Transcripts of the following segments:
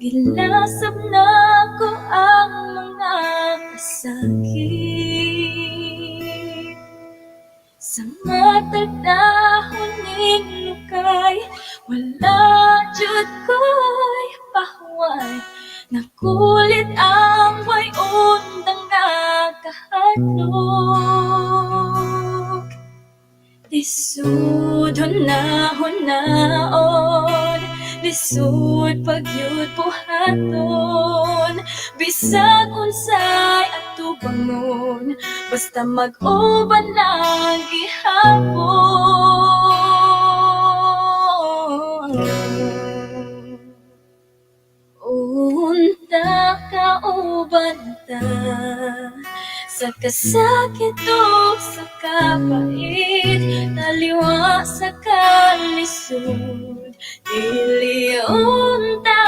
Gilasap na ko ang mga kasakit sa matag dahon ning lukay. Wala jud ko'y pahuway, nakulit ang way undang nakahadlok. Lisod hunaon, lisod pagyud buhaton, bisag unsay atubangon, basta mag-uban lang gihapon. Unta ka uban ta sa kasakit o sa kapait, taliwa sa kalisod, dili unta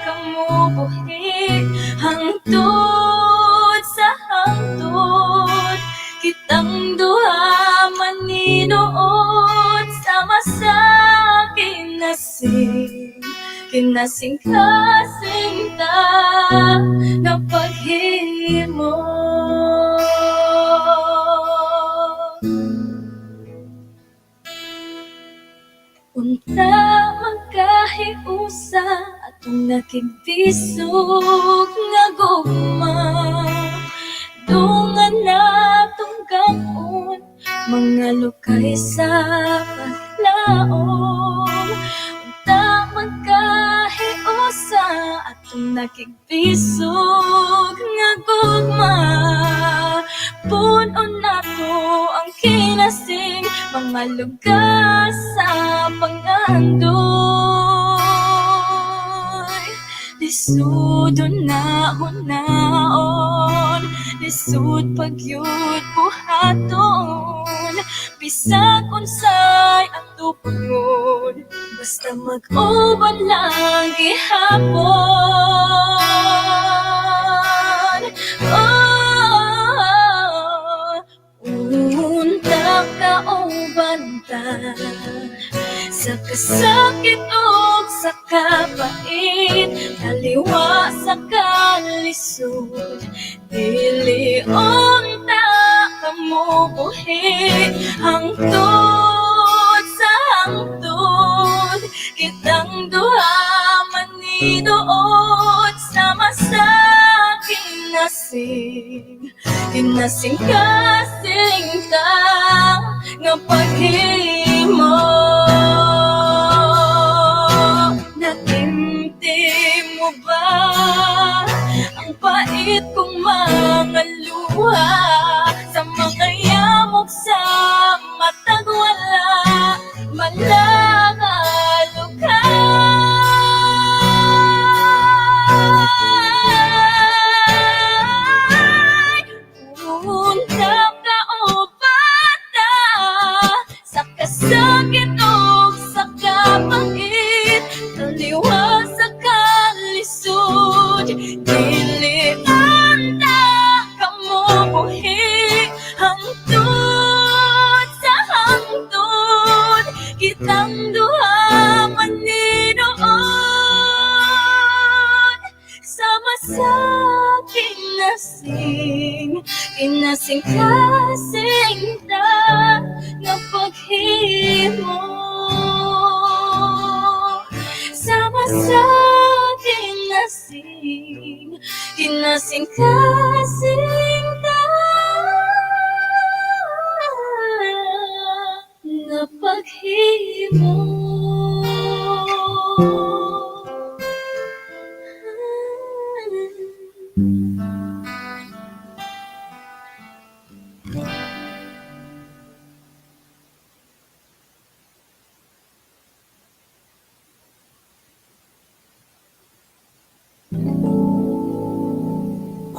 ka mo buhi hangtod sa hangtod. Kitang duha maninood sama sa kinasing kasing ta nga paghimo. Unta magkahiusa atong nakigbisog nga gugma, dungan natong gamon mga lukay sa paglaom. Unta magkahiusa atong nakigbisog nga gugma, punon nato ang kinasing mga lugar sa pangandoy. Lisod hunaon, lisod pagyud buhaton, bisag unsay atubangon, basta mag-uban lang gihapon. Unta ka uban ta sa kasakit o sa kapait, taliwa sa kalisod, dili unta ka mo buhi hangtod sa hangtod. Kitang duha maniduot sama sa kinasing kasing ta nga paghimo. Natimtim mo ba ang pait kong mga luha sa mga yamok sa matag wala malangaalukay? Unta ka uban ta sa kasakit o sa kapait, taliwa sa kalisod, dili unta ka mo buhi hangtod sa hangtod. Kitang duha maninood sama sa kinasing kasing ta nga paghimo. Sama sa kinasing kasing ta nga paghimo.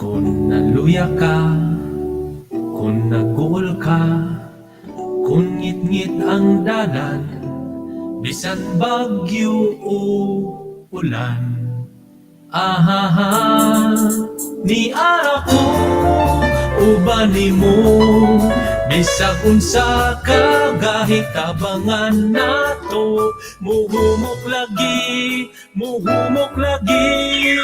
Kung naluya ka, kung naguol ka, kung ngit-ngit ang dalan, bisan bagyo o ulan. Ahaha, ni ako kauban nimo. Bisag unsa ka gahitabangan nato, muhumok lagi, muhumok lagi.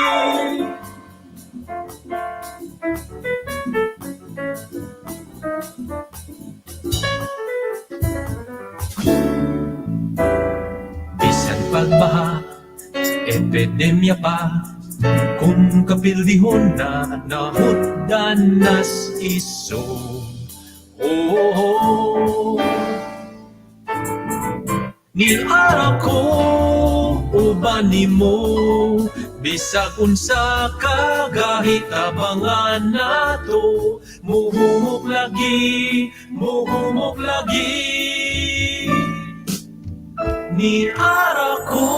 Bisan pagbaha, epidemya pa, kung kapildihon na nahutdan nas iso. Oh, ni ara ko uban nimo, bisag unsa ka gahitabangan nato, muhumok lagi, muhumok lagi. Ni ara ko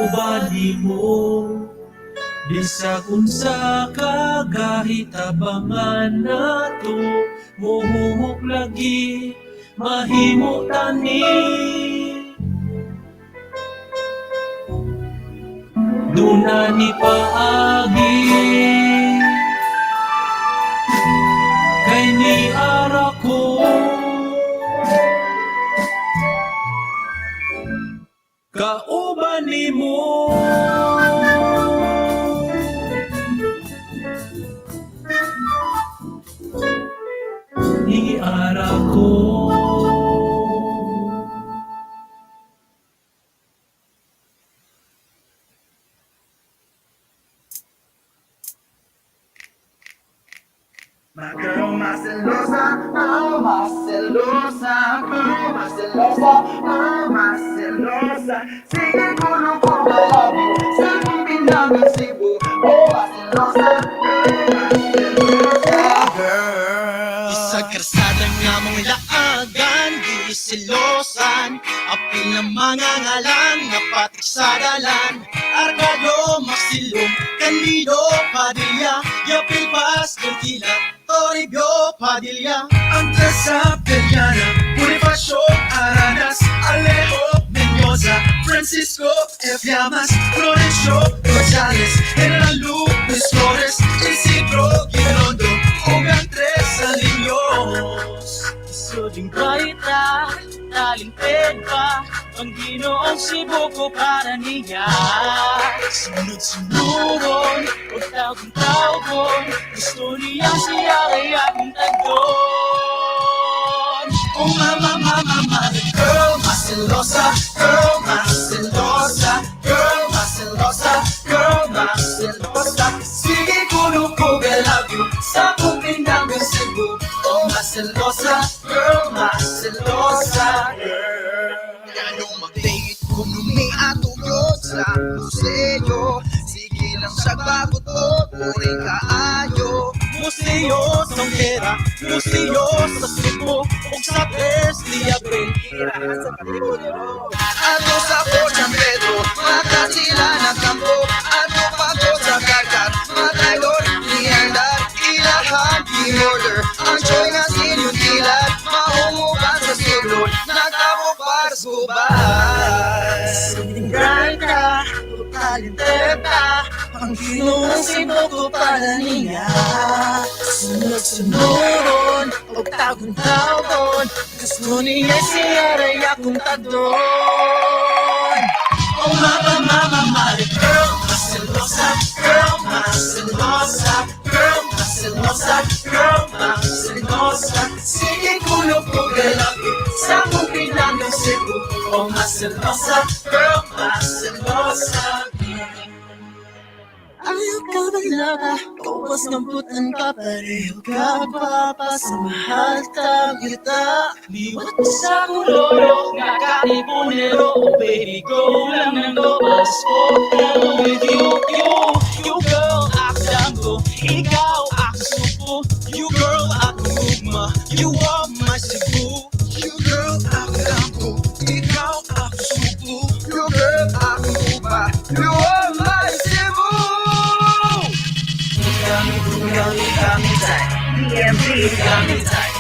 uban nimo, bisag unsa ka gahitabangan nato, muhumok lagi, mahimo tani. Duna ni paagi, kay ni ara ko kauban nimo. Ni ara ko. My girl, my celosa, oh my celosa, girl, my celosa, oh my celosa. Sige ko nung kung I love you, sa Pilipinas ng Cebu. Oh my celosa, girl, my celosa, girl. Isang karsada nga mong laagan, di silosan. Apil na mga ngalan, napatik sa dalan. Argado, Maxilong, Candido, Padilla, Yapil, Paz, Gantila, Toribio, Padilla, Antes sa Periana, Bonifacio, Aranas, Alejo, Mendoza, Francisco, F. Llamas, Florencio, González, General Lupes Flores, Isidro, Girondo, Ugang Tres Aliños. Isuding baita, talingped pa, ang Ginoong Cebu ko para niya. Sunod-sunuron, huwag tawgon, gusto niya siya kaya kung tagdon. Oh mama, mama, mother, girl, macelosa, girl, macelosa, girl, macelosa, girl, macelosa. Sige kuno ko, I love you, sa Pilipinas ng Cebu. Oh macelosa, girl, macelosa, girl. Ganong mag-date kuno may atugod sa museo. Sige lang siya bago to, puri kaayo. Museo sa Hera, museo sa Cebu, ug sa Philippines-Diliman. Ato sa Fort San Pedro, makasila na kampo. Ato pa ko sa Karkat, mataylor, nihandad, ilahan, in-order. Ang choy nga sinyong tilat, mahumugan sa sulod, nagtamo para sa gubat. Bright ka, talented ka, ang Ginoong Cebu ko para niya. Sunod-sunuron, huwag tawgon, gusto niya siya raya kung tagdon. Oh mama, mama, mother, girl, macelosa, girl, macelosa, girl, macelosa, girl, macelosa. Sige kuno po, I love you, sa Pilipinas ng Cebu. Oh macelosa, girl, macelosa. Ayaw ka balaga, kawas ng putan ka, pareho ka papasamahan ka kita. Liwat mo sa kuloro, nakatipunero, oh baby, go lang ng lobas, oh with you girl, akdam ko, ikaw ako supo, You girl, ako ugma, you are my Cebu. You girl, akdam ko, ikaw ako subo. You girl, ako uba, you are my Cebu. Tugami time, DMV, tugami time,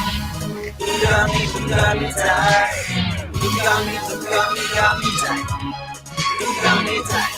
tugami time, tugami time, tugami time.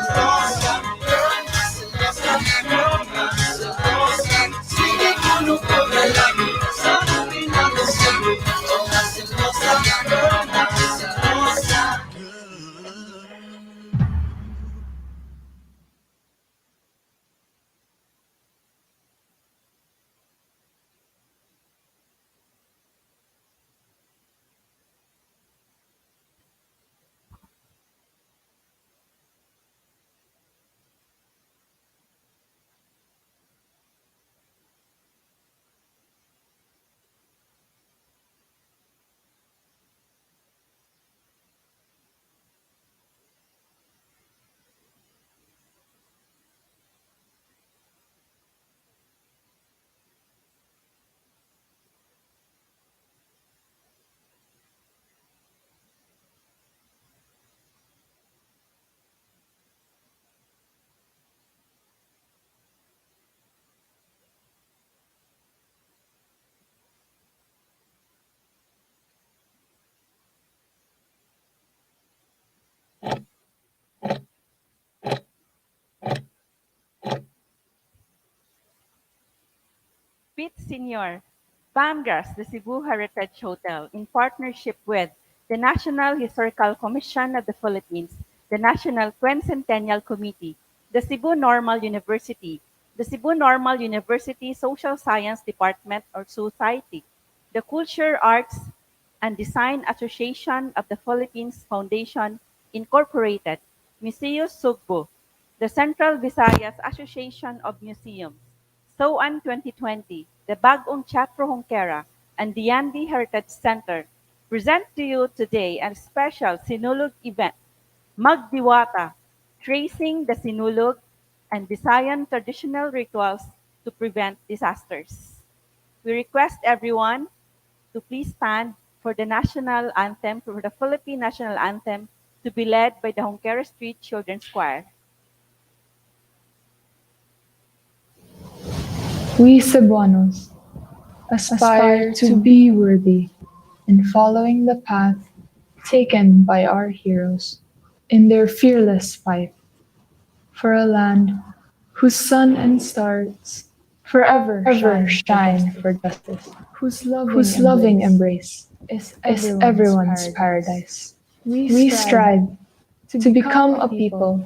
maselosa, girl, maselosa, girl, maselosa. Sige kung ko galami sa Pilipinas ng Cebu. Oh, maselosa, girl, maselosa. Pete Sr. Bamgrass, the Cebu Heritage Hotel, in partnership with the National Historical Commission of the Philippines, the National Quincentennial Committee, the Cebu Normal University, the Cebu Normal University Social Science Department or Society, the Culture, Arts, and Design Association of the Philippines Foundation, Incorporated, Museus Sugbo, the Central Visayas Association of Museums, SOAN 2020, the 𝗥𝗲𝘆𝘆𝐻𝗃𝗃𝗀𝗏, and the 𝗈𝗨𝐷𝐵 Heritage Center present to you today a special Sinulog event, Magdiwata, tracing the Sinulog and Visayan traditional rituals to prevent disasters. We request everyone to please stand for the national anthem, for the Philippine national anthem, to be led by the 𝗏𝗏𝘆𝐻𝗃𝗃𝗀𝗏 Children's Choir. We Cebuanos aspire to be worthy in following the path taken by our heroes in their fearless fight for a land whose sun and stars forever shine for justice, whose loving embrace is everyone's paradise. We strive to become a people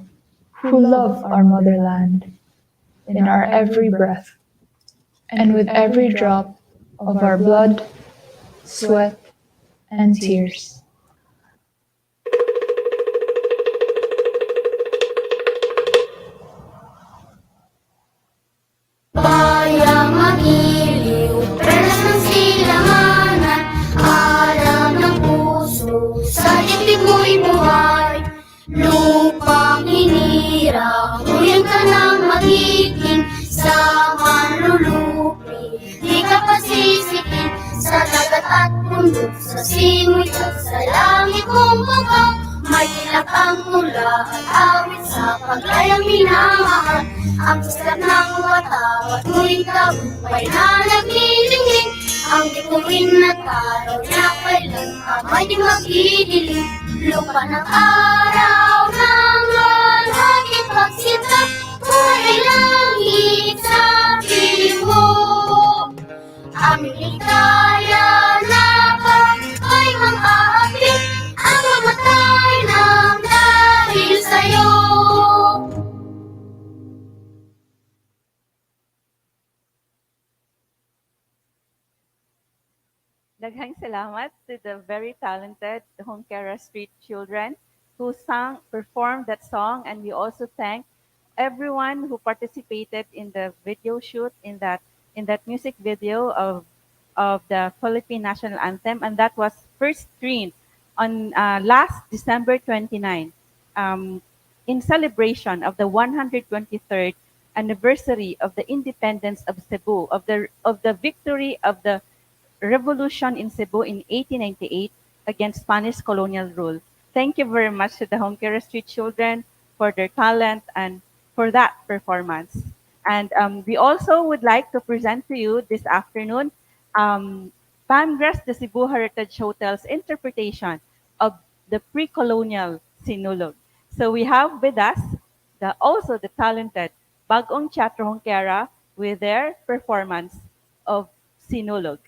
who love our motherland in our every breath and with every drop of our blood, sweat, and tears. Bayang magiliw, perlas ng silanganan, alam ng puso, sa dibdib mo'y buhay. Lupang hinirang, nguyang ka ng magiging, sa manlulupi, di ka pasisikin, sa dagat at bundok, sa simoy at sa langit mong bugao. May ilap ang tula at awit sa paglayang minamahal. Ang sikat ng watawat mo'y tagumpay na naglilingling. Ang bituin at araw na kailan kamay di magdidilim. Lupa ng araw ng lalakit pagsikat, buhay langit sa piling mo. Aming ligaya na pagkay mang-aapit, ang mamatay ng dahil sa'yo. Daghang salamat to the very talented 𝗏𝗏𝘆𝐻𝗃𝗃𝗀𝗏 Street children who performed that song, and we also thank everyone who participated in the video shoot in that music video of the Philippine National Anthem, and that was first streamed on last December 29, in celebration of the 123rd anniversary of the independence of Cebu, of the victory of the revolution in Cebu in 1898, against Spanish colonial rule. Thank you very much to the 𝗏𝗏𝘆𝗏 Street children for their talent and for that performance. And we also would like to present to you this afternoon Pamgras the Cebu Heritage Hotel's interpretation of the pre-colonial Sinulog. So we have with us also the talented Bagong Teatro Hongkera with their performance of Sinulog.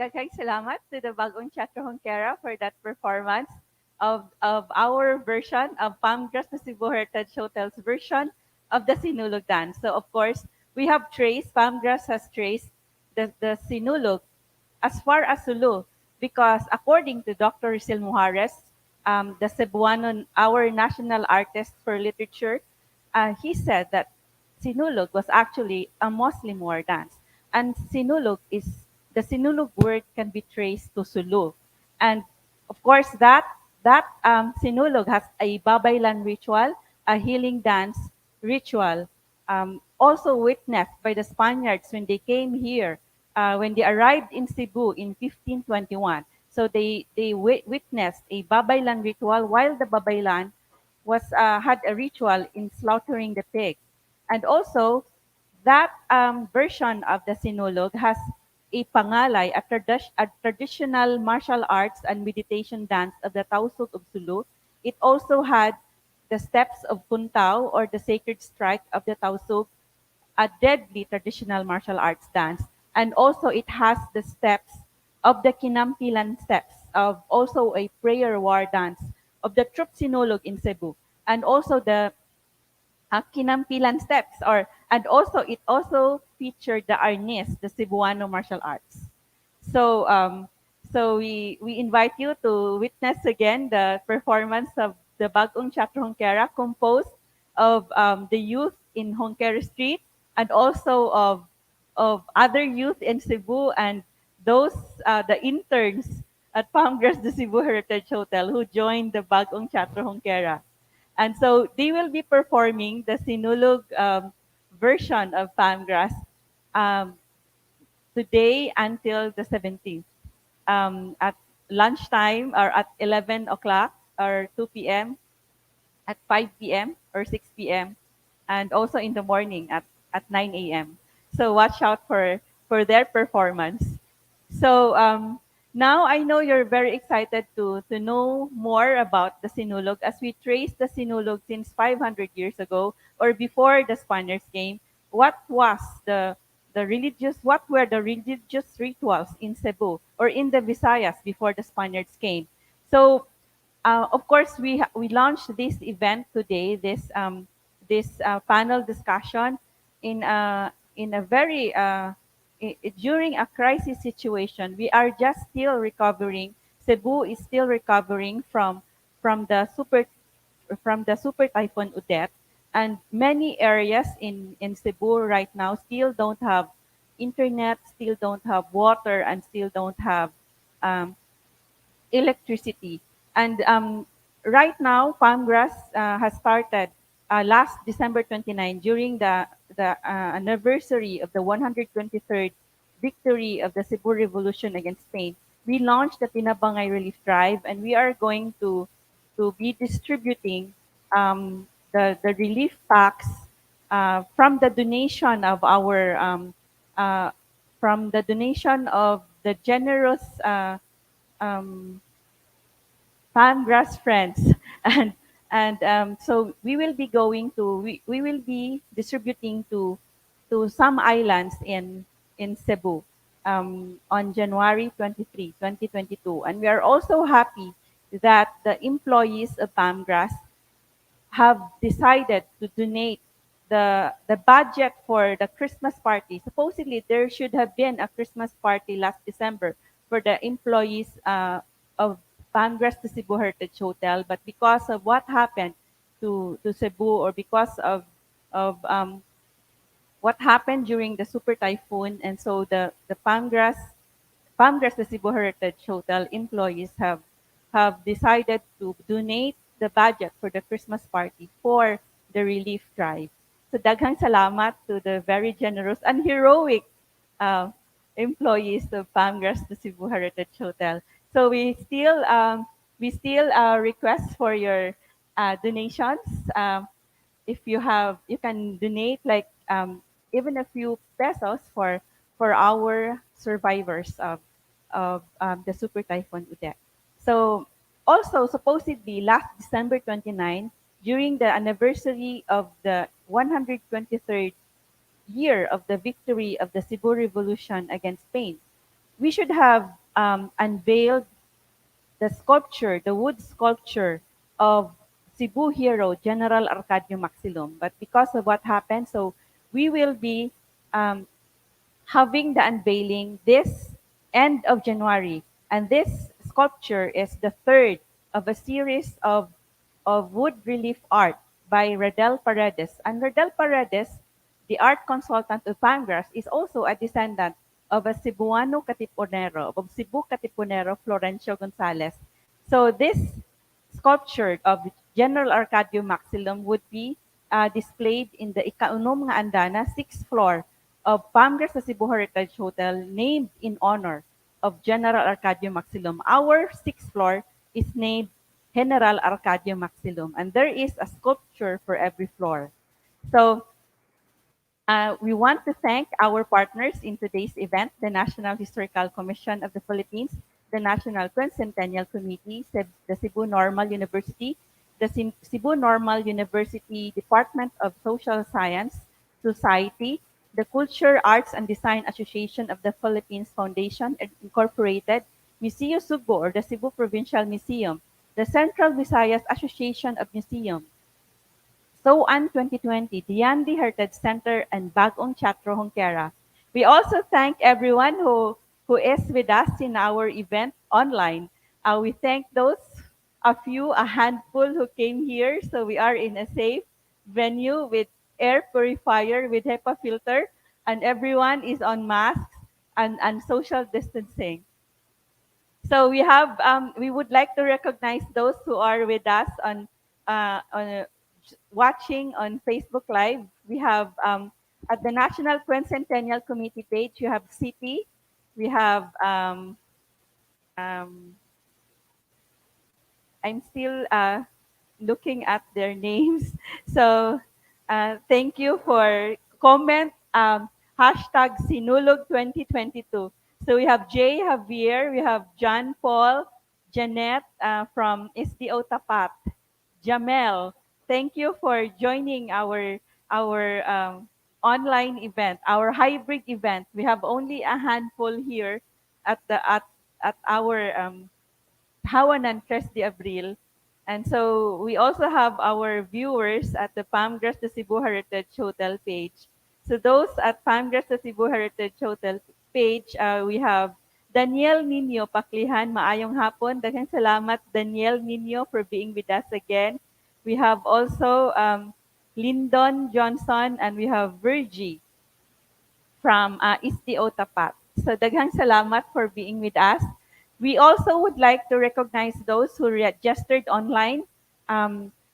daghang salamat to the Bagong Teatro Hongkera for that performance of our version of Pamgras na Cebu Heritage Hotel's version of the Sinulog dance. So of course, we have traced, Pamgras has traced the Sinulog as far as Sulu because according to Dr. Rizel Mujares, the Cebuano, our national artist for literature, he said that Sinulog was actually a Muslim war dance. And Sinulog is, the Sinulog word can be traced to Sulu. And of course, that Sinulog has a babaylan ritual, a healing dance ritual, also witnessed by the Spaniards when they came here, when they arrived in Cebu in 1521. So they witnessed a babaylan ritual while the babaylan was had a ritual in slaughtering the pig. And also, that version of the Sinulog has a pangalay, a traditional martial arts and meditation dance of the Tausug of Sulu. It also had the steps of Puntao or the sacred strike of the Tausug, a deadly traditional martial arts dance. And also it has the steps of the Kinampilan steps, of also a prayer war dance of the Troop Sinulog in Cebu. And also the Kinampilan steps, or and also it also featured the Arnis, the Cebuano martial arts. So we invite you to witness again the performance of the Bagong Teatro Hongkera, composed of the youth in Hongkera Street and also of other youth in Cebu and those the interns at Pamgras de Cebu Heritage Hotel who joined the Bagong Teatro Hongkera. And so they will be performing the Sinulog version of Pamgras um, today until the 17th at lunchtime or at 11 o'clock or 2 p.m., at 5 p.m. or 6 p.m., and also in the morning at 9 a.m. So watch out for their performance. So now I know you're very excited to know more about the Sinulog as we trace the Sinulog since 500 years ago or before the Spaniards came. What was what were the religious rituals in Cebu or in the Visayas before the Spaniards came? So of course, we launched this event today, this panel discussion in a very during a crisis situation. We are just still recovering. Cebu is still recovering from the super from the super typhoon Odette, and many areas in Cebu right now still don't have internet, still don't have water, and still don't have um, electricity. And right now, Palmgrass has started last December 29 during the anniversary of the 123rd victory of the Cebu Revolution against Spain. We launched the Pinabangay Relief Drive, and we are going to be distributing the relief packs from the donation of our from the donation of the generous um, Palmgrass friends, and so we will be going to we will be distributing to some islands in Cebu on January 23, 2022, and we are also happy that the employees of Palmgrass have decided to donate the budget for the Christmas party. Supposedly, there should have been a Christmas party last December for the employees of Pangras to Cebu Heritage Hotel, but because of what happened to Cebu or because of what happened during the super typhoon, and so the Pangras the Cebu Heritage Hotel employees have decided to donate the budget for the Christmas party for the relief drive. So daghang salamat to the very generous and heroic uh, employees of Pangras the Cebu Heritage Hotel. So we still request for your donations. If you have, you can donate like even a few pesos for our survivors of the super typhoon Udet. So also supposedly last December 29, during the anniversary of the 123rd year of the victory of the Cebu Revolution against Spain, we should have unveiled the sculpture, the wood sculpture of Cebu hero General 𝗥𝗲𝘆𝗆𝘆 but because of what happened, so we will be um, having the unveiling this end of January. And this sculpture is the third of a series of wood relief art by Radel Paredes. And Radel Paredes, the art consultant of Pangrass, is also a descendant of a Cebuano Katipunero, of Cebu Katipunero Florencio Gonzalez. So this sculpture of General 𝗥𝗲𝘆𝗆𝘆 would be displayed in the Ikaunom nga Andana, 6th floor of Pangrass sa Cebu Heritage Hotel, named in honor of General 𝗥𝗲𝘆𝗆𝘆. Our 6th floor is named General 𝗥𝗲𝘆𝗆𝘆, and there is a sculpture for every floor. So we want to thank our partners in today's event, the National Historical Commission of the Philippines, the National Quincentennial Committee, the Cebu Normal University, the Cebu Normal University Department of Social Science, Society, the Culture, Arts, and Design Association of the Philippines Foundation Incorporated, Museo Subo or the Cebu Provincial Museum, the Central Visayas Association of Museums, SOAN 2020, the Yandi Heritage Center, and Bagong Teatro Hongkera. We also thank everyone who is with us in our event online. We thank those, a handful who came here. So we are in a safe venue with air purifier, with HEPA filter, and everyone is on masks and social distancing. So we would like to recognize those who are with us on watching on Facebook Live. We have at the National Quincentennial Committee page, you have City, we have um, I'm still looking at their names. So thank you for comment. Hashtag Sinulog 2022. So we have Jay Javier, we have John Paul, Janet from SDO Tapat, Jamel. Thank you for joining our online event, our hybrid event. We have only a handful here at our Hawanan Tres de Abril. And so we also have our viewers at the Palmgrass de Cebu Heritage Hotel page. So those at Palmgrass de Cebu Heritage Hotel page, we have Daniel Nino Paklihan, maayong hapon. Daghang salamat Daniel Nino for being with us again. We have also Lyndon Johnson and we have Virgie from SDO Tapat. So daghang salamat for being with us. We also would like to recognize those who registered online.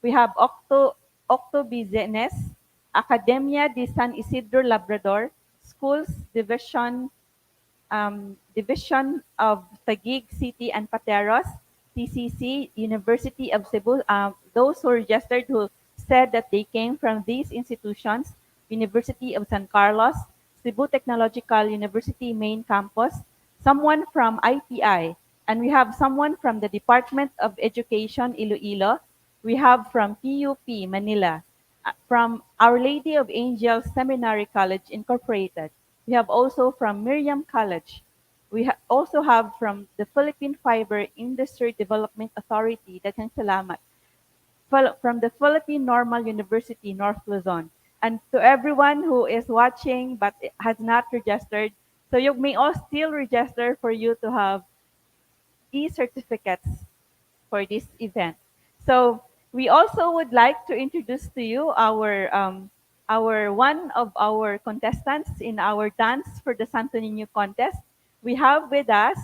We have Octo Business, Academia de San Isidro Labrador, Schools Division of Taguig City and Pateros, TCC, University of Cebu. Those who registered who said that they came from these institutions, University of San Carlos, Cebu Technological University main campus, someone from IPI, and we have someone from the Department of Education Iloilo. We have from PUP Manila, from Our Lady of Angels Seminary College Incorporated. We have also from Miriam College. We also have from the Philippine Fiber Industry Development Authority, daghang salamat. From the Philippine Normal University, North Luzon. And to everyone who is watching but has not registered, so you may all still register for you to have e-certificates for this event. So we also would like to introduce to you our one of our contestants in our Dance for the Santo Niño contest. We have with us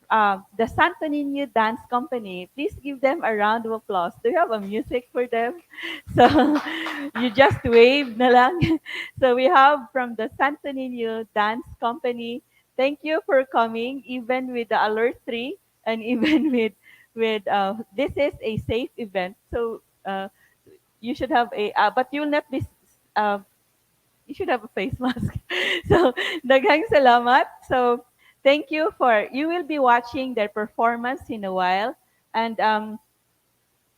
the Santo Niño Dance Company. Please give them a round of applause. Do you have a music for them? So you just wave na lang. So we have from the Santo Niño Dance Company. Thank you for coming, even with the alert 3 and even with this is a safe event. So you should have but you'll not be uh, you should have a face mask. So, daghang salamat. So, thank you for, you will be watching their performance in a while. And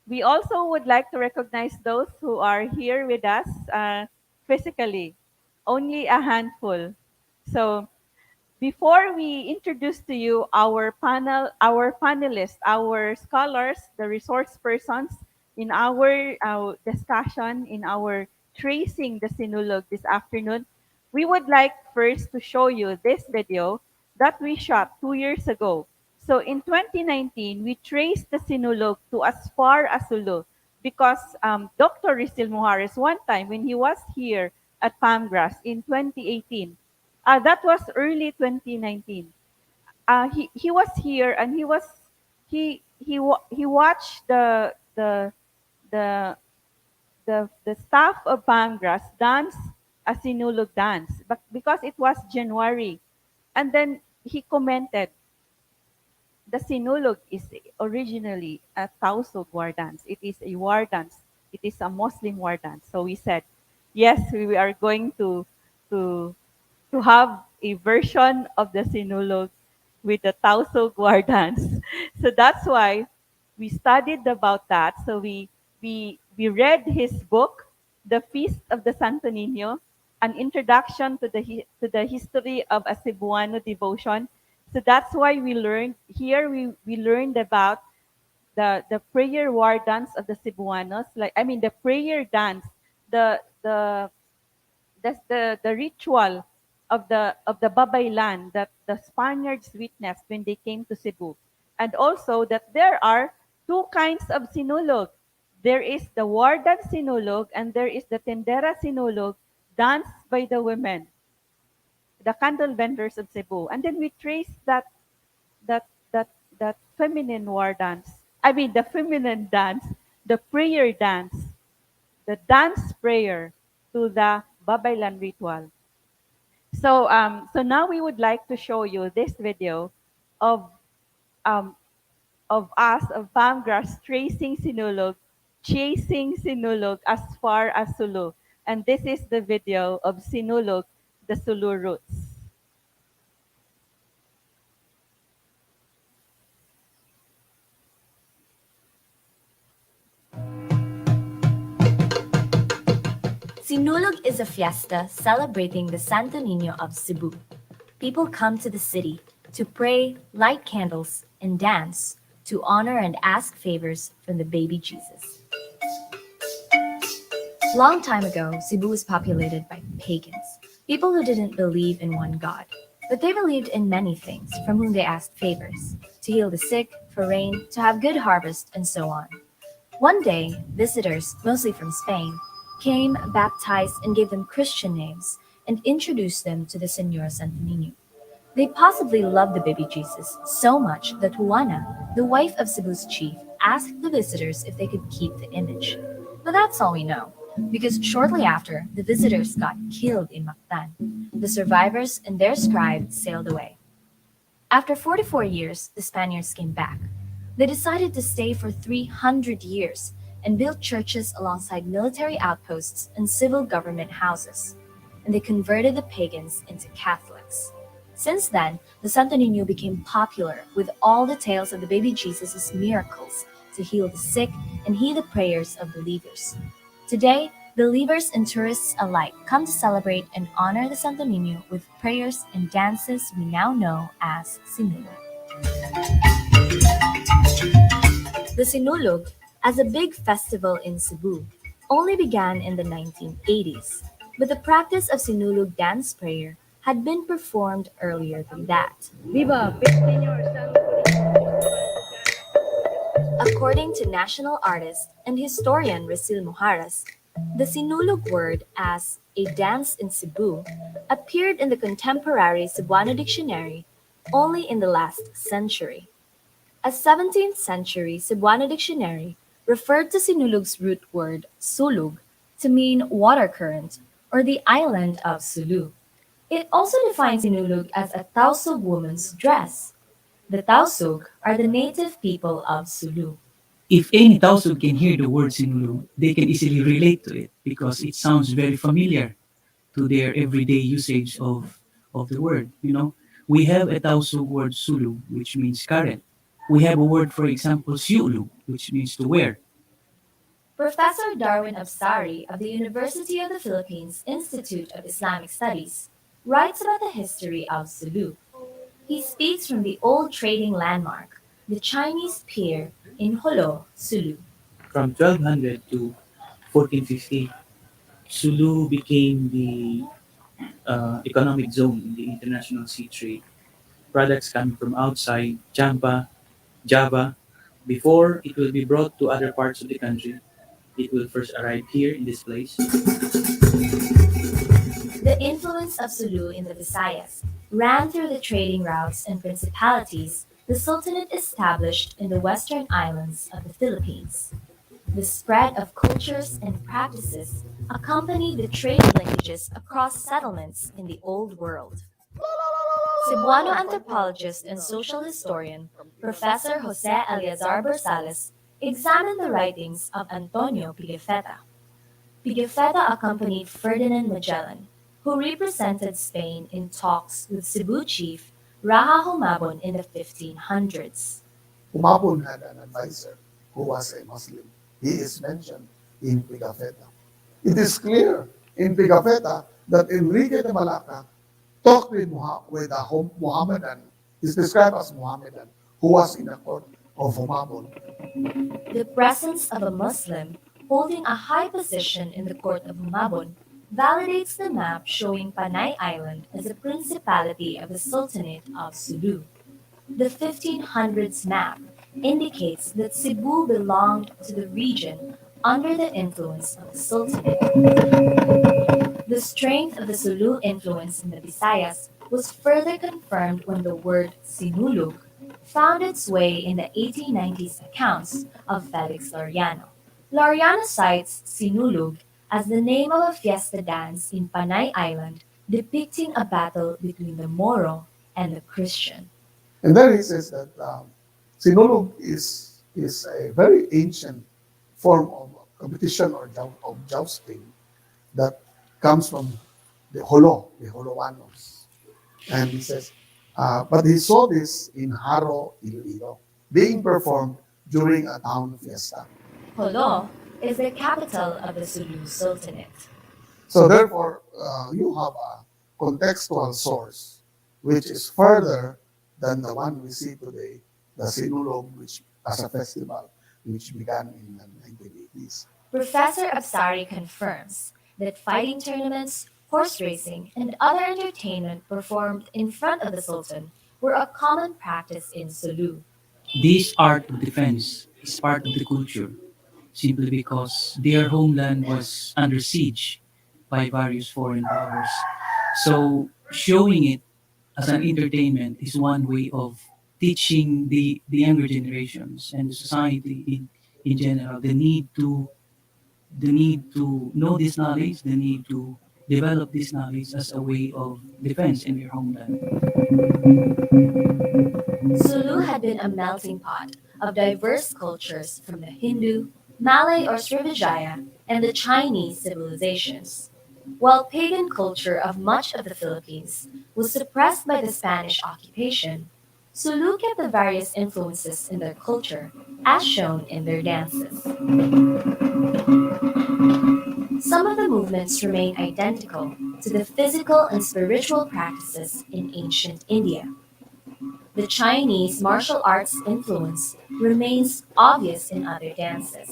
we also would like to recognize those who are here with us physically, only a handful. So, before we introduce to you our panel, our panelists, our scholars, the resource persons in our discussion, in our tracing the Sinulog this afternoon, we would like first to show you this video that we shot 2 years ago. So in 2019, we traced the Sinulog to as far as Sulu because Dr. Risil Muhares, one time when he was here at Palmgrass in 2018, that was early 2019. He was here and he watched the the staff of Palmgrass dance a Sinulog dance, but because it was January, and then he commented, the Sinulog is originally a Tausug war dance. It is a war dance. It is a Muslim war dance. So we said, yes, we are going to to have a version of the Sinulog with the Tausug war dance. So that's why we studied about that. So we read his book, The Feast of the Santo Niño, an introduction to the history of a Cebuano devotion. So that's why we learned here. We learned about the prayer war dance of the Cebuanos. Like I mean, the prayer dance, the that's the ritual of the babaylan that the Spaniards witnessed when they came to Cebu. And also that there are two kinds of sinulog. There is the war dance sinulog and there is the tendera sinulog danced by the women, the candle vendors of Cebu. And then we trace that that that feminine war dance. I mean the feminine dance, the prayer dance, the dance prayer to the Babaylan ritual. So now we would like to show you this video of um, of Palmgrass tracing Sinulog, chasing Sinulog as far as Sulu. And this is the video of Sinulog, the Sulu roots. Sinulog is a fiesta celebrating the Santo Niño of Cebu. People come to the city to pray, light candles, and dance to honor and ask favors from the baby Jesus. Long time ago, Cebu was populated by pagans, people who didn't believe in one God. But they believed in many things from whom they asked favors, to heal the sick, for rain, to have good harvest, and so on. One day, visitors, mostly from Spain, came, baptized, and gave them Christian names, and introduced them to the Señor Santo Niño. They possibly loved the baby Jesus so much that Juana, the wife of Cebu's chief, asked the visitors if they could keep the image. But that's all we know, because shortly after, the visitors got killed in 𝗏𝗏𝗏. The survivors and their scribe sailed away. After 44 years, the Spaniards came back. They decided to stay for 300 years and built churches alongside military outposts and civil government houses. And they converted the pagans into Catholics. Since then, the Santo Niño became popular with all the tales of the baby Jesus' miracles to heal the sick and heed the prayers of believers. Today, believers and tourists alike come to celebrate and honor the Santo Niño with prayers and dances we now know as Sinulog. The Sinulog, as a big festival in Cebu, only began in the 1980s, but the practice of Sinulog dance prayer had been performed earlier than that. According to national artist and historian Risil Muhares, the Sinulog word as a dance in Cebu appeared in the contemporary Cebuano dictionary only in the last century. A 17th century Cebuano dictionary referred to Sinulog's root word sulug to mean water current or the island of Sulu. It also defines Sinulog as a Tausug woman's dress. The Tausug are the native people of Sulu. If any Tausug can hear the word Sinulog, they can easily relate to it because it sounds very familiar to their everyday usage of the word. We have a Tausug word Sulu, which means current. We have a word, for example, siulog, which means to wear. Professor 𝗓𝙗𝗓𝗏𝗏𝗏 of the University of the Philippines Institute of Islamic Studies writes about the history of Sulu. He speaks from the old trading landmark, the Chinese pier in Holo, Sulu. From 1200 to 1450, Sulu became the economic zone in the international sea trade. Products coming from outside Java, before it will be brought to other parts of the country, it will first arrive here in this place. The influence of Sulu in the Visayas ran through the trading routes and principalities the Sultanate established in the western islands of the Philippines. The spread of cultures and practices accompanied the trade linkages across settlements in the Old World. Cebuano anthropologist and social historian Professor Jose Eleazar Bersales examined the writings of Antonio Pigafetta. Pigafetta accompanied Ferdinand Magellan, who represented Spain in talks with Cebu chief 𝗤𝗏𝗆 in the 1500s. 𝗤𝗏𝗆 had an advisor who was a Muslim. He is mentioned in Pigafetta. It is clear in Pigafetta that Enrique de Malacca talked with a Mohammedan, is described as Mohammedan, who was in the court of 𝗤𝗏𝗆. The presence of a Muslim holding a high position in the court of 𝗤𝗏𝗆 validates the map showing Panay Island as a principality of the Sultanate of Sulu. The 1500s map indicates that Cebu belonged to the region under the influence of the Sultanate. The strength of the Sulu influence in the Visayas was further confirmed when the word Sinulog found its way in the 1890s accounts of Felix Laureano. Laureano cites Sinulog as the name of a fiesta dance in Panay Island depicting a battle between the Moro and the Christian. And then he says that Sinulog is a very ancient form of competition or of jousting that comes from the Holowanos. And he says, but he saw this in Haro, Iloilo, being performed during a town fiesta. Jolo is the capital of the Sulu Sultanate. So therefore, you have a contextual source, which is further than the one we see today, the Sinulog, which as a festival, which began in the 1980s. Professor Absari confirms that fighting tournaments, horse racing, and other entertainment performed in front of the Sultan were a common practice in Sulu. This art of defense is part of the culture, simply because their homeland was under siege by various foreign powers. So showing it as an entertainment is one way of teaching the younger generations and the society in general the need to know this knowledge, the need to develop this knowledge as a way of defense in their homeland. Sulu had been a melting pot of diverse cultures from the Hindu, Malay or Srivijaya, and the Chinese civilizations. While pagan culture of much of the Philippines was suppressed by the Spanish occupation, Sulu kept the various influences in their culture, as shown in their dances. Some of the movements remain identical to the physical and spiritual practices in ancient India. The Chinese martial arts influence remains obvious in other dances.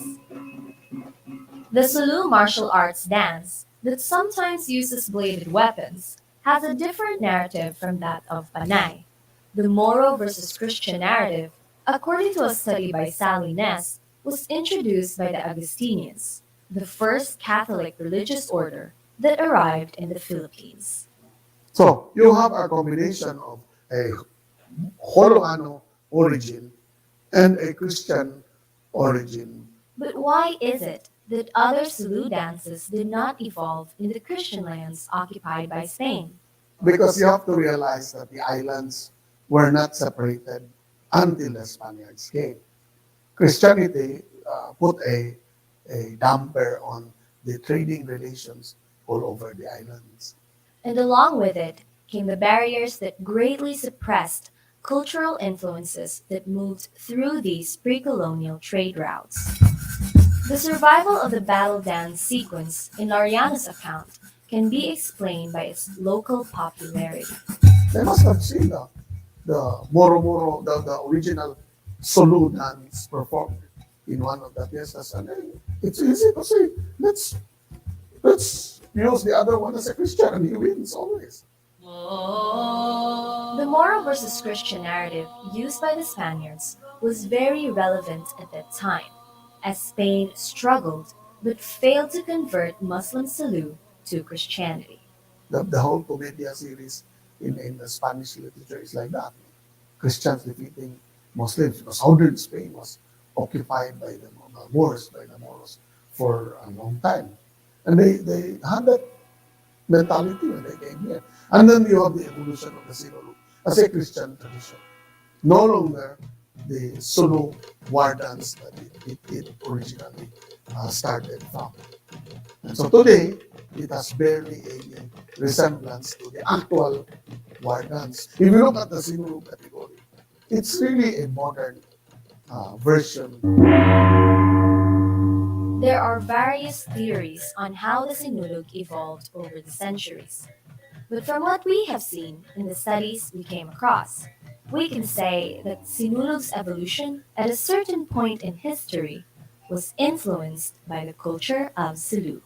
The Sulu martial arts dance, that sometimes uses bladed weapons, has a different narrative from that of Panay. The Moro versus Christian narrative, according to a study by Sally Ness, was introduced by the Augustinians, the first Catholic religious order that arrived in the Philippines. So you have a combination of a Holoano origin and a Christian origin. But why is it that other Sulu dances did not evolve in the Christian lands occupied by Spain? Because you have to realize that the islands were not separated until the Spaniards came. Christianity put a damper on the trading relations all over the islands. And along with it came the barriers that greatly suppressed cultural influences that moved through these pre-colonial trade routes. The survival of the battle dance sequence in Laureano's account can be explained by its local popularity. They must have seen the Moro Moro, the original Sulu dance performed in one of the fiestas. And it's easy to say, let's use the other one as a Christian, and he wins always. The Moro versus Christian narrative used by the Spaniards was very relevant at that time, as Spain struggled but failed to convert Muslim Sulu to Christianity. The whole Comedia series in the Spanish literature is like that. Christians defeating Muslims, because southern Spain was occupied by the Moors, by the Moros, for a long time. And they had that mentality when they came here. And then you have the evolution of the Sinulog as a Christian tradition. No longer the Sulu war dance that it originally started from. And so today, it has barely any resemblance to the actual war dance. If you look at the Sinulog category, it's really a modern version. There are various theories on how the Sinulog evolved over the centuries. But from what we have seen in the studies we came across, we can say that Sinulog's evolution at a certain point in history was influenced by the culture of Sulu.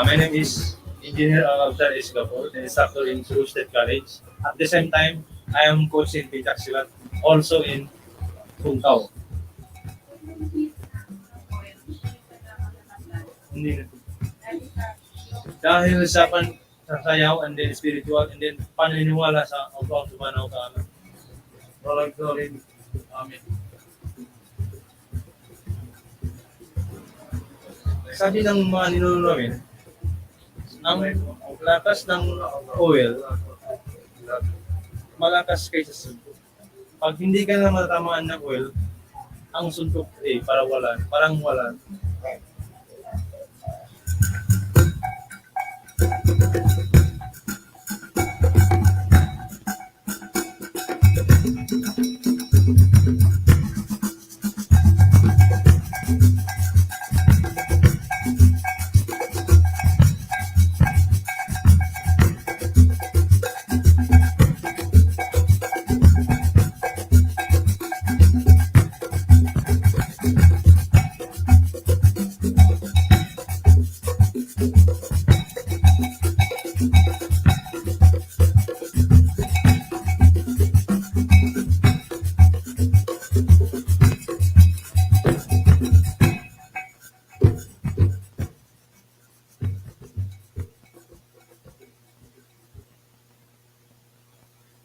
My name is Engineer 𝗥𝗲𝘆𝗶𝗍𝗶 𝗔𝗔, the instructor in Cebu State College. At the same time, I am coach in 𝗞𝗿𝗍𝗶, also in Hungtao. Hindi na. Dahil sa sayaw and then spiritual and then paniniwala sa Allah subhanahu wa ta'ala. Amen. Sabi ng mga ninuno namin, ang lakas ng oil malakas kaysa suntok. Pag hindi ka na matatamaan ng oil, ang suntok parang wala.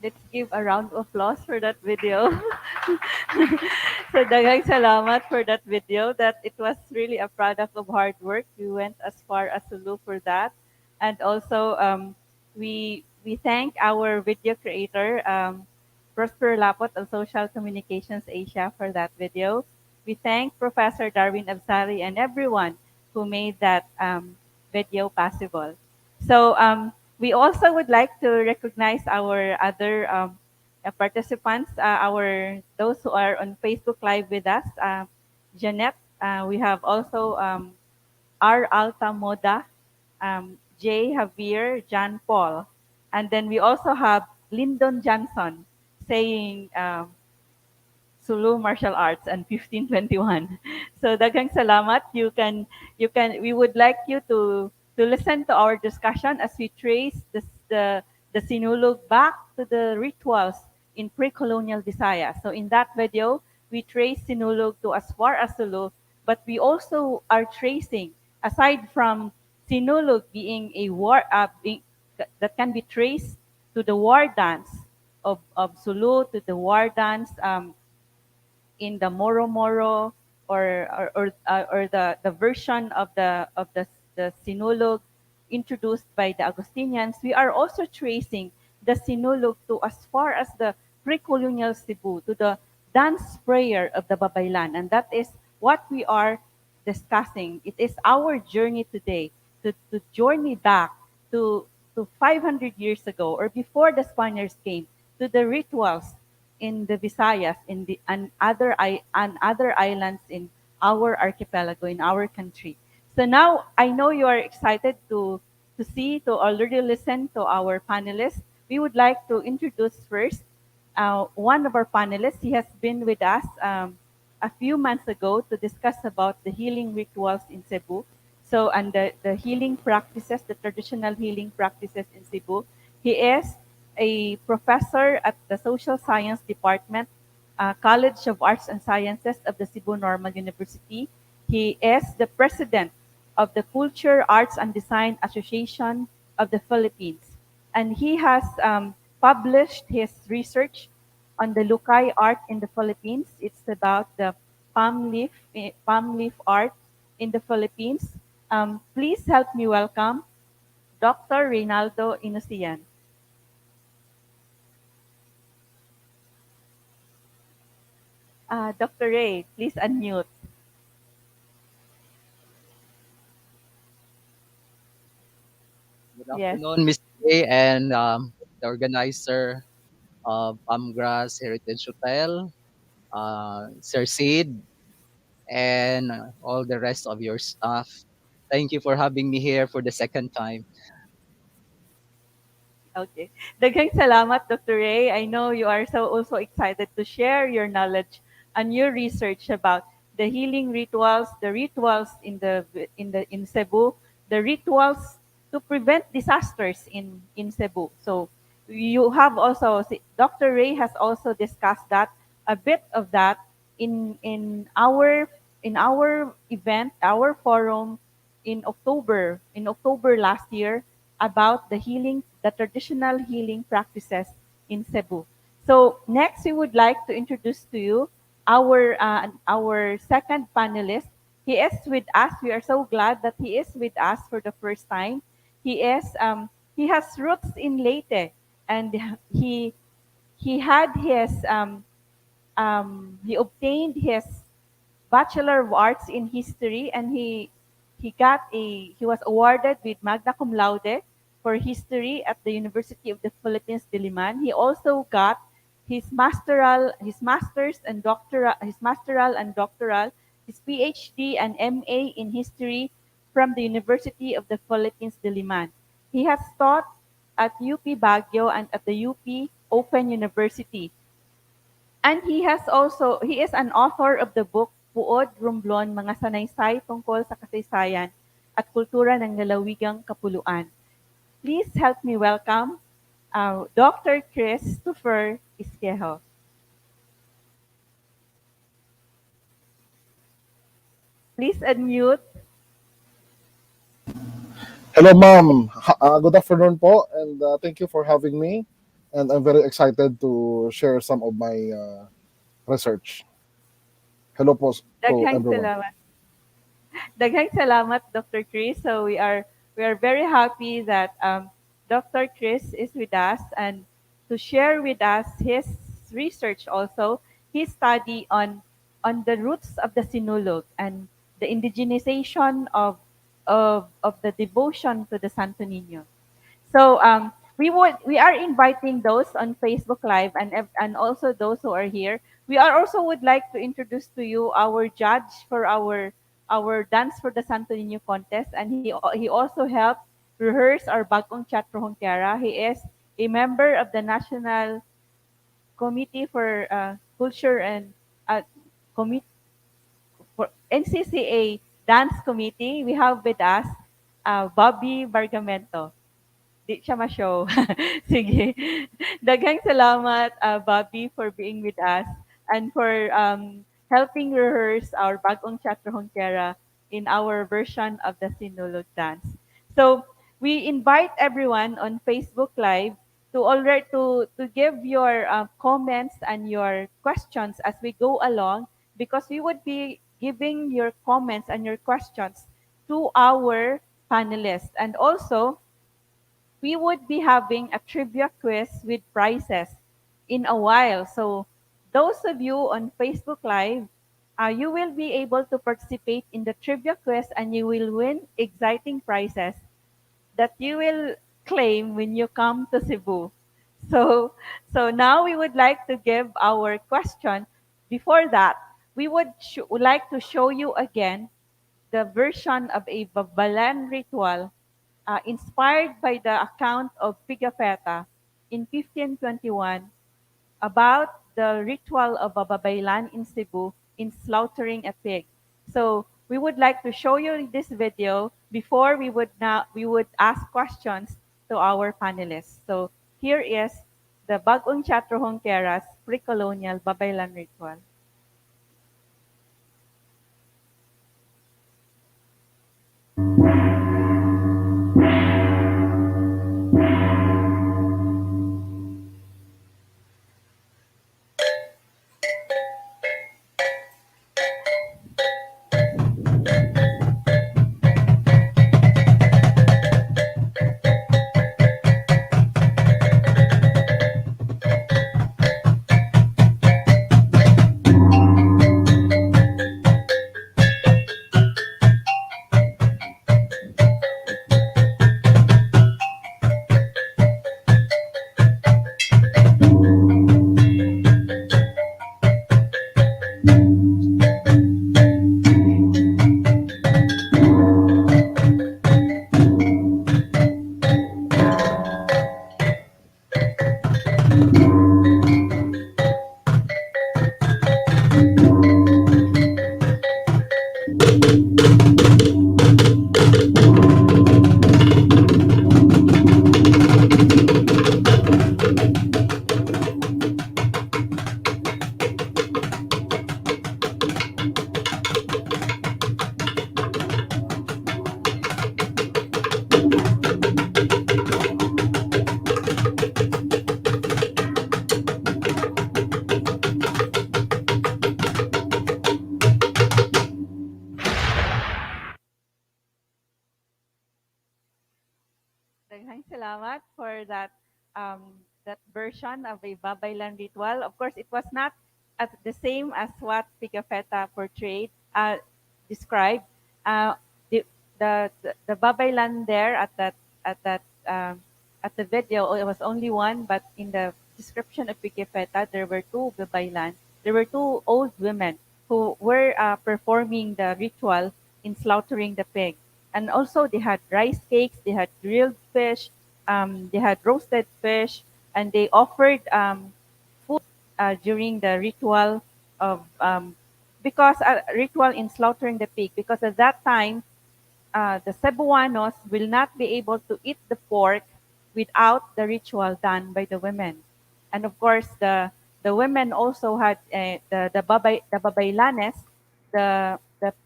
Let's give a round of applause for that video. So daghang salamat for that video. That it was really a product of hard work. We went as far as Sulu for that, and also we thank our video creator Prosper Lapot of Social Communications Asia for that video. We thank Professor Darwin Absari and everyone who made that video possible. So we also would like to recognize our other participants, those who are on Facebook Live with us. Jeanette, we have also R. Alta Moda, J. Javier, John Paul, and then we also have Lyndon Johnson saying Sulu martial arts and 1521. So daghang salamat. We would like you to listen to our discussion as we trace the Sinulog back to the rituals in pre-colonial Visayas. So in that video, we trace Sinulog to as far as Sulu, but we also are tracing, aside from Sinulog being a war that can be traced to the war dance of Sulu, to the war dance in the Moro Moro, or the version of the Sinulog introduced by the Augustinians. We are also tracing the Sinulog to as far as the precolonial Cebu, to the dance prayer of the Babaylan. And that is what we are discussing. It is our journey today to journey back to, to 500 years ago or before the Spaniards came, to the rituals in the Visayas, in the and other islands in our archipelago, in our country. So now I know you are excited to already listen to our panelists. We would like to introduce first one of our panelists. He has been with us a few months ago to discuss about the healing rituals in Cebu. So, and the healing practices, the traditional healing practices in Cebu. He is a professor at the Social Science Department, College of Arts and Sciences of the Cebu Normal University. He is the president of the Culture, Arts, and Design Association of the Philippines. And he has published his research on the Lucay art in the Philippines. It's about the palm leaf art in the Philippines. Please help me welcome Dr. Reynaldo Inusian. Dr. Ray, please unmute. Good Yes. afternoon, Ms. A and the organizer of 𝗥𝗲𝘆𝗶 Heritage Hotel, Sir Sid, and all the rest of your staff. Thank you for having me here for the second time. Okay. Daghang salamat, Dr. Ray. I know you are so also excited to share your knowledge and your research about the healing rituals, the rituals in Cebu, the rituals to prevent disasters in Cebu. So you have also Dr. Ray has also discussed that a bit of that in our event, our forum in October last year about the traditional healing practices in Cebu. So next, we would like to introduce to you our second panelist. He is with us. We are so glad that he is with us for the first time. He has roots in Leyte, and he had he obtained his Bachelor of Arts in History, and he was awarded with magna cum laude for history at the University of the Philippines-Diliman. He also got his master's and doctoral, his PhD and MA in history from the University of the Philippines-Diliman. He has taught at UP Baguio and at the UP Open University. And he is an author of the book 𝗤𝗏𝘆𝗀 Mga Sanaysay Tungkol sa Kasaysayan at Kultura ng Lalawigang Kapuluan. Please help me welcome Dr. Christopher Isquejo. Please unmute. Hello, ma'am. Good afternoon po, and thank you for having me. And I'm very excited to share some of my research. Hello po to Daghang everyone. salamat. Daghang salamat, Dr. Chris. So we are very happy that Dr. Chris is with us and to share with us his research also, his study on the roots of the Sinulog and the indigenization of the devotion to the Santo Niño. So we are inviting those on Facebook Live and also those who are here. We are also would like to introduce to you our judge for our Dance for the Santo Niño contest, and he also helped rehearse our Bagong Teatro Hongkera. He is a member of the National Committee for Culture and uh, Committee for NCCA Dance Committee. We have with us Bobby Bargamento. Di siya ma-show. Sige. Daghang salamat, Bobby, for being with us and for helping rehearse our Bagong Teatro Hongkera in our version of the Sinulog dance. So, we invite everyone on Facebook Live to give your comments and your questions as we go along, because we would be giving your comments and your questions to our panelists. And also, we would be having a trivia quiz with prizes in a while. So those of you on Facebook Live, you will be able to participate in the trivia quiz and you will win exciting prizes that you will claim when you come to Cebu. So, so now we would like to give our question. Before that, we would like to show you again the version of a Babalan ritual inspired by the account of Pigafetta in 1521 about the ritual of Babaylan in Cebu in slaughtering a pig. So we would like to show you this video before we would ask questions to our panelists. So here is the 𝗏𝗏𝘆𝗶𝗃𝗀𝗏's pre-colonial Babaylan ritual. Daghang salamat for that version of a Babaylan ritual. Of course, it was not as the same as what Pigafetta portrayed, described. Uh, the, the Babaylan there at that at the video, it was only one, but in the description of Pigafetta, there were two Babaylan. There were two old women who were performing the ritual in slaughtering the pig. And also they had rice cakes, they had grilled fish, they had roasted fish, and they offered food during the ritual of because ritual in slaughtering the pig. Because at that time, the Cebuanos will not be able to eat the pork without the ritual done by the women. And of course, the women also had the babaylanes,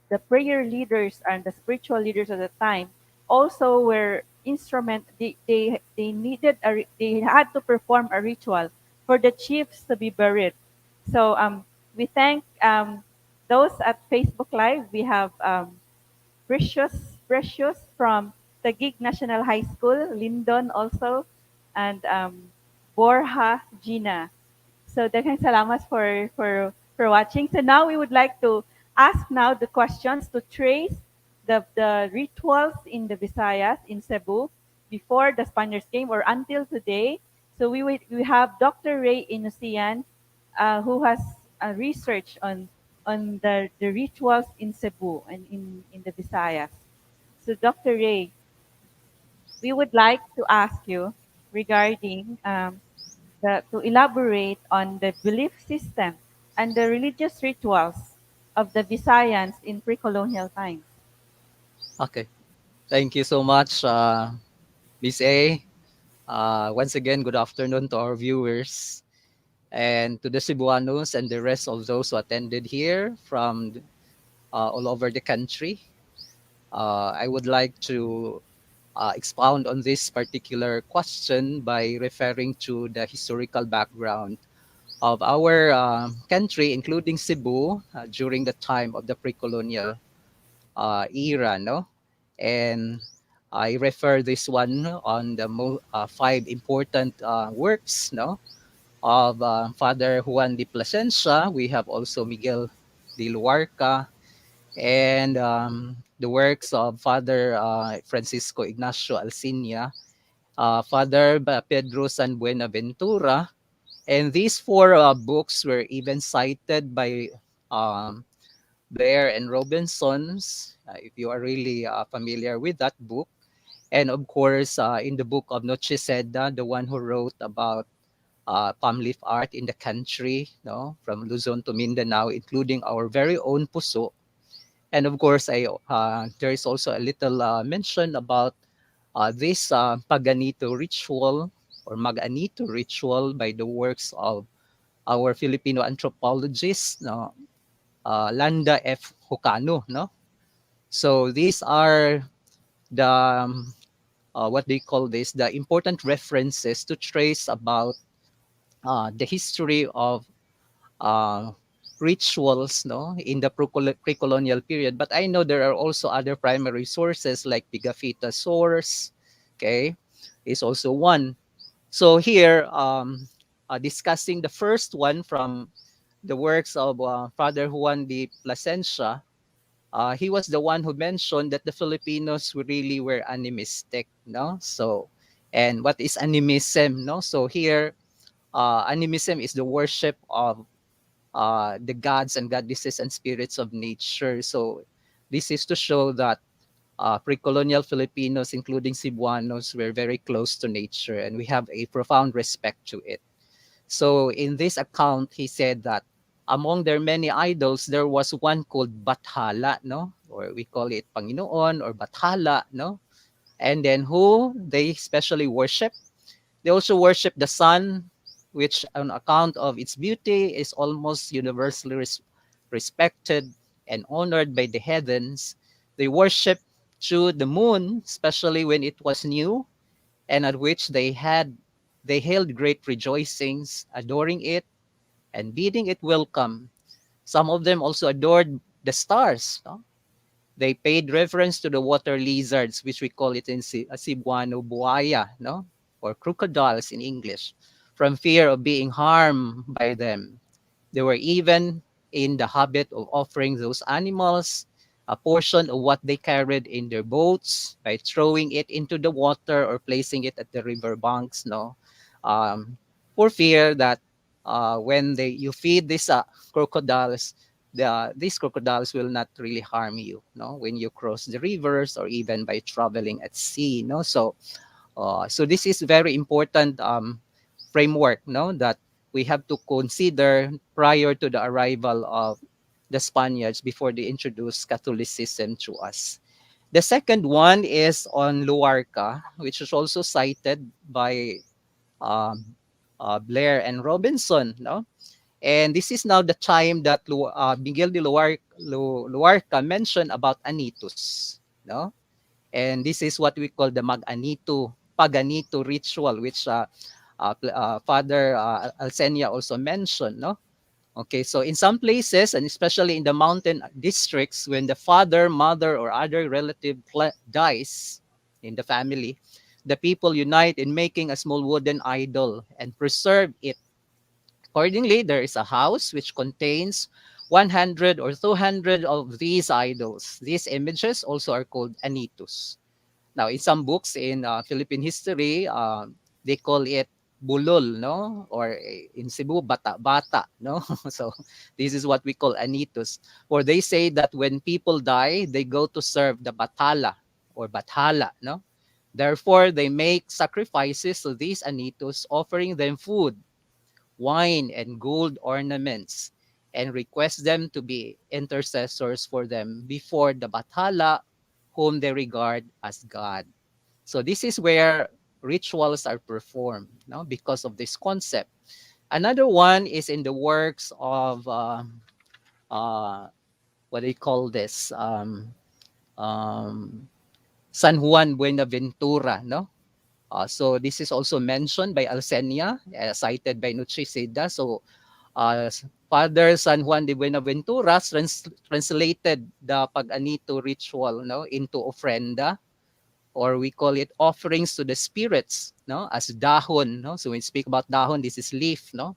the prayer leaders and the spiritual leaders at the time also were instrument. They needed they had to perform a ritual for the chiefs to be buried. So we thank those at Facebook Live. We have Precious from Taguig National High School, Lindon also, and Borja Gina. So daghang salamat for watching. So now we would like to ask now the questions to trace the rituals in the Visayas in Cebu before the Spaniards came or until today. So we have Dr. Ray Inusian, who has research on the rituals in Cebu and in the Visayas. So Dr. Ray, we would like to ask you regarding to elaborate on the belief system and the religious rituals of the Visayans in pre-colonial times. Okay. Thank you so much, Miss A. Once again, good afternoon to our viewers and to the Cebuanos and the rest of those who attended here from all over the country. I would like to expound on this particular question by referring to the historical background of our country, including Cebu, during the time of the pre-colonial era, no? And I refer this one on the five important works, no, of Father Juan de Plasencia. We have also Miguel de Luarca, and the works of Father Francisco Ignacio Alcina, Father Pedro San Buenaventura. And these four books were even cited by um, Blair and Robinson's, if you are really familiar with that book. And of course, in the book of Noche Seda, the one who wrote about palm leaf art in the country, no, from Luzon to Mindanao, including our very own Puso. And of course, there is also a little mention about this Paganito ritual or Mag-Anito ritual by the works of our Filipino anthropologist, no, Landa F. Hocano. No? So these are the, what they call this, the important references to trace about the history of uh, rituals, no, in the pre-colonial period. But I know there are also other primary sources like Pigafetta source, okay, is also one. So here, discussing the first one from the works of Father Juan de Plasencia, he was the one who mentioned that the Filipinos really were animistic, no? So, and what is animism, no? So here, animism is the worship of the gods and goddesses and spirits of nature. So this is to show that pre-colonial Filipinos, including Cebuanos, were very close to nature and we have a profound respect to it. So in this account, he said that among their many idols, there was one called Bathala, no? Or we call it Panginoon or Bathala, no? And then who they especially worship? They also worship the sun, which on account of its beauty is almost universally respected and honored by the heathens. They worship through the moon, especially when it was new, and at which they held great rejoicings, adoring it and bidding it welcome. Some of them also adored the stars. No? They paid reverence to the water lizards, which we call it in Cebuano buaya, no, or crocodiles in English, from fear of being harmed by them. They were even in the habit of offering those animals a portion of what they carried in their boats by throwing it into the water or placing it at the river banks, no, for fear that when you feed these crocodiles, these crocodiles will not really harm you, no, when you cross the rivers or even by traveling at sea, no. So, so this is very important framework, no, that we have to consider prior to the arrival of the Spaniards before they introduced Catholicism to us. The second one is on Luarca, which is also cited by um, Blair and Robinson, no? And this is now the time that Miguel de Luarca mentioned about Anitus, no? And this is what we call the Mag-Anito, Paganito ritual, which Father Alcenia also mentioned, no? Okay, so in some places, and especially in the mountain districts, when the father, mother, or other relative dies in the family, the people unite in making a small wooden idol and preserve it. Accordingly, there is a house which contains 100 or 200 of these idols. These images also are called anitus. Now, in some books in Philippine history, they call it bulol, no? Or in Cebu, bata-bata, no? So this is what we call anitus. Or they say that when people die, they go to serve the batala or bathala, no? Therefore, they make sacrifices to these anitus, offering them food, wine, and gold ornaments, and request them to be intercessors for them before the bathala, whom they regard as God. So this is where rituals are performed, no? Because of this concept. Another one is in the works of what do you call this? San Juan Buenaventura, no? So this is also mentioned by Alcenia, cited by Nutricida. So Father San Juan de Buenaventura translated the Pag-Anito ritual, no, into ofrenda, or we call it offerings to the spirits, no, as dahon, no. So when we speak about dahon, this is leaf, no.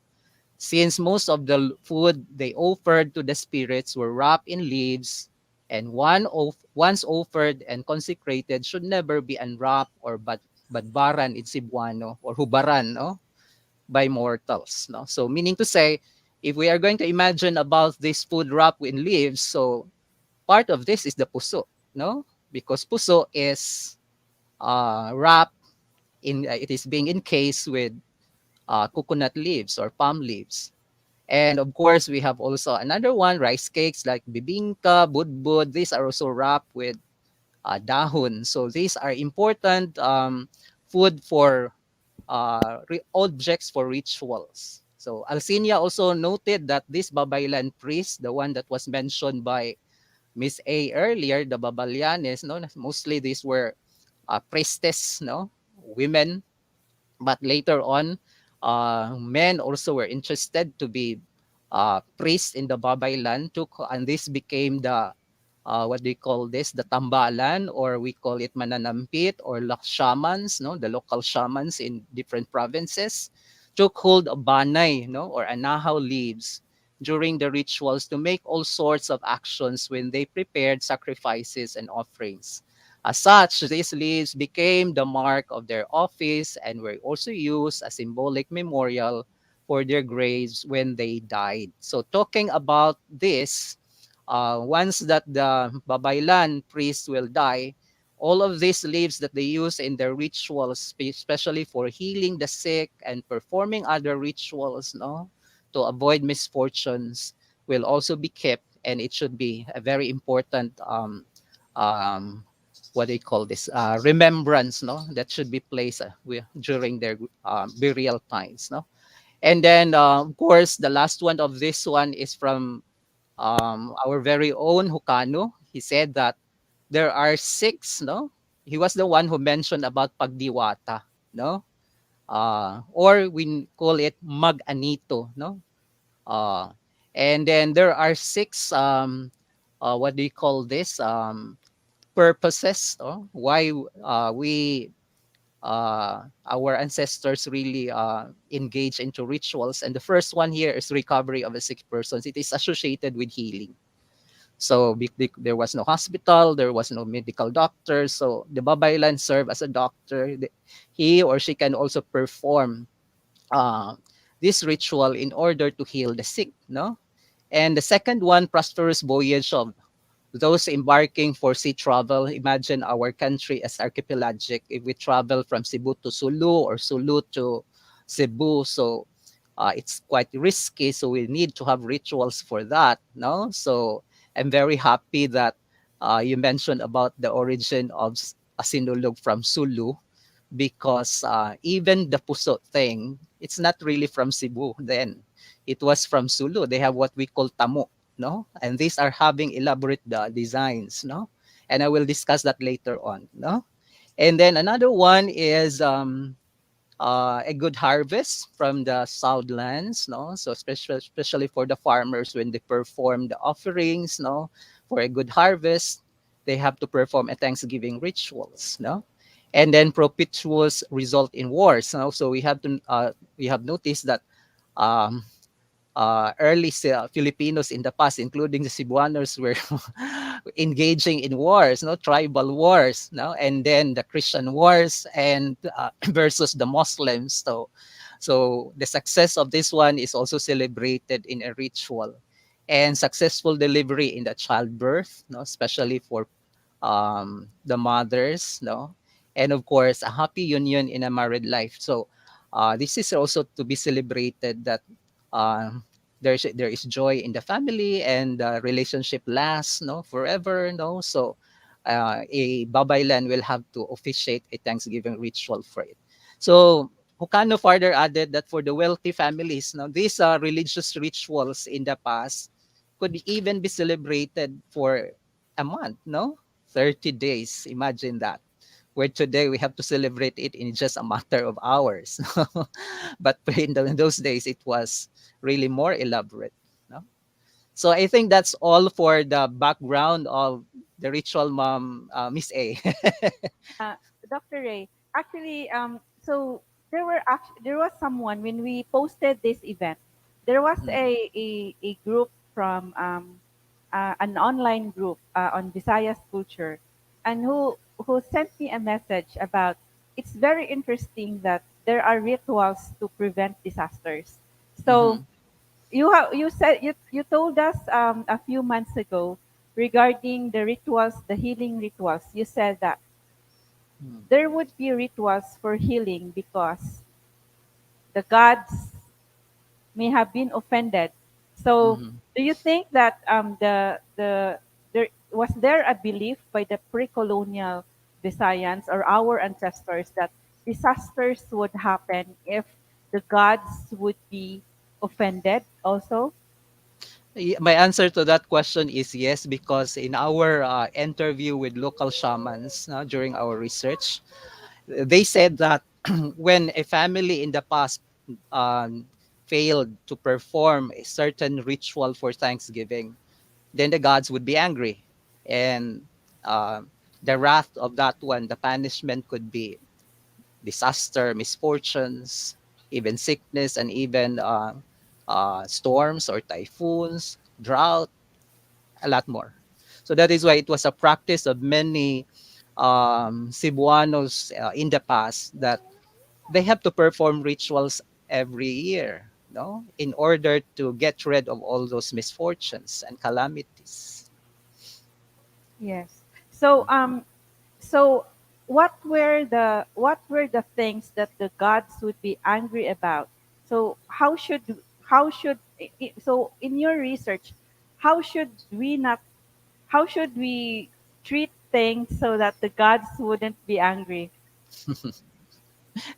Since most of the food they offered to the spirits were wrapped in leaves, and once offered and consecrated should never be unwrapped or badbaran in Cebuano or hubaran, no, by mortals, no. So meaning to say, if we are going to imagine about this food wrapped in leaves, so part of this is the puso, no, because puso is wrapped in, it is being encased with coconut leaves or palm leaves. And of course, we have also another one, rice cakes like bibingka, budbud. These are also wrapped with dahon. So these are important food for objects for rituals. So Alcinia also noted that this Babaylan priest, the one that was mentioned by Miss A earlier, the Babalyanes, no, mostly these were priestess, no, women, but later on, men also were interested to be priests in the Babaylan, and this became the what do you call this? The tambalan, or we call it mananampit or shamans, no, the local shamans in different provinces, took hold of banay, no, or anahaw leaves during the rituals to make all sorts of actions when they prepared sacrifices and offerings. As such, these leaves became the mark of their office and were also used as symbolic memorial for their graves when they died. So talking about this, once that the Babaylan priest will die, all of these leaves that they use in their rituals, especially for healing the sick and performing other rituals, no, to avoid misfortunes, will also be kept, and it should be a very important um, what do you call this, remembrance, no, that should be placed during their burial times, no. And then of course the last one of this one is from our very own Hukano. He said that there are six, no? He was the one who mentioned about Magdiwata, no? Or we call it mag-anito, no? Uh, and then there are six, what do you call this? Purposes, no? Why our ancestors really engage into rituals. And the first one here is recovery of a sick person. It is associated with healing. So there was no hospital, there was no medical doctor. So the Babaylan serve as a doctor. He or she can also perform this ritual in order to heal the sick, no? And the second one, prosperous voyage of those embarking for sea travel. Imagine our country as archipelagic. If we travel from Cebu to Sulu or Sulu to Cebu, so it's quite risky. So we need to have rituals for that, no? So I'm very happy that you mentioned about the origin of Sinulog from Sulu, because even the puso thing, it's not really from Cebu then. It was from Sulu. They have what we call tamo, no? And these are having elaborate designs, no? And I will discuss that later on, no? And then another one is a good harvest from the Southlands, no? So especially for the farmers, when they perform the offerings, no, for a good harvest, they have to perform a Thanksgiving rituals, no? And then propitious result in wars, no? So we have noticed that um, early Filipinos in the past, including the Cebuanos, were engaging in wars, no, tribal wars, no, and then the Christian wars and versus the Muslims. So the success of this one is also celebrated in a ritual, and successful delivery in the childbirth, no, especially for the mothers, no, and of course a happy union in a married life. So this is also to be celebrated, that uh, there is joy in the family, and the relationship lasts, no, forever, no. So a Babaylan will have to officiate a Thanksgiving ritual for it. So Hukano further added that for the wealthy families, now these religious rituals in the past could even be celebrated for a month, no, 30 days. Imagine that. Where today we have to celebrate it in just a matter of hours. But in those days, it was really more elaborate. No? So I think that's all for the background of the ritual, mom, Miss A. Uh, Dr. Ray, actually, so there was someone when we posted this event. There was Mhm, a group from an online group on Visayas culture, and who sent me a message about it's very interesting that there are rituals to prevent disasters. So mhm, you told us a few months ago regarding the rituals, the healing rituals. You said that mhm, there would be rituals for healing because the gods may have been offended. So, mhm. do you think that there was there a belief by the pre-colonial Visayans or our ancestors that disasters would happen if the gods would be offended also? My answer to that question is yes, because in our interview with local shamans during our research, they said that when a family in the past um, failed to perform a certain ritual for Thanksgiving, then the gods would be angry. And the wrath of that one, the punishment could be disaster, misfortunes, even sickness, and even storms or typhoons, drought, a lot more. So that is why it was a practice of many Cebuanos in the past that they have to perform rituals every year, no, in order to get rid of all those misfortunes and calamities. Yes. So so what were the things that the gods would be angry about? So so in your research, how should we not how should we treat things so that the gods wouldn't be angry?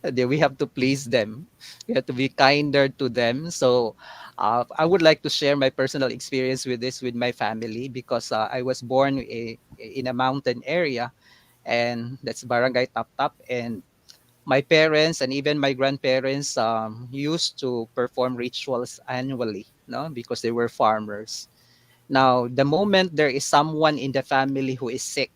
We have to please them. We have to be kinder to them. So I would like to share my personal experience with this with my family because I was born in a mountain area, and that's Barangay Tap Tap. And my parents and even my grandparents used to perform rituals annually, no, because they were farmers. Now, the moment there is someone in the family who is sick,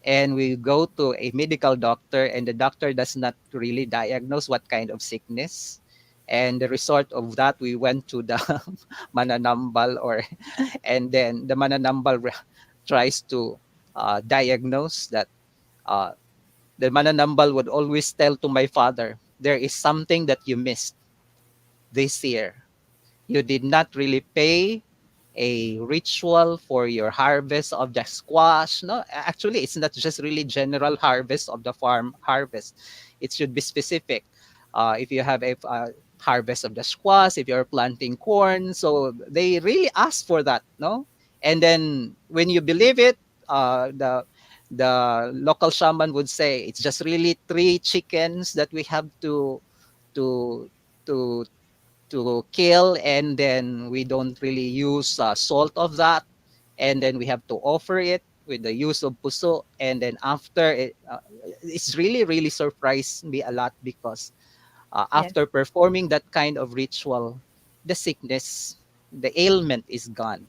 and we go to a medical doctor, and the doctor does not really diagnose what kind of sickness, and the result of that, we went to the mananambal, or and then the mananambal tries to diagnose that. Uh, the mananambal would always tell to my father, there is something that you missed this year. You did not really pay a ritual for your harvest of the squash. No, actually, it's not just really general harvest of the farm harvest. It should be specific. If you have a harvest of the squash, if you're planting corn, so they really ask for that. No, and then when you believe it, the local shaman would say it's just really three chickens that we have to to to kill, and then we don't really use salt of that, and then we have to offer it with the use of puso, and then after it, it's really surprised me a lot because Yes. after performing that kind of ritual, the sickness, the ailment is gone.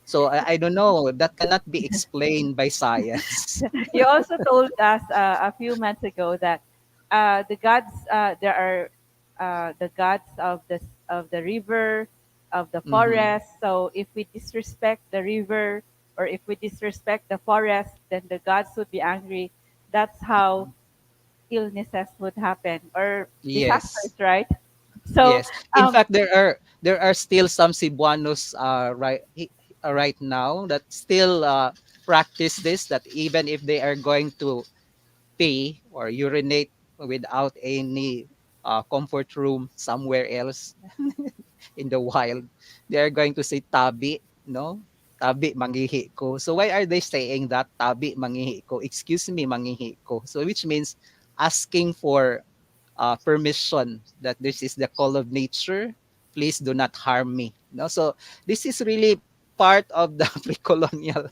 So I don't know, that cannot be explained by science. You also told us a few months ago that the gods there are the gods of the river, of the Hmm. forest. So if we disrespect the river or if we disrespect the forest, then the gods would be angry. That's how illnesses would happen or disasters, Yes. right? So Yes. In fact, there are still some Cebuanos right now that still practice this. That even if they are going to pee or urinate without any comfort room somewhere else in the wild, they are going to say tabi, no? Tabi mangihi ko. So why are they saying that tabi mangihi ko? Excuse me, mangihi ko. So which means asking for permission that this is the call of nature. Please do not harm me. No, so this is really part of the pre-colonial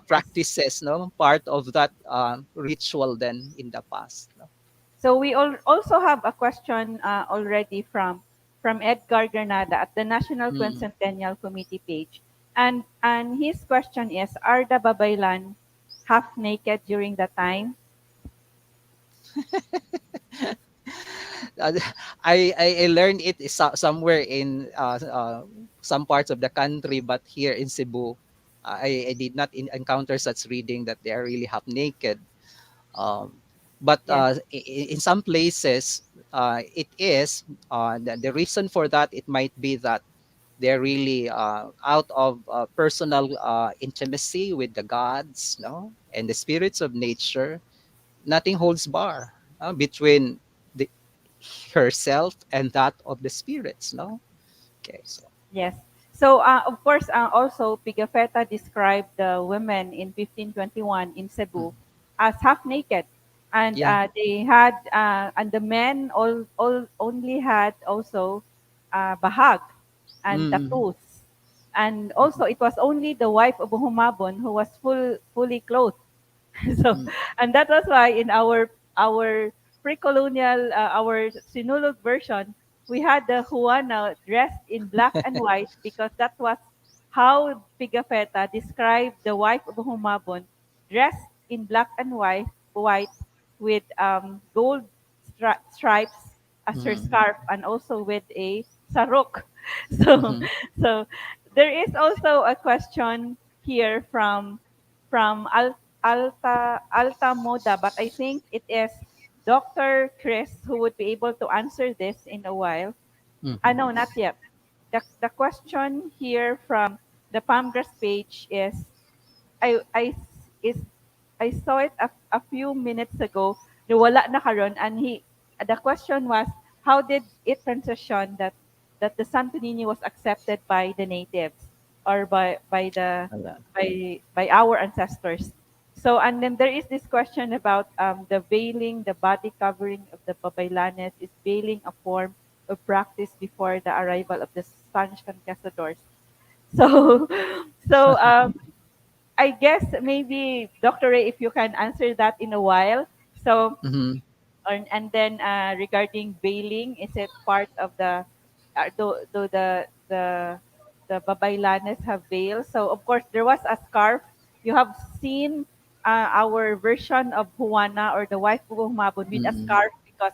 yes. practices. No, part of that ritual then in the past. No? So we also have a question already from from Edgar Granada at the National Mm. Quincentennial Committee page. And his question is, are the babaylan half naked during the time? Uh, I learned it somewhere in some parts of the country, but here in Cebu, I did not encounter such reading that they are really half naked. Um, but Yes. in some places, it is the reason for that. It might be that they're really out of personal intimacy with the gods, no, and the spirits of nature. Nothing holds bar between the herself and that of the spirits, no. Okay, so Yes. So, of course, also Pigafetta described the women in 1521 in mm, Cebu as half naked, and yeah. and the men all only had also bahag and Mm, tattoos, and mhm, also it was only the wife of Humabon who was fully clothed. So, mm, and that was why in our pre-colonial our Sinulog version, we had the Juana dressed in black and white because that was how Pigafetta described the wife of Humabon, dressed in black and white with gold stripes as her mm, scarf, and also with a sarok. So, mhm, so there is also a question here from Alta Moda, but I think it is Dr. Chris who would be able to answer this in a while. mhm, No, not yet. The question here from the Palmgrass page is I I is I saw it a few minutes ago. Wala na karon, and the question was, how did it transition that the Santo Niño was accepted by the natives, or ala, by our ancestors. So, and then there is this question about the veiling, the body covering of the Babaylanes. Is veiling a form of practice before the arrival of the Spanish conquistadors? So, so I guess maybe Dr. Ray, if you can answer that in a while. So, mhm, and then regarding veiling, is it part of the do the babaylanes have veils? So of course there was a scarf. You have seen our version of Juana, or the wife of Humabon, with a mm, scarf, because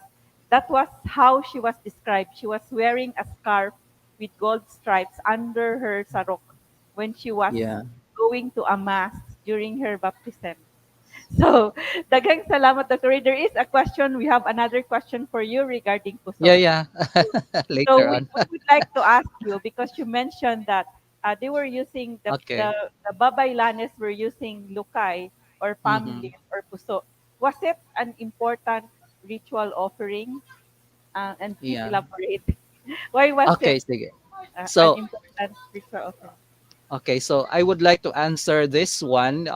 that was how she was described. She was wearing a scarf with gold stripes under her sarok when she was yeah. going to a mass during her baptism. So, daghang salamat, Dr. Ray. There is a question. We have another question for you regarding Yeah, puso. yeah. So, Later on. we would like to ask you, because you mentioned that they were using Okay. the babaylanes were using lukay or palm Mhm, leaf or puso. Was it an important ritual offering? And please yeah. elaborate. Why was it Okay, sige. an So, important ritual offering? okay, so I would like to answer this one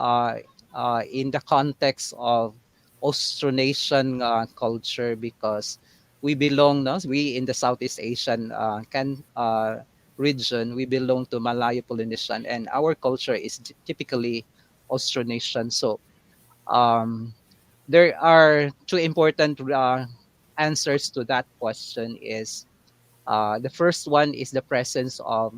in the context of Austronesian culture, because we belong, no, we in the Southeast Asian region, we belong to Malayo Polynesian, and our culture is typically Austronesian. So um, there are two important answers to that question. Is the first one is the presence of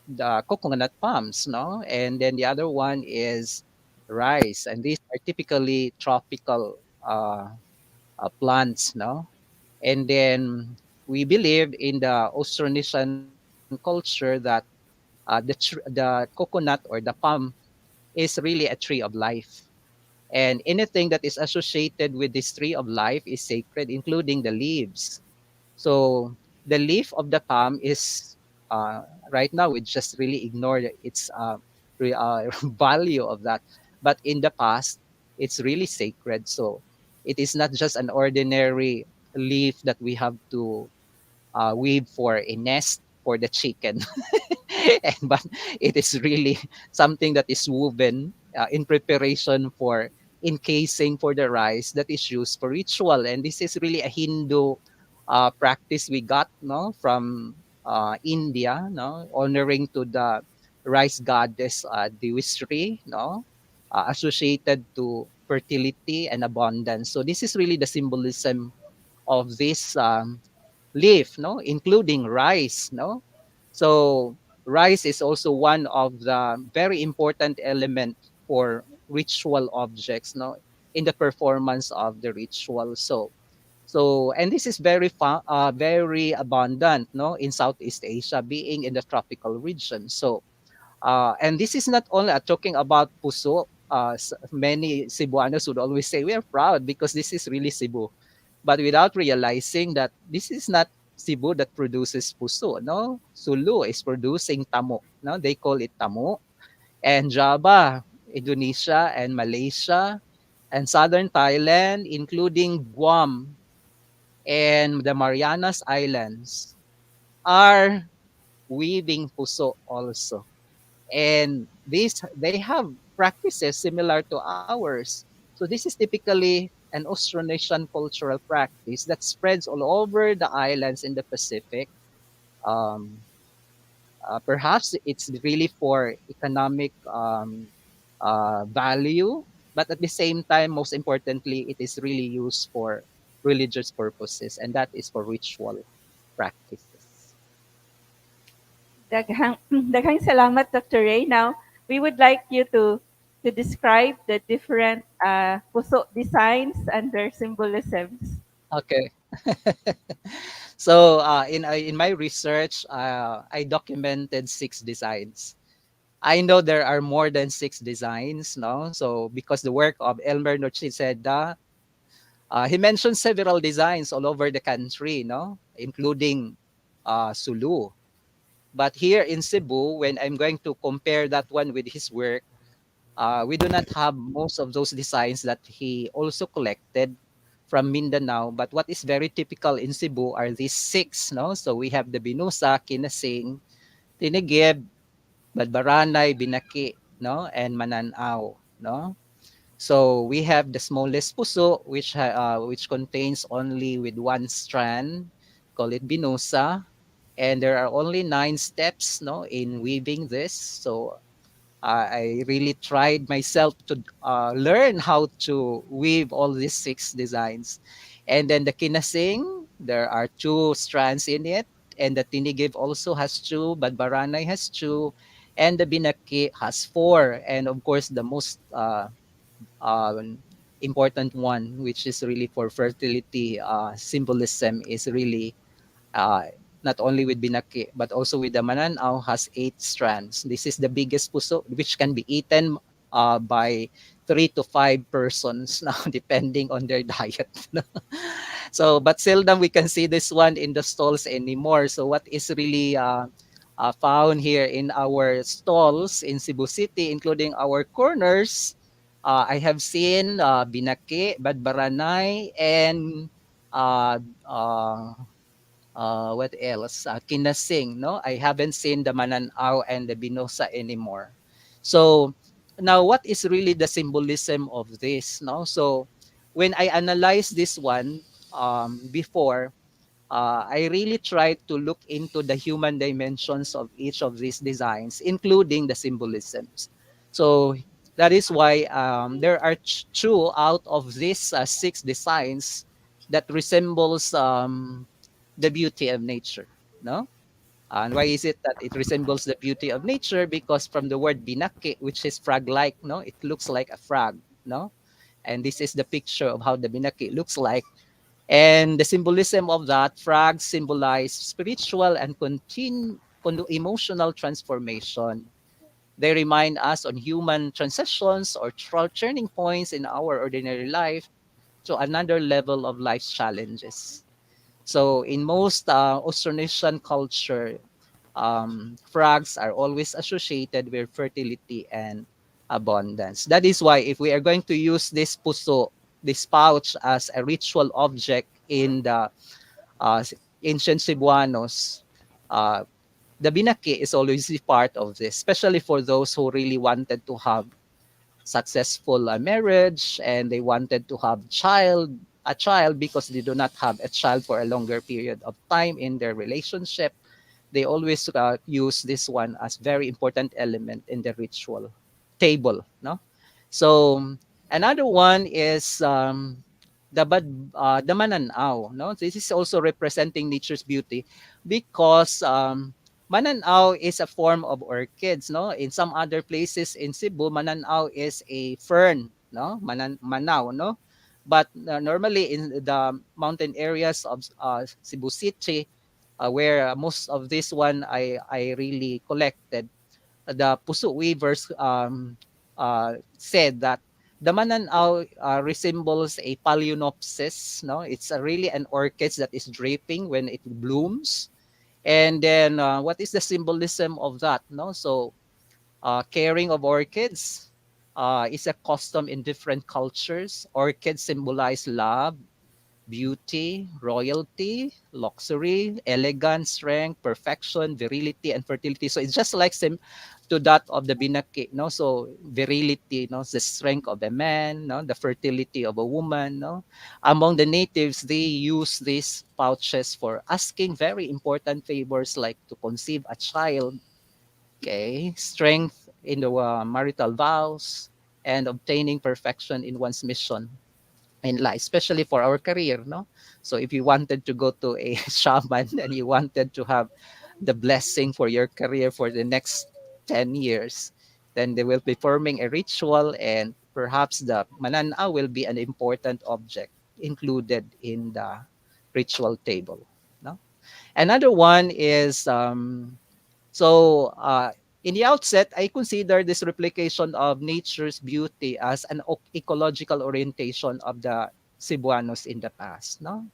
the coconut palms, no? And then the other one is rice, and these are typically tropical plants, no? And then we believe in the Austronesian culture that the coconut or the palm is really a tree of life. And anything that is associated with this tree of life is sacred, including the leaves. So the leaf of the palm is right now we just really ignore its value of that, but in the past it's really sacred. So it is not just an ordinary leaf that we have to weave for a nest for the chicken. But it is really something that is woven in preparation for encasing for the rice that is used for ritual. And this is really a Hindu practice we got, no, from India, no, honoring to the rice goddess Dewisri, no, associated to fertility and abundance. So this is really the symbolism of this leaf, no, including rice, no. So rice is also one of the very important element for ritual objects, no, in the performance of the ritual. So and this is very abundant, no, in Southeast Asia, being in the tropical region. So and this is not only talking about puso. Many Cebuanos would always say we are proud because this is really Cebu, but without realizing that this is not Cebu that produces puso. No, Sulu is producing tamo. No, they call it tamo, and Java, Indonesia, and Malaysia, and southern Thailand, including Guam and the Marianas Islands, are weaving puso also. And these they have practices similar to ours. So this is typically an Austronesian cultural practice that spreads all over the islands in the Pacific. Um, Perhaps it's really for economic value, but at the same time, most importantly, it is really used for religious purposes, and that is for ritual practices. Daghang salamat, Dr. Ray. Now, we would like you to describe the different puso designs and their symbolisms. Okay. So in my research, I documented 6 designs. I know there are more than 6 designs, no? So because the work of Elmer Nochiseda, he mentioned several designs all over the country, no, including Sulu. But here in Cebu, when I'm going to compare that one with his work, we do not have most of those designs that he also collected from Mindanao. But what is very typical in Cebu are these 6, no? So we have the Binusa, Kinasing, Tinigib, Badbaranay, Binaki, no, and Mananaw, no. So we have the smallest puso, which contains only with 1 strand, call it Binusa, and there are only 9 steps, no, in weaving this. So I really tried myself to learn how to weave all these 6 designs. And then the kinasing, there are 2 strands in it. And the tinigib also has 2, but baranay has 2, and the binaki has 4. And of course, the most important one, which is really for fertility symbolism, is really uh, not only with binaki, but also with the mananaw, has 8 strands. This is the biggest puso, which can be eaten by 3 to 5 persons now, depending on their diet. So, but seldom we can see this one in the stalls anymore. So, what is really found here in our stalls in Cebu City, including our corners, I have seen binaki, badbaranay, and uh, uh, what else? Kinasing, no? I haven't seen the Mananaw and the Binosa anymore. So now, what is really the symbolism of this, no? So when I analyzed this one before, I really tried to look into the human dimensions of each of these designs, including the symbolisms. So that is why there are 2 out of these 6 designs that resembles the beauty of nature, no? And why is it that it resembles the beauty of nature? Because from the word binaki, which is frog-like, no, it looks like a frog, no? And this is the picture of how the binaki looks like. And the symbolism of that, frogs symbolize spiritual and emotional transformation. They remind us on human transitions or turning points in our ordinary life to another level of life's challenges. So in most Austronesian culture, frogs are always associated with fertility and abundance. That is why if we are going to use this puso, this pouch, as a ritual object in the uh, ancient Cebuanos, uh, the binaki is always a part of this, especially for those who really wanted to have successful marriage and they wanted to have a child because they do not have a child for a longer period of time in their relationship. They always use this one as very important element in the ritual table, no? So another one is the mananaw. No, this is also representing nature's beauty because mananaw is a form of orchids. No, in some other places in Cebu, mananaw is a fern. No, manaw. No, but normally in the mountain areas of Cebu City, where most of this one I really collected, the Puso weavers said that the mananaw resembles a phalaenopsis. No, it's really an orchid that is draping when it blooms. And then what is the symbolism of that? No, so caring of orchids is a custom in different cultures. Orchids symbolize love, beauty, royalty, luxury, elegance, strength, perfection, virility, and fertility. So it's just like to that of the binaki, no? So virility, no, the strength of a man, no, the fertility of a woman, no. Among the natives, they use these pouches for asking very important favors like to conceive a child, okay, strength in the marital vows, and obtaining perfection in one's mission in life, especially for our career, no? So if you wanted to go to a shaman and you wanted to have the blessing for your career for the next 10 years, then they will be forming a ritual and perhaps the manana will be an important object included in the ritual table, no? Another one is in the outset, I consider this replication of nature's beauty as an ecological orientation of the Cebuanos in the past. No,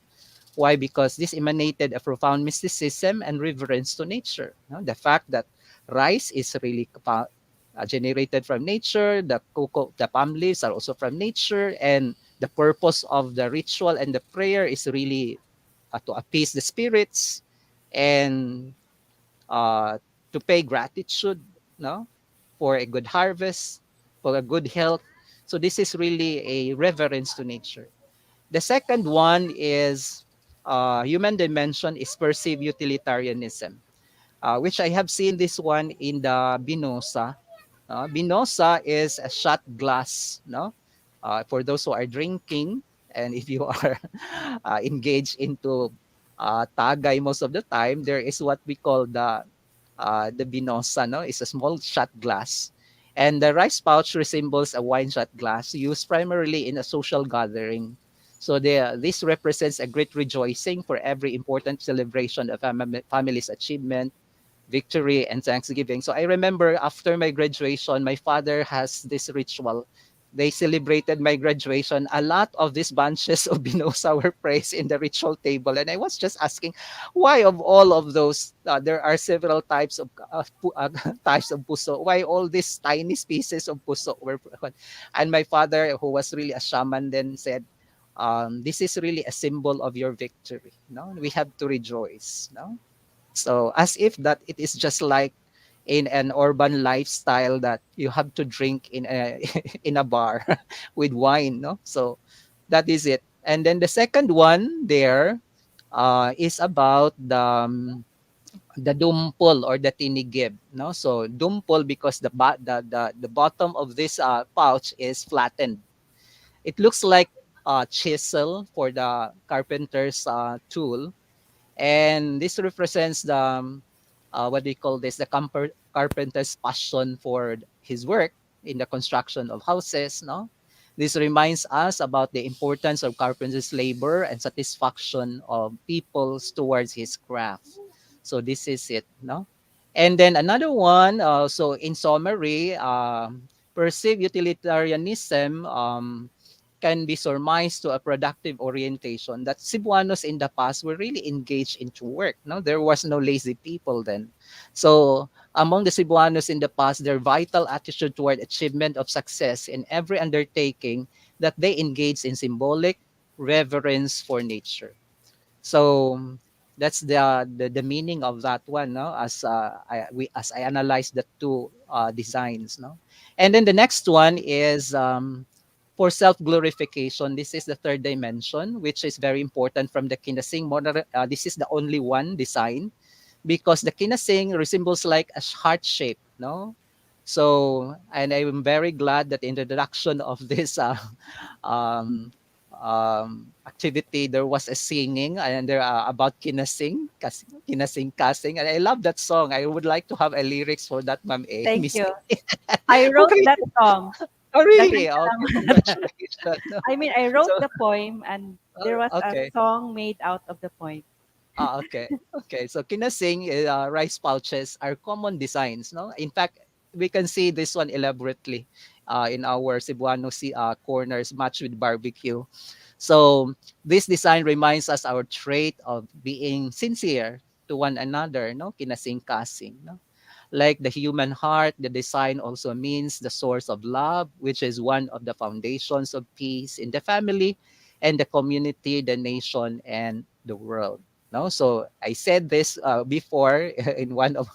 why? Because this emanated a profound mysticism and reverence to nature. No? The fact that rice is really generated from nature, the cocoa, the palm leaves are also from nature, and the purpose of the ritual and the prayer is really to appease the spirits and uh, to pay gratitude, no, for a good harvest, for a good health. So this is really a reverence to nature. The second one is human dimension is perceived utilitarianism, which I have seen this one in the Binosa. Binosa is a shot glass, no, for those who are drinking, and if you are engaged into tagay most of the time, there is what we call the binosa, no? It's a small shot glass. And the rice pouch resembles a wine shot glass used primarily in a social gathering. So this represents a great rejoicing for every important celebration of a family's achievement, victory, and thanksgiving. So I remember after my graduation, my father has this ritual. They celebrated my graduation. A lot of these bunches of binosa were praised in the ritual table. And I was just asking, why of all of those, there are several types of types of puso. Why all these tiny pieces of puso were? And my father, who was really a shaman, then said, this is really a symbol of your victory. No, we have to rejoice. No, so as if that it is just like in an urban lifestyle that you have to drink in a in a bar with wine, no? So that is it. And then the second one there is about the dumpol or the tinigib, no? So dumpol because the bottom of this pouch is flattened. It looks like a chisel for the carpenter's tool, and this represents the what do you call this, the carpenter's passion for his work in the construction of houses, no? This reminds us about the importance of carpenter's labor and satisfaction of people's towards his craft. So this is it, no? And then another one, so in summary, perceived utilitarianism can be surmised to a productive orientation that Cebuanos in the past were really engaged into work. No, there was no lazy people then. So among the Cebuanos in the past, their vital attitude toward achievement of success in every undertaking that they engaged in symbolic reverence for nature. So that's the meaning of that one, no? As as I analyze the two designs, no. And then the next one is for self-glorification. This is the third dimension, which is very important from the kinasing. This is the only one design because the kinasing resembles like a heart shape, no? So, and I'm very glad that in the introduction of this activity, there was a singing and there about kinasing kasing, and I love that song. I would like to have a lyrics for that, Ma'am A. Thank Miss you. A. I Who wrote that created? song. Oh, really? Daghang Okay, salamat. congratulations. I mean, I wrote So, the poem and there was a okay. song made out of the poem. Okay. Okay. So kinasing, rice pouches are common designs, no? In fact, we can see this one elaborately in our Cebuano corners matched with barbecue. So this design reminds us our trait of being sincere to one another, no? Kinasing kasing, no? Like the human heart, the design also means the source of love, which is one of the foundations of peace in the family and the community, the nation, and the world. No, so I said this before in one of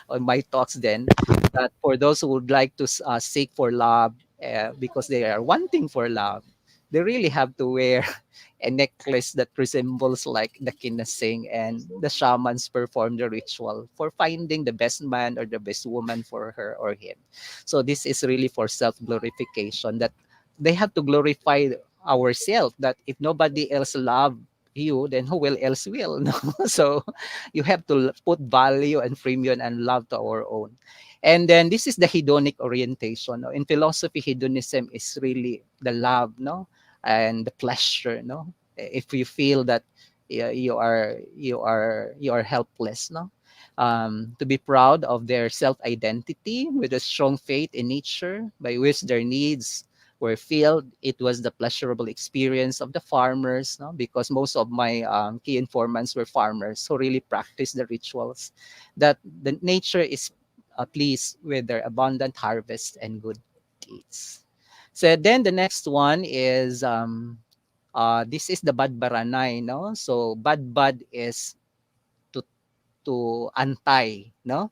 on my talks. Then that for those who would like to seek for love, because they are wanting for love, they really have to wear a necklace that resembles like the kinasing, and the shamans perform the ritual for finding the best man or the best woman for her or him. So this is really for self-glorification, that they have to glorify ourselves, that if nobody else love you, then who will else will? No? So you have to put value and premium and love to our own. And then this is the hedonic orientation. No? In philosophy, hedonism is really the love, no, and the pleasure, no. If you feel that you are helpless, no, to be proud of their self identity with a strong faith in nature by which their needs were filled. It was the pleasurable experience of the farmers, no, because most of my key informants were farmers who really practiced the rituals, that the nature is pleased with their abundant harvest and good deeds. So then the next one is this is the badbaranay, no? So badbad is to antay, no?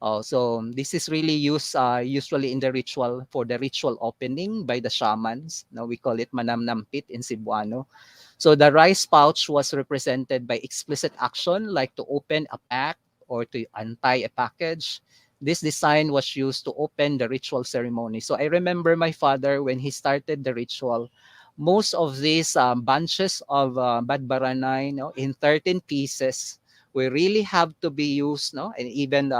Oh, so this is really used usually in the ritual for the ritual opening by the shamans. No, we call it manamnampit in Cebuano. So the rice pouch was represented by explicit action like to open a pack or to untie a package. This design was used to open the ritual ceremony. So I remember my father when he started the ritual, most of these bunches of badbaranay, no, in 13 pieces, we really have to be used, no, and even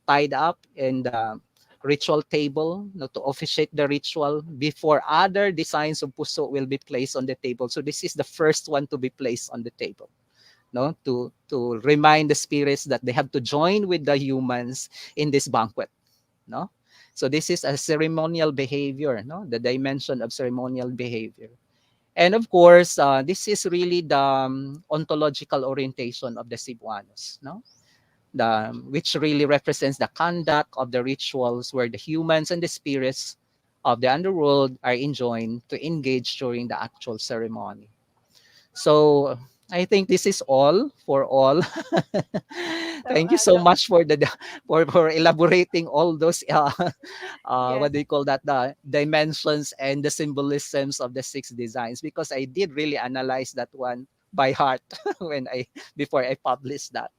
tied up in the ritual table, no, to officiate the ritual before other designs of puso will be placed on the table. So this is the first one to be placed on the table, no, to remind the spirits that they have to join with the humans in this banquet, no. So this is a ceremonial behavior, no, the dimension of ceremonial behavior. And of course, this is really the ontological orientation of the Cebuanos, no? Which really represents the conduct of the rituals where the humans and the spirits of the underworld are enjoined to engage during the actual ceremony. So I think this is all for all. So, Thank you so much for the for elaborating all those yes, what do you call that, the dimensions and the symbolisms of the six designs, because I did really analyze that one by heart when I before I published that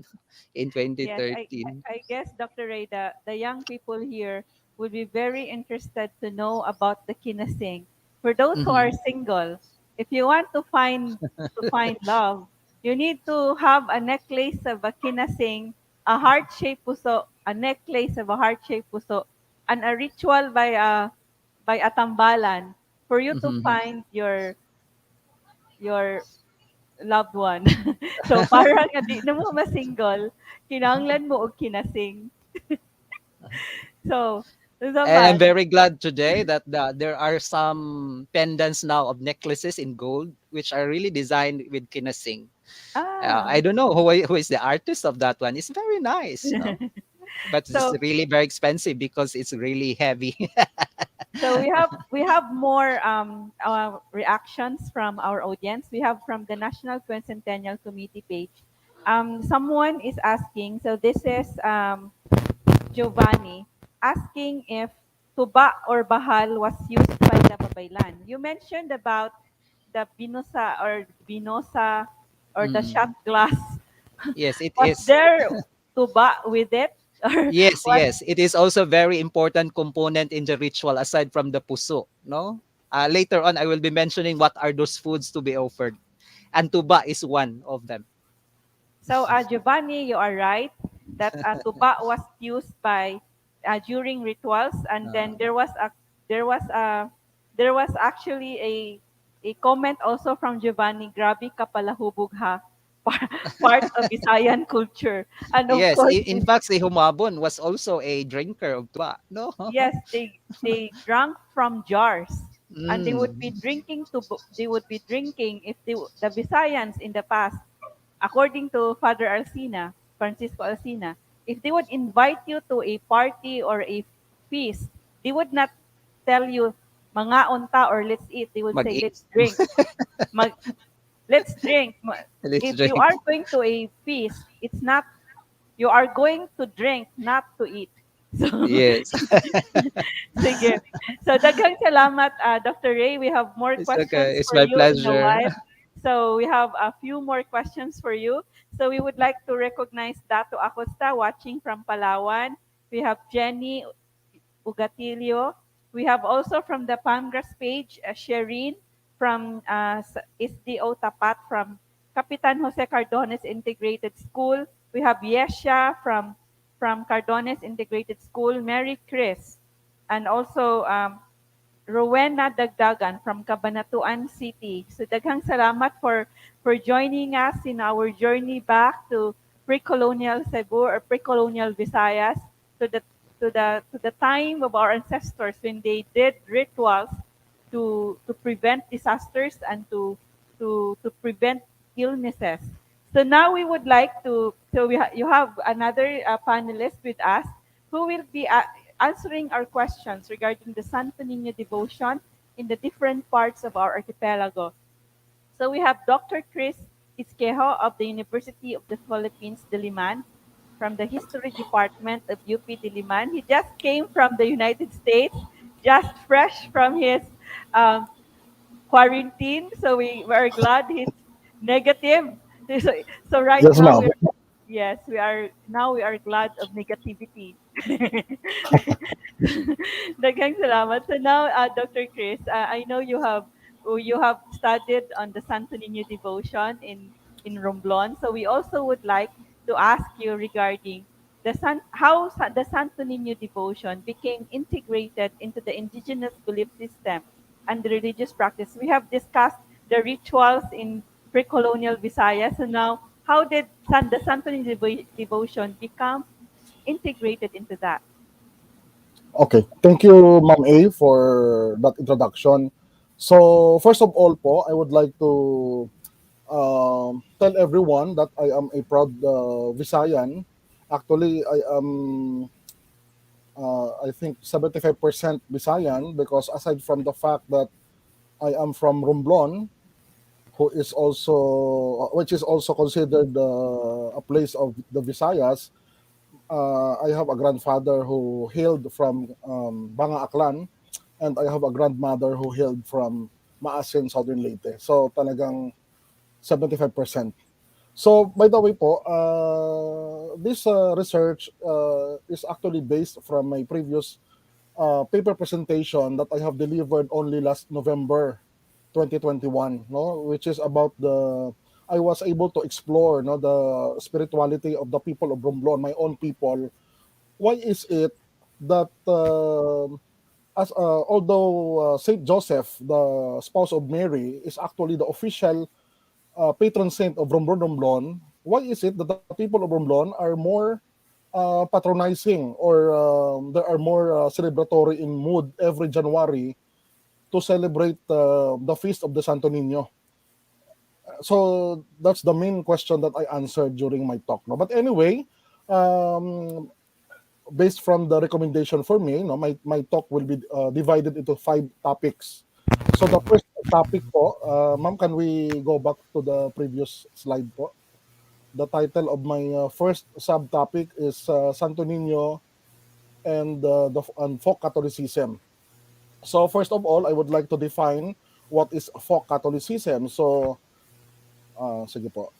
in yes. 2013. I guess, Dr. Ray, the young people here would be very interested to know about the kinasing. For those who are Mhm. single, if you want to find love, you need to have a necklace of a kinasing, a heart-shaped puso, a necklace of a heart-shaped puso, and a ritual by a tambalan for you to Mhm. find your loved one. So parang nga di na mo ma-single, kinahanglan mo og kinasing. So, And I'm naman, very glad today that there are some pendants now of necklaces in gold, which are really designed with kinasing. ah. I don't know who is the artist of that one. It's very nice, no? But it's So really very expensive because it's really heavy. so we have more reactions from our audience. We have from the National Quincentennial Committee page. Someone is asking, so this is Giovanni asking if tuba or bahal was used by the Babaylan. You mentioned about the binosa or the Mm. shot glass. Yes, it Was is. there tuba with it? Or Yes, was yes. It is also very important component in the ritual aside from the puso, no? Later on, I will be mentioning what are those foods to be offered. And tuba is one of them. So, Giovanni, you are right that tuba was used by during rituals, and then there was a there was actually a comment also from Giovanni, "Grabe ka pala hubog ha," part of Visayan culture, and of Yes, course, in fact, si Humabon was also a drinker of tuba. No? yes, they drank from jars, and they would be Mm. drinking they would be drinking if the Visayans in the past, according to Father Alcina, Francisco Alcina, if they would invite you to a party or a feast, they would not tell you mga unta or let's eat. They would say Mag-eat. let's drink. Mag, let's drink. Let's If you drink. are going to a feast, it's not you are going to drink, not to eat. So, Yes. sige. So, daghang salamat, Dr. Ray. We have more It's okay. questions It's for my you in a pleasure. while. So, we have a few more questions for you. So, we would like to recognize Dato Acosta watching from Palawan. We have Jenny Ugatilio. We have also from the Palmgrass page, Shereen from SDO Tapat from Capitan Jose Cardones Integrated School. We have Yesha from Cardones Integrated School, Mary Chris, and also Rowena Dagdagan from Cabanatuan City. So daghang salamat for joining us in our journey back to pre-colonial Cebu or pre-colonial Visayas to the time of our ancestors when they did rituals to prevent disasters and to prevent illnesses. So now we would like to you have another panelist with us who will be answering our questions regarding the Santo Niño devotion in the different parts of our archipelago. So we have Dr. Chris Isquejo of the University of the Philippines, Diliman, from the History Department of UP Diliman. He just came from the United States, just fresh from his um, quarantine. So we were glad he's negative. So, so right Yes, now ma'am. we're yes, we are glad of negativity. Daghang salamat. So now, Dr. Chris, I know you have studied on the Santo Niño devotion in Romblon. So we also would like to ask you regarding the Santo Niño devotion became integrated into the indigenous belief system and the religious practice. We have discussed the rituals in pre-colonial Visayas. So now, how did the Santo Niño devotion become integrated into that? Okay. Thank you, Ma'am A, for that introduction. So, first of all po, I would like to tell everyone that I am a proud Visayan. Actually, I think 75% Visayan because aside from the fact that I am from Romblon, which is also considered a place of the Visayas. I have a grandfather who hailed from Banga Aklan, and I have a grandmother who hailed from Maasin, Southern Leyte. So talagang 75%. So by the way po, this research is actually based from my previous paper presentation that I have delivered only last November 2021, no, which is about I was able to explore, no, the spirituality of the people of Romblon, my own people. Why is it that as although Saint Joseph, the spouse of Mary, is actually the official patron saint of Romblon, why is it that the people of Romblon are more patronizing, or they are more celebratory in mood every January to celebrate the feast of the Santo Niño? So that's the main question that I answered during my talk. No? But anyway, um, based from the recommendation for me, no, my talk will be divided into 5 topics. So the first topic po, ma'am, can we go back to the previous slide po? The title of my first subtopic is Santo Niño and folk Catholicism. So first of all, I would like to define what is folk Catholicism. So, sige po.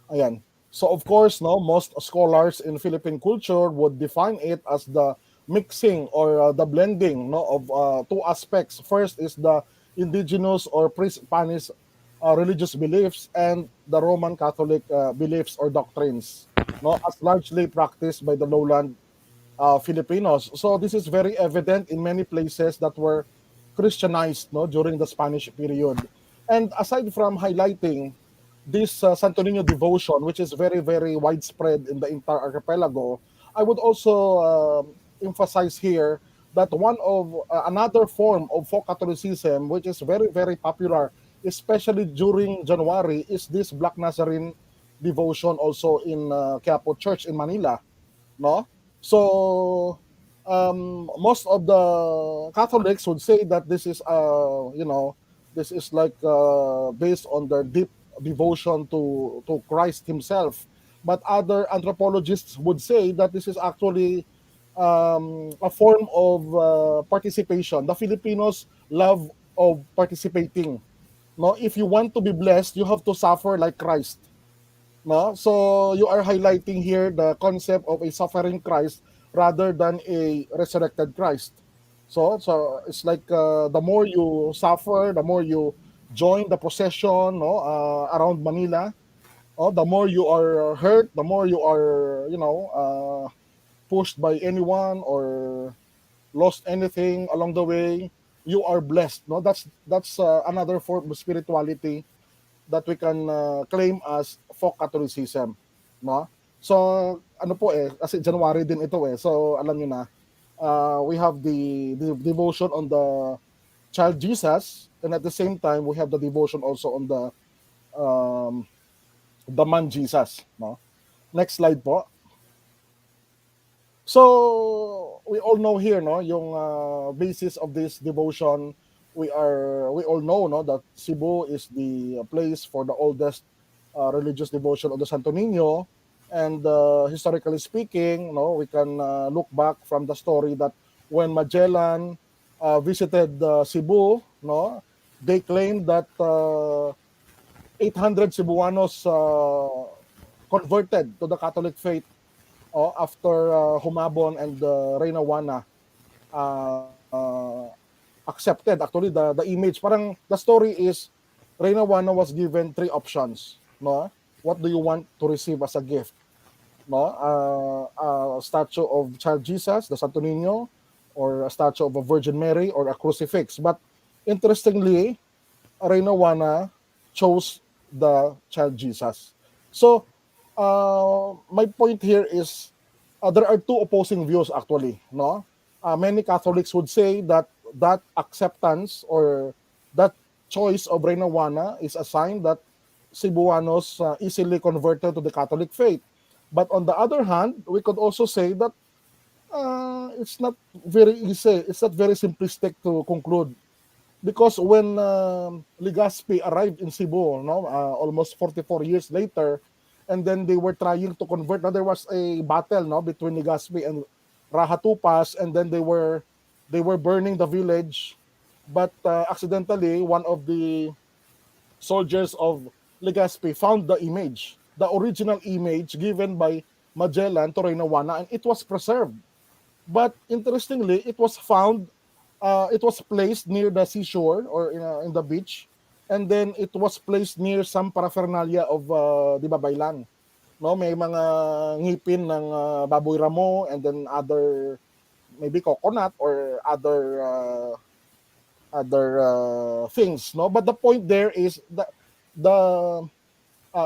Ayan. So of course, no, most scholars in Philippine culture would define it as the mixing or the blending, no, of two aspects. First is the indigenous or pre-Spanish religious beliefs and the Roman Catholic beliefs or doctrines, no, as largely practiced by the lowland Filipinos. So this is very evident in many places that were Christianized, no, during the Spanish period. And aside from highlighting this Santo Niño devotion, which is very, very widespread in the entire archipelago, I would also emphasize here that one of another form of folk Catholicism, which is very, very popular, especially during January, is this Black Nazarene devotion also in Quiapo Church in Manila, no? So most of the Catholics would say that this is this is like based on their deep devotion to Christ himself. But other anthropologists would say that this is actually a form of participation. The Filipinos love of participating. No, if you want to be blessed, you have to suffer like Christ. No, so you are highlighting here the concept of a suffering Christ rather than a resurrected Christ. So it's like the more you suffer, the more you join the procession, no, around Manila. Oh, the more you are hurt, the more you are, pushed by anyone or lost anything along the way, you are blessed. No, that's another form of spirituality that we can claim as folk Catholicism, no? So ano po kasi January din ito So alam niyo na, we have the devotion on the child Jesus, and at the same time we have the devotion also on the man Jesus, no? Next slide po. So we all know here, no, yung basis of this devotion. We all know, no, that Cebu is the place for the oldest religious devotion of the Santo Niño, and historically speaking, no, we can look back from the story that when Magellan visited Cebu, no, they claimed that 800 Cebuanos converted to the Catholic faith after Humabon and Reyna Juana accepted. Actually, the image, parang the story is Reyna Juana was given 3 options, no? What do you want to receive as a gift? No? A statue of child Jesus, the Santo Niño, or a statue of a Virgin Mary, or a crucifix. But interestingly, Reyna Juana chose the child Jesus. So my point here is there are 2 opposing views actually, no? Many Catholics would say that acceptance or that choice of Reyna Juana is a sign that Cebuanos easily converted to the Catholic faith. But on the other hand, we could also say that it's not very easy, it's not very simplistic to conclude. Because when Legazpi arrived in Cebu, no, almost 44 years later, and then they were trying to convert. Now there was a battle, no, between Legazpi and Rahatupas, and then they were burning the village, but accidentally one of the soldiers of Legazpi found the image, the original image given by Magellan to Reyna Juana, and it was preserved. But interestingly, it was found. It was placed near the seashore or in the beach, and then it was placed near some paraphernalia of di ba baylan. No, may mga ngipin ng baboy ramo, and then other maybe coconut or other things, no. But the point there is that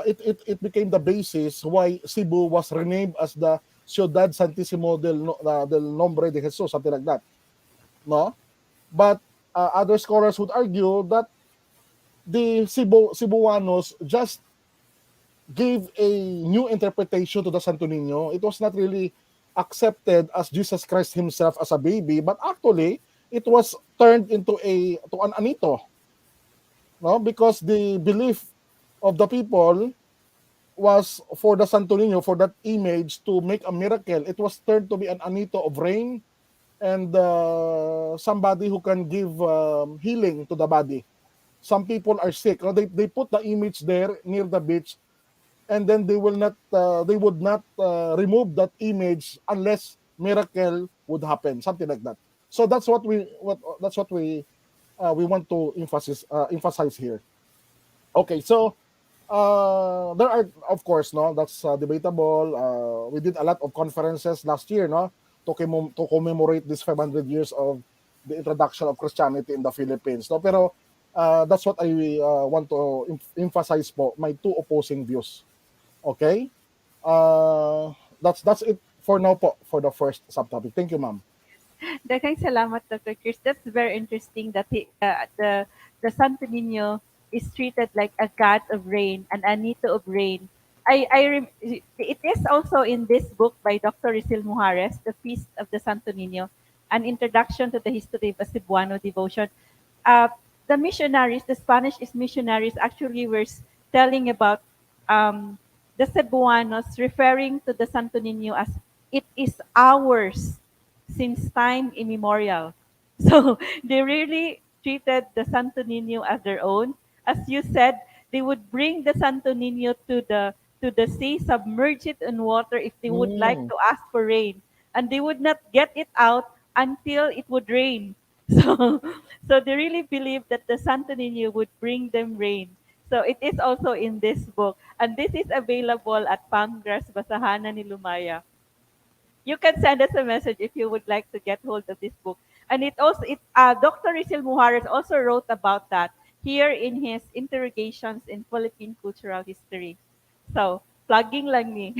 it became the basis why Cebu was renamed as the Ciudad Santísimo del Nombre de Jesus, something like that, no. But other scholars would argue that the Cebuanos just gave a new interpretation to the Santo Niño. It was not really accepted as Jesus Christ himself as a baby, but actually it was turned into an anito, no? Because the belief of the people was for the Santo Niño, for that image to make a miracle. It was turned to be an anito of rain, and somebody who can give healing to the body. Some people are sick. They put the image there near the beach, and then they would not remove that image unless miracle would happen, something like that. So that's what we want to emphasize here. Okay, so there are, of course, no, that's debatable. We did a lot of conferences last year, no, to commemorate this 500 years of the introduction of Christianity in the Philippines. No, pero that's what I want to emphasize po, my two opposing views. Okay, that's it for now po for the first subtopic. Thank you, ma'am. Daghang salamat, Dr. Chris. That's very interesting that the Santo Niño is treated like a god of rain, an anito of rain. It is also in this book by Dr. 𝗞𝗿𝗆𝗄𝗧, The Feast of the Santo Niño, an introduction to the history of a Cebuano devotion. Uh, the missionaries, the Spanish missionaries, actually were telling about the Cebuanos, referring to the Santo Niño as it is ours since time immemorial. So they really treated the Santo Niño as their own. As you said, they would bring the Santo Niño to the sea, submerge it in water if they would like to ask for rain, and they would not get it out until it would rain. So, so they really believe that the Santo Niño would bring them rain. So it is also in this book, and this is available at Pangras Basahanan ni Lumaya. You can send us a message if you would like to get hold of this book. And Dr. 𝗞𝗿𝗆𝗄𝗧 also wrote about that here in his Interrogations in Philippine Cultural History. So, plugging lang me.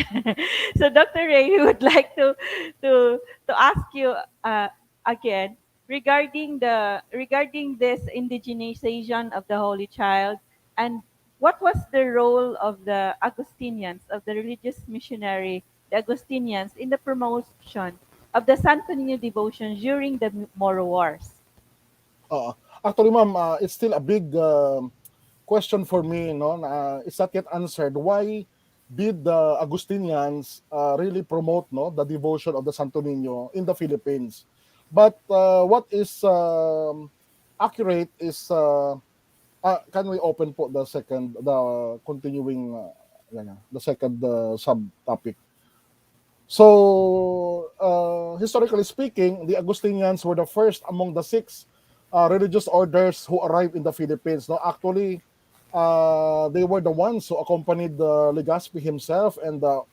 So, Dr. Ray, we would like to ask you again regarding this indigenization of the Holy Child, and what was the role of the Augustinians, of the religious missionary, the Augustinians, in the promotion of the Santo Niño devotion during the Moro Wars? Actually, ma'am, it's still a big question for me. No, it's not yet answered. Why did the Augustinians really promote, no, the devotion of the Santo Niño in the Philippines? But what is accurate is, can we open po the continuing, the second subtopic? So, historically speaking, the Augustinians were the first among the 6 religious orders who arrived in the Philippines. No, actually, they were the ones who accompanied Legazpi himself and the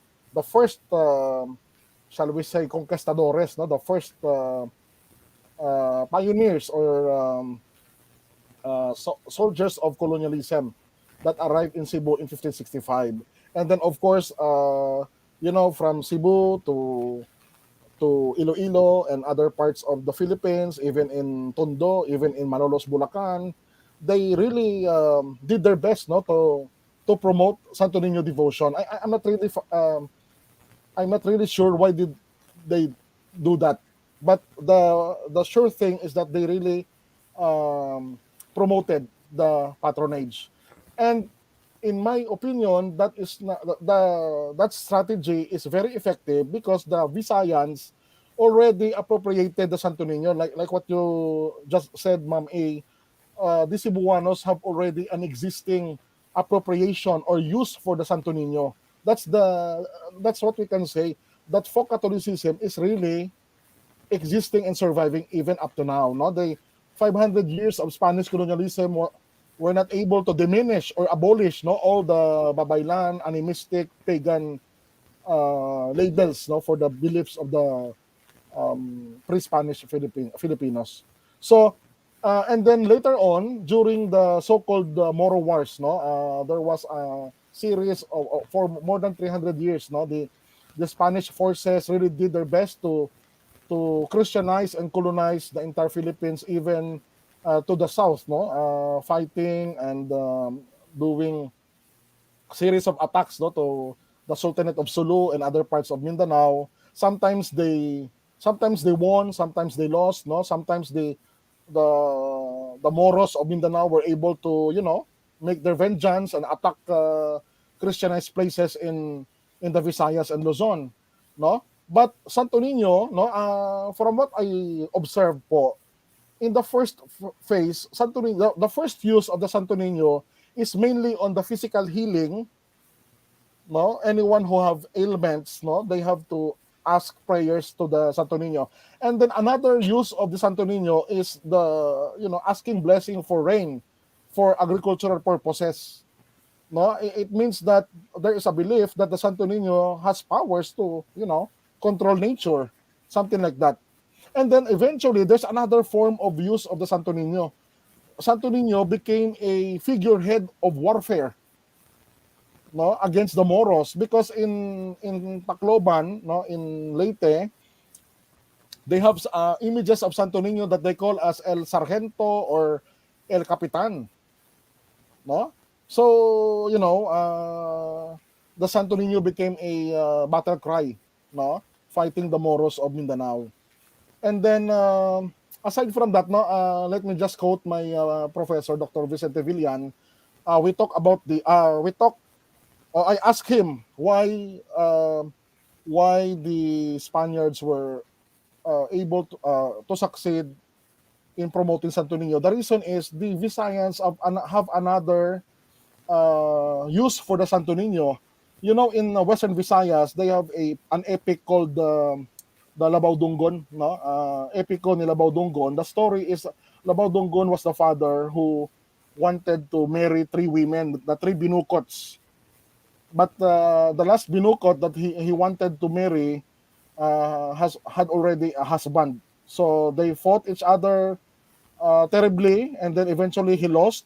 first, shall we say, conquistadores, no, the first pioneers or soldiers of colonialism that arrived in Cebu in 1565. And then, of course, from Cebu to Iloilo and other parts of the Philippines, even in Tondo, even in Malolos, Bulacan, they really did their best, no, to promote Santo Niño devotion. I'm not really sure why did they do that, but the sure thing is that they really promoted the patronage, and in my opinion, that strategy is very effective because the Visayans already appropriated the Santo Niño, like what you just said, Ma'am A. The Cebuanos have already an existing appropriation or use for the Santo Niño. That's what we can say, that folk Catholicism is really existing and surviving even up to now. No, the 500 years of Spanish colonialism were not able to diminish or abolish, no, all the babaylan, animistic, pagan labels, no, for the beliefs of the pre-Spanish Filipinos. So, and then later on, during the so-called Moro Wars, no, there was a series of for more than 300 years, no, the Spanish forces really did their best to Christianize and colonize the entire Philippines, even to the south, no, fighting and doing series of attacks, no, to the Sultanate of Sulu and other parts of Mindanao. Sometimes they won, sometimes they lost, no. Sometimes the Moros of Mindanao were able to, make their vengeance and attack Christianized places in the Visayas and Luzon, no. But Santo Niño, no, from what I observed po, in the first phase, Santo Niño, the first use of the Santo Niño is mainly on the physical healing. No, anyone who have ailments, no, they have to ask prayers to the Santo Niño. And then another use of the Santo Niño is the, asking blessing for rain for agricultural purposes. No, it means that there is a belief that the Santo Niño has powers to, control nature, something like that. And then eventually, there's another form of use of the Santo Niño. Santo Niño became a figurehead of warfare, no, against the Moros, because in Tacloban, no, in Leyte, they have images of Santo Niño that they call as El Sargento or El Capitan, no. So the Santo Niño became a battle cry, no, fighting the Moros of Mindanao. And then aside from that, no, let me just quote my professor, Dr. Vicente Villan. We talk about I asked him why the Spaniards were able to succeed in promoting Santo Niño. The reason is the Visayans have another use for the Santo Niño. In Western Visayas, they have an epic called the Labaw Dunggon, no? Epiko ni Labaw Dunggon. The story is Labaw Dunggon was the father who wanted to marry 3 women, the 3 binukots. But the last binukot that he wanted to marry had already a husband. So they fought each other terribly, and then eventually he lost.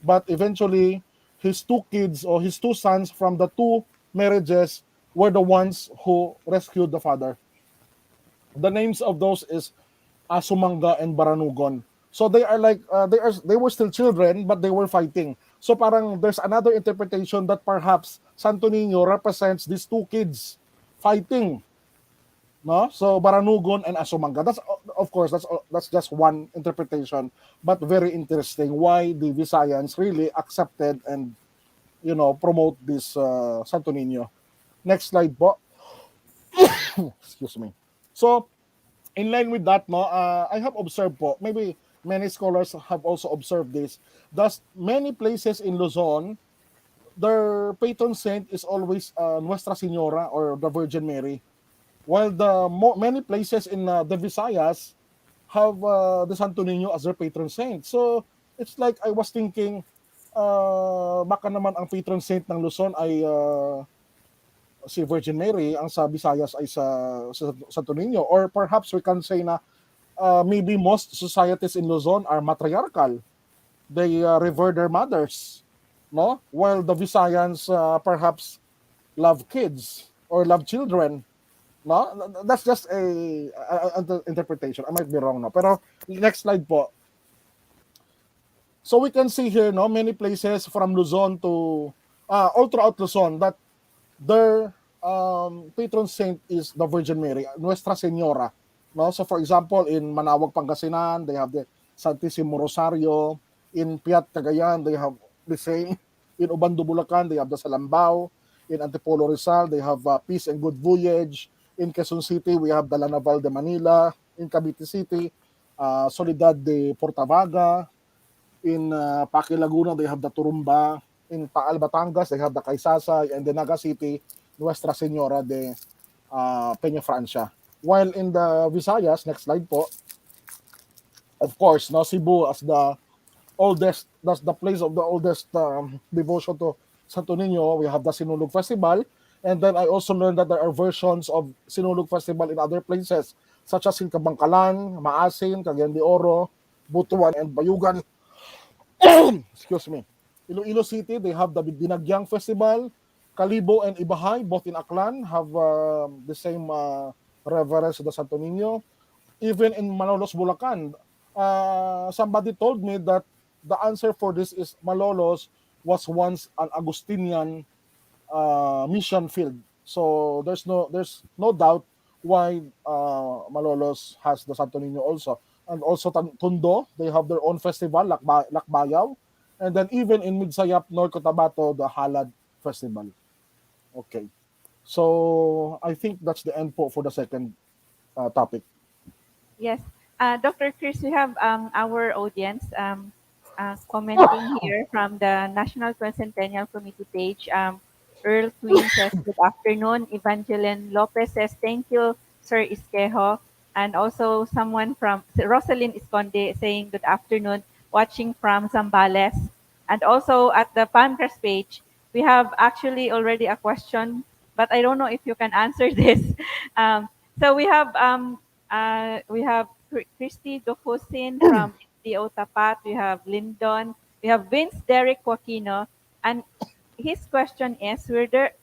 But eventually, his 2 kids or his 2 sons from the 2 marriages were the ones who rescued the father. The names of those is Sumanga and Baranugon. So they are like they were still children, but they were fighting. So parang there's another interpretation that perhaps Santo Niño represents these 2 kids fighting, no? So Baranugon and Asumanga. That's of course that's just one interpretation, but very interesting why the Visayans really accepted and promote this Santo Niño. Next slide po. Excuse me. So in line with that, no, I have observed po, maybe many scholars have also observed this, that many places in Luzon, their patron saint is always Nuestra Señora or the Virgin Mary, while many places in the Visayas have the Santo Niño as their patron saint. So it's like I was thinking, baka naman ang patron saint ng Luzon ay si Virgin Mary, ang sa Visayas ay sa Santo Niño. Or perhaps we can say na maybe most societies in Luzon are matriarchal. They revere their mothers, no? While the Visayans perhaps love kids or love children, no? That's just a interpretation. I might be wrong, no? Pero next slide po. So we can see here, no, many places from Luzon to all throughout Luzon that their patron saint is the Virgin Mary, Nuestra Señora. No? So for example, in Manawag, Pangasinan, they have the Santissimo Rosario. In Piat, Cagayan, they have the same. In Obando, Bulacan, they have the Salambao. In Antipolo, Rizal, they have Peace and Good Voyage. In Quezon City, we have the La Naval de Manila. In Cavite City, Soledad de Portavaga. In Paque, Laguna, they have the Turumba. In Taal, Batangas, they have the Kaysasay. And in Naga City, Nuestra Señora de Peña Francia. While in the Visayas, next slide po, of course, no, Cebu as the oldest, that's the place of the oldest devotion to Santo Niño. We have the Sinulog Festival. And then I also learned that there are versions of Sinulog Festival in other places, such as in Kabangkalan, Maasin, Cagayan de Oro, Butuan, and Bayugan. Excuse me. Iloilo City, they have the Dinagyang Festival. Calibo and Ibahay, both in Aklan, have the same reverence to the Santo Niño. Even in Malolos, Bulacan, somebody told me that the answer for this is Malolos was once an Augustinian mission field. So there's no doubt why Malolos has the Santo Niño also. And also Tondo, they have their own festival, Lakbayaw. And then even in Midsayap, North Cotabato, the Halad Festival. Okay. So I think that's the end po for the second topic. Yes. Dr. Chris, we have our audience commenting here from the National Quincentennial Committee page. Earl Queen says, good afternoon. Evangeline Lopez says, thank you, Sir Isquejo, and also someone from Rosalyn Esconde saying good afternoon, watching from Zambales. And also at the Pancras page, we have actually already a question, but I don't know if you can answer this. So we have Christy Dofusin from D.O. Tapat, we have Lyndon, we have Vince Derek Joaquino, and his question is,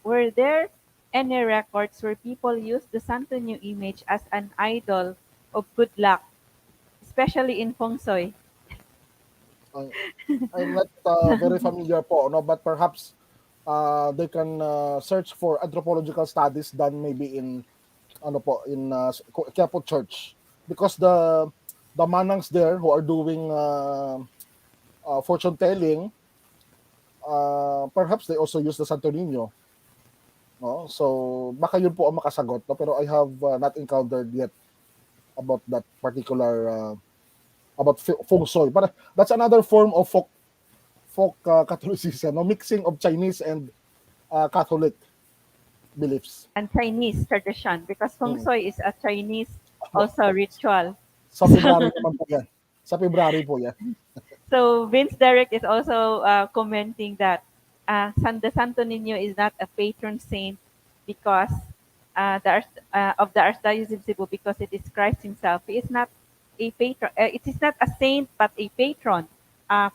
were there any records where people use the Santo Niño image as an idol of good luck, especially in feng shui? I- I'm not very familiar po, no, but perhaps they can search for anthropological studies done maybe in ano po in Quiapo Church, because the manangs there who are doing fortune telling, perhaps they also use the Santo Niño, no? So baka yun po ang makasagot, no? Pero I have not encountered yet about that particular about feng shui. But that's another form of folk Catholicism, no? Mixing of Chinese and Catholic beliefs. And Chinese tradition, because feng shui is a Chinese also ritual. Sa February naman po yan. Sa February po yan. So Vince Derek is also commenting that the Santo Niño is not a patron saint because of the Archdiocese of Cebu, because it is Christ Himself. He is not a patron. It is not a saint but a patron.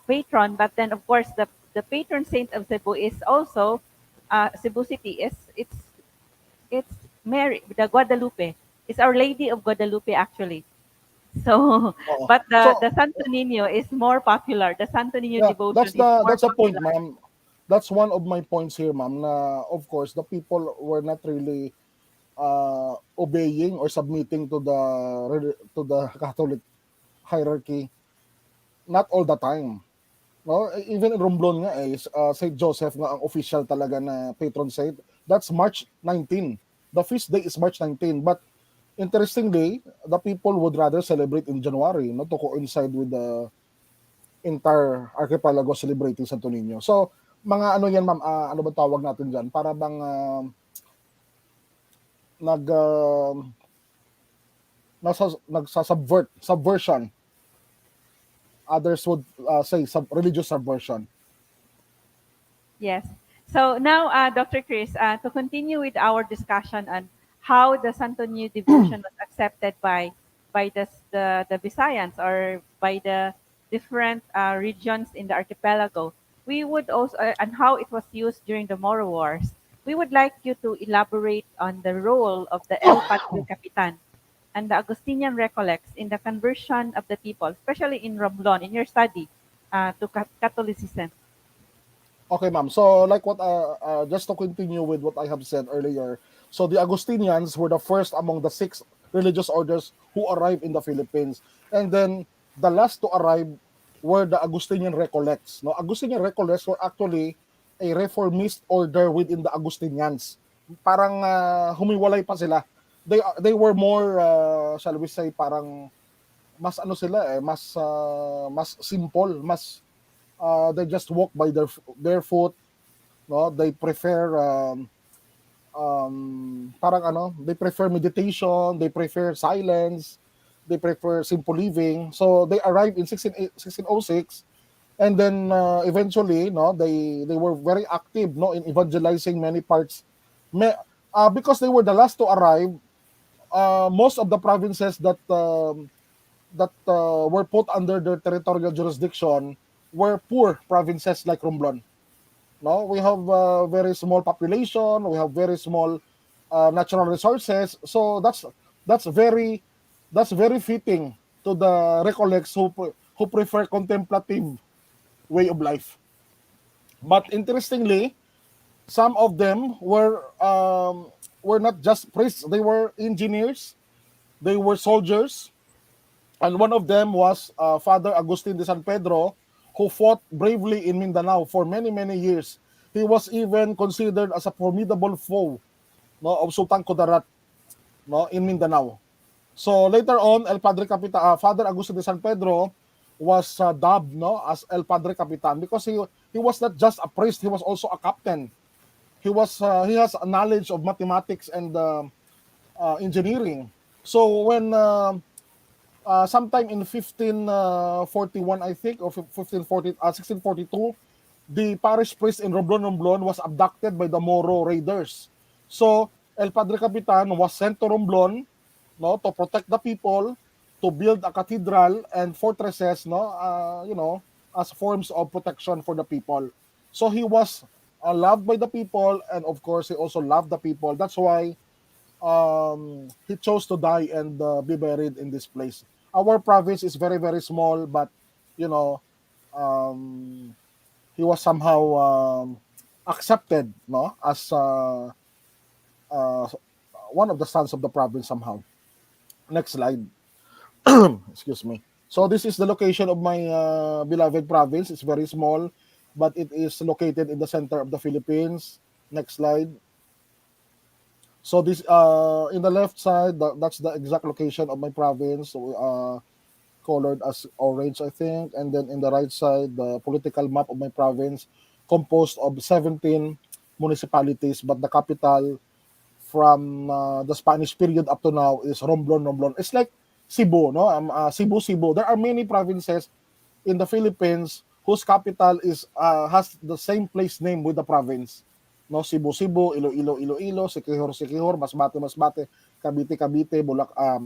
Patron, but then of course the patron saint of Cebu is also Cebu City. It's Mary, the Guadalupe. It's Our Lady of Guadalupe actually. So, but the Santo Niño is more popular. The Santo Niño devotion is more that's the point, popular. ma'am. That's one of my points here, ma'am. Na of course the people were not really obeying or submitting to the Catholic hierarchy. Not all the time. No, even in Romblon nga Saint Joseph nga ang official talaga na patron saint. That's March 19. The feast day is March 19, but interestingly, the people would rather celebrate in January, no, to coincide with the entire archipelago celebrating Santo Niño. So, mga ano yan, ma'am, ano ba tawag natin dyan? Para bang subversion. Others would say religious subversion. Yes. So now, Dr. Chris, to continue with our discussion on how the Santo Niño devotion was accepted by the Visayans or by the different regions in the archipelago, we would also and how it was used during the Moro Wars. We would like you to elaborate on the role of the El Patrio Capitan and the Augustinian Recollects in the conversion of the people, especially in Romblon, in your study to Catholicism. Okay, ma'am. So, like what, just to continue with what I have said earlier, so the Augustinians were the first among the 6 religious orders who arrived in the Philippines, and then the last to arrive were the Augustinian Recollects. No, Augustinian Recollects were actually a reformist order within the Augustinians. Parang humiwalay pa sila. They were more, shall we say, parang mas ano sila mas simple, mas they just walk by their foot, no? They prefer parang ano, they prefer meditation, they prefer silence, they prefer simple living. So they arrived in 1606, and then eventually, no, they were very active, no, in evangelizing many parts. Because they were the last to arrive, most of the provinces that were put under their territorial jurisdiction were poor provinces like Romblon. No, we have very small population, we have very small natural resources, so that's very fitting to the Recollects who prefer contemplative way of life. But interestingly, some of them were not just priests; they were engineers, they were soldiers, and one of them was Father Agustin de San Pedro, who fought bravely in Mindanao for many years. He was even considered as a formidable foe, no, of Sultan Kudarat, no, in Mindanao. So later on, Father Agustin de San Pedro was dubbed, no, as El Padre Capitan, because he was not just a priest; he was also a captain. He has a knowledge of mathematics and engineering. So when sometime in 1541, I think, or 1642, the parish priest in Romblon was abducted by the Moro raiders. So El Padre Capitan was sent to Romblon, no, to protect the people, to build a cathedral and fortresses, no, as forms of protection for the people. So he was loved by the people, and of course he also loved the people. That's why he chose to die and be buried in this place. Our province is very, very small, but you know, um, he was somehow accepted, no, as uh, one of the sons of the province somehow. Next slide. Excuse me. So this is the location of my beloved province. It's very small, but it is located in the center of the Philippines. Next slide. So this in the left side, that's the exact location of my province. So, colored as orange, I think. And then in the right side, the political map of my province, composed of 17 municipalities, but the capital from the Spanish period up to now is Romblon. It's like Cebu, no? Cebu. There are many provinces in the Philippines whose capital is has the same place name with the province. No, Cebu, Iloilo, Siquijor, Masbate, Cavite,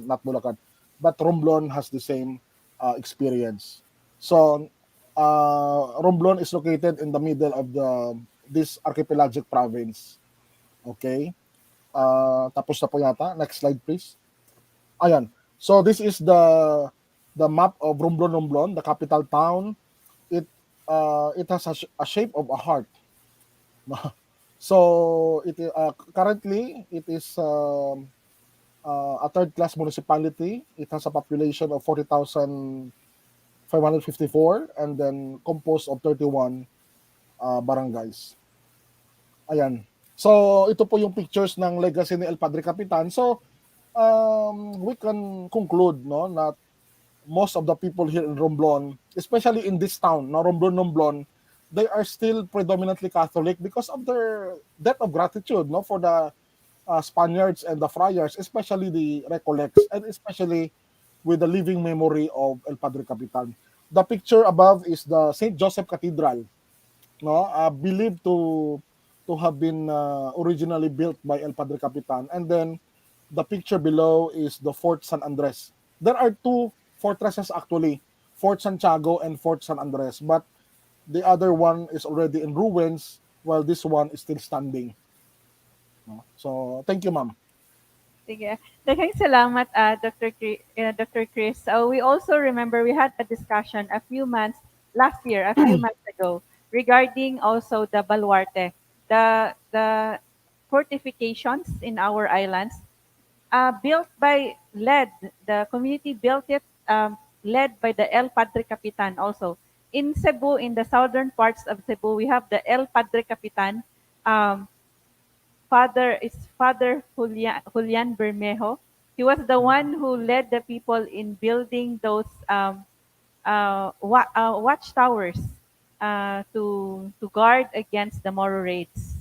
not Bulacan. But Romblon has the same experience. So Romblon is located in the middle of this archipelagic province. Okay? Tapos na po yata. Next slide, please. Ayan. So this is the map of Romblon, the capital town. It has a shape of a heart. So currently it is a third-class municipality. It has a population of 40,554 and then composed of 31 barangays. Ayan. So ito po yung pictures ng legacy ni El Padre Capitan. So we can conclude, no, that most of the people here in Romblon, especially in this town, no, Romblon, they are still predominantly Catholic because of their debt of gratitude, no, for the Spaniards and the friars, especially the Recollects, and especially with the living memory of El Padre Capitan. The picture above is the St. Joseph Cathedral, no, believed to have been originally built by El Padre Capitan, and then the picture below is the Fort San Andres. There are two fortresses actually, Fort Santiago and Fort San Andres, but the other one is already in ruins while this one is still standing. So, thank you, ma'am. Sige. Daghang salamat, Dr. Chris. We also remember we had a discussion a few months ago, regarding also the baluarte, the fortifications in our islands, built by led the community built it, led by the El Padre Capitan also. In Cebu, in the southern parts of Cebu, we have the El Padre Capitan. Um, Father Julian Bermejo. He was the one who led the people in building those watchtowers to guard against the Moro raids.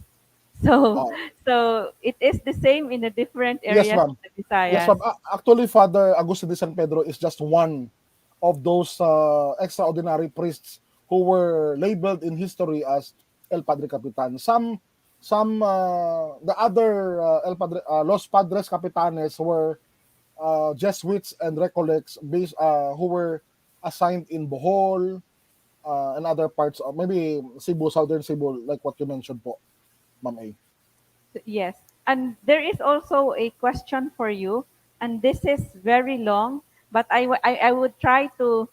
So Oh, so it is the same in the different yes, areas ma'am. of the Yes, Visayas. ma'am. Actually, Father Agustin de San Pedro is just one of those extraordinary priests who were labeled in history as El Padre Capitan. The other El Padre, Los Padres Capitanes were Jesuits and Recollects based, who were assigned in Bohol and other parts of maybe Cebu, southern Cebu, like what you mentioned po, Ma'am A. Yes. And there is also a question for you, and this is very long, but I would try to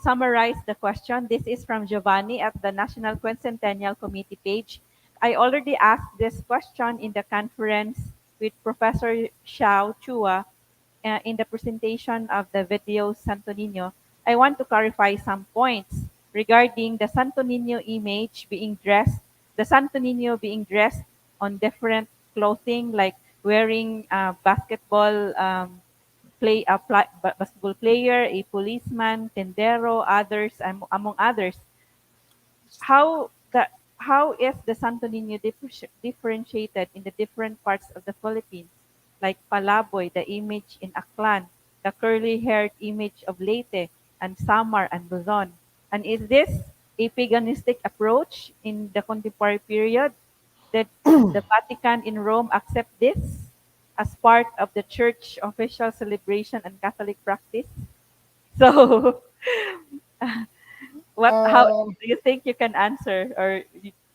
summarize the question. This is from Giovanni at the National Quincentennial Committee page. I already asked this question in the conference with Professor Xiao Chua in the presentation of the video Santo Niño. I want to clarify some points regarding the Santo Niño image being dressed, the Santo Niño being dressed on different clothing, like wearing basketball basketball player, a policeman, tendero, others, among others. How the how is the Santo Niño differentiated in the different parts of the Philippines? like Palaboy, the image in Aklan, the curly-haired image of Leyte, and Samar and Luzon. And is this a paganistic approach in the contemporary period? Did the Vatican in Rome accept this as part of the church official celebration and Catholic practice? So, how Um, do you think you can answer, or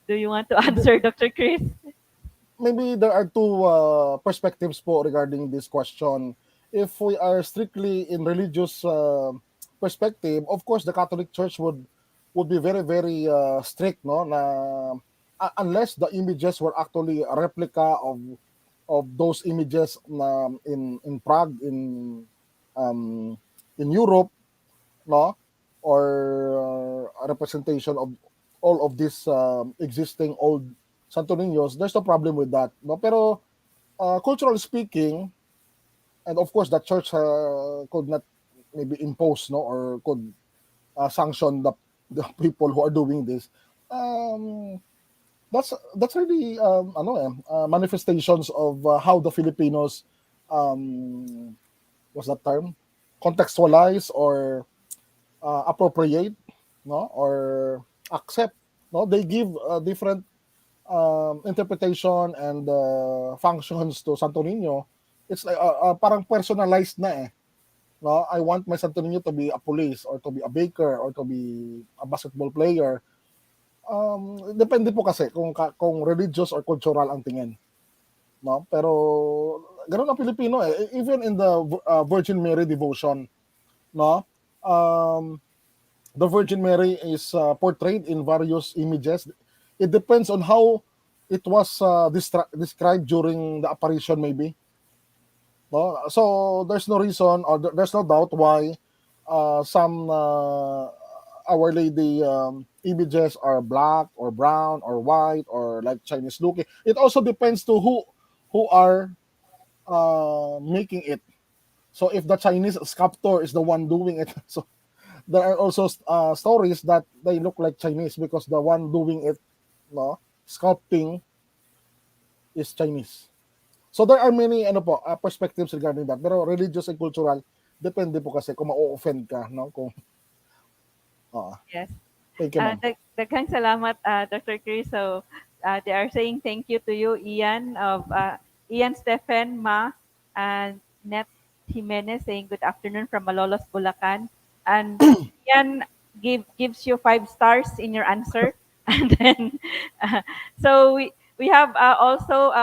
do you want to answer, Dr. Chris? Maybe there are two perspectives po regarding this question. If we are strictly in religious perspective, of course, the Catholic Church would be very very strict, no? Na unless the images were actually a replica of those images na in Prague um, in Europe, no? Or a representation of all of these existing old Santo Niños, there's no problem with that. No? Pero culturally speaking, and of course the church could not maybe impose, no, or could sanction the people who are doing this. Um, that's really manifestations of how the Filipinos what's that term, contextualize or appropriate, no, or accept, no, they give different interpretation and functions to Santo Niño. It's like parang personalized na eh. No, I want my Santo Niño to be a police or to be a baker or to be a basketball player. Depende po kasi kung religious or cultural ang tingin. No, pero ganoon ang Pilipino eh. Even in the Virgin Mary devotion, no, the Virgin Mary is portrayed in various images. It depends on how it was described during the apparition, maybe. No? So there's no reason or there's no doubt why some Our Lady images are black or brown or white or like Chinese looking. It also depends to who are making it. So if the Chinese sculptor is the one doing it, so there are also stories that they look like Chinese because the one doing it, no, sculpting is Chinese. So there are many perspectives regarding that. Pero religious and cultural, depende po kasi kung ma-offend ka, no? Kung Yes. Thank you, ma'am. Daghang salamat, Dr. Chris. So they are saying thank you to you, Ian of Ian Stephen Ma and Net Jimenez saying good afternoon from Malolos, Bulacan. And Ian gives you 5 stars in your answer. And then, so we have also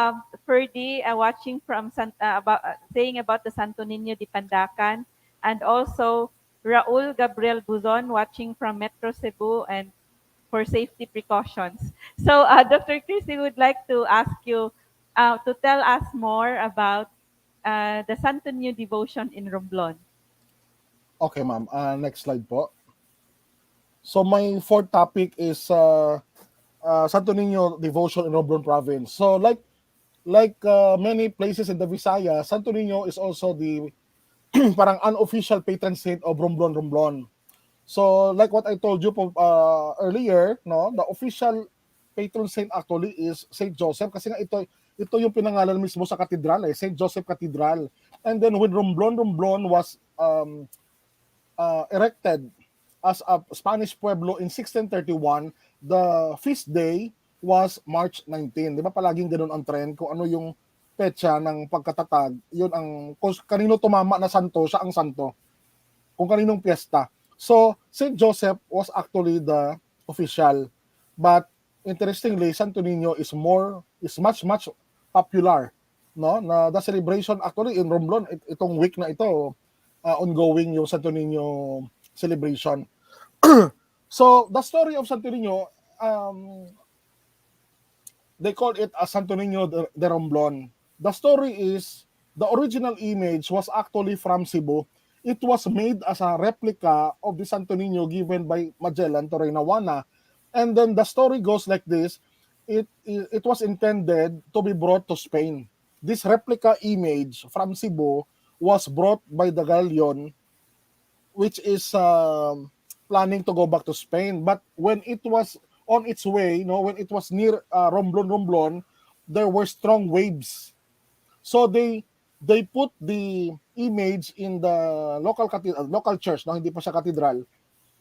Ferdy watching from saying about the Santo Niño de Pandacan, and also Raul Gabriel Buzon watching from Metro Cebu and for safety precautions. So, Dr. Chris, we would like to ask you to tell us more about the Santo Niño devotion in Romblon. Okay, ma'am. Next slide po. So my fourth topic is Santo Niño devotion in Romblon province. So like many places in the Visayas, Santo Niño is also the parang unofficial patron saint of Romblon. So like what I told you earlier, no, the official patron saint actually is Saint Joseph kasi nga ito yung pinangalan mismo sa katedral eh, Saint Joseph Cathedral. And then when Romblon was erected as a Spanish pueblo in 1631, the feast day was March 19. Di ba palaging ganun ang trend kung ano yung petsa ng pagkatatag, yun ang kung kanino tumama na santo, siya ang santo. Kung kaninong piyesta. So, St. Joseph was actually the official. But interestingly, Santo Niño is much popular, no? Na the celebration actually in Romblon itong week na ito ongoing yung Santo Niño celebration. So, the story of Santo Niño, they call it a Santo Niño de Romblon. The story is, the original image was actually from Cebu. It was made as a replica of the Santo Niño given by Magellan to Reina Juana. And then the story goes like this. It was intended to be brought to Spain. This replica image from Cebu was brought by the galleon, which is planning to go back to Spain. But when it was on its way, when it was near Romblon, there were strong waves. So they they put the image in the local church, no, hindi pa siya cathedral.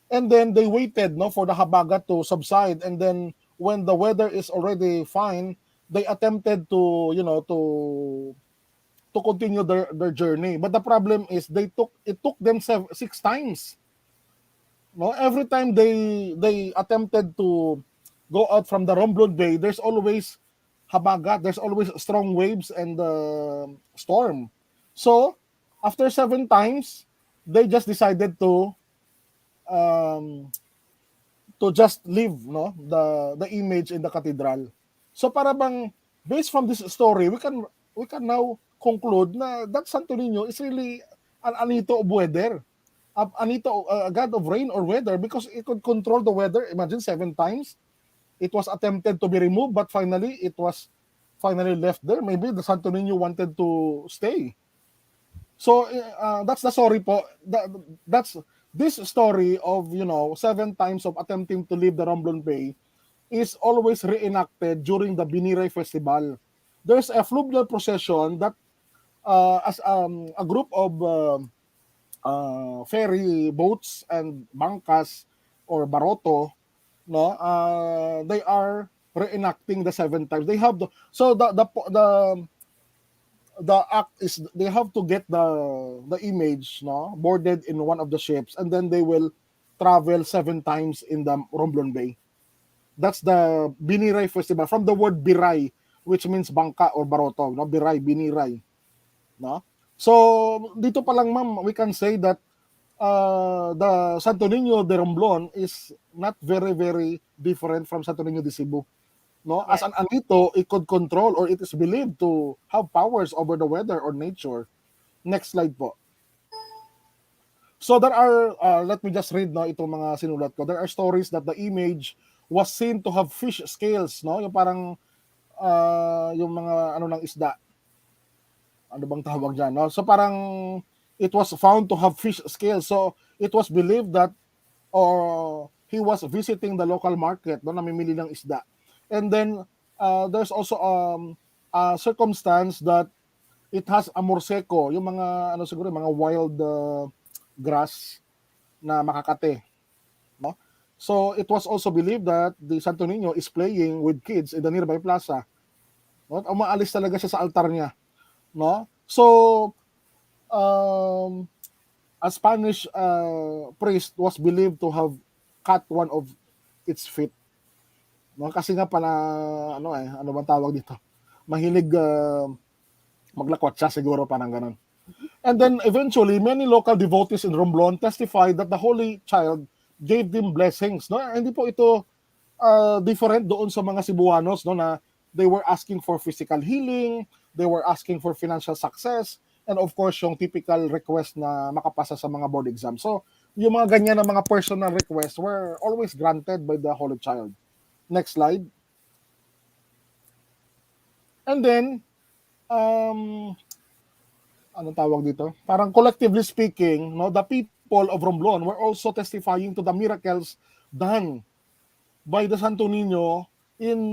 And then they waited, no, for the habagat to subside, and then when the weather is already fine, they attempted to, you know, to continue their journey. But the problem is it took them 6 times. No, every time they attempted to go out from the Romblon Bay, there's always habagat, there's always strong waves and storm. So after 7 times, they just decided um, to just leave, no, the image in the cathedral. So para bang based from this story, we can now conclude na that Santo Niño is really an anito of weather, anito, a god of rain or weather, because it could control the weather. Imagine 7 times it was attempted to be removed, but finally it was finally left there. Maybe the Santo Niño wanted to stay. So that's the story po. That's this story of, you know, 7 times of attempting to leave the Romblon Bay is always reenacted during the Biniray Festival. There's a fluvial procession that as a group of ferry boats and bangkas or baroto, no, they are reenacting the 7 times. They have the act is they have to get the image, no, boarded in one of the ships, and then they will travel 7 times in the Romblon Bay. That's the Biniray Festival, from the word biray, which means bangka or baroto, no, biray, biniray, no. So dito pa lang, ma'am, we can say that the Santo Niño de Romblon is not very different from Santo Niño de Cebu. No, as an anito, it could control, or it is believed to have powers over the weather or nature. Next slide po. So there are, let me just read, no, itong mga sinulat ko. There are stories that the image was seen to have fish scales, no, yung parang yung mga ano ng isda. Ano bang tawag dyan, no? So parang it was found to have fish scales. So it was believed that he was visiting the local market, no, namimili ng isda. And then there's also a circumstance that it has amor seco, yung mga ano siguro, mga wild grass na makakate, no? So it was also believed that the Santo Niño is playing with kids in the nearby plaza. No? Umaalis talaga siya sa altar niya, no? So a Spanish priest was believed to have cut one of its feet. No, kasi nga pala ano bang tawag dito? Mahilig maglakwat siya siguro, parang ganun. And then eventually many local devotees in Romblon testified that the Holy Child gave them blessings, no? Hindi po ito different doon sa mga Cebuanos, no, na they were asking for physical healing, they were asking for financial success, and of course yung typical request na makapasa sa mga board exam. So yung mga ganyan na mga personal requests were always granted by the Holy Child. Next slide. And then, anong tawag dito? Parang collectively speaking, no, the people of Romblon were also testifying to the miracles done by the Santo Niño in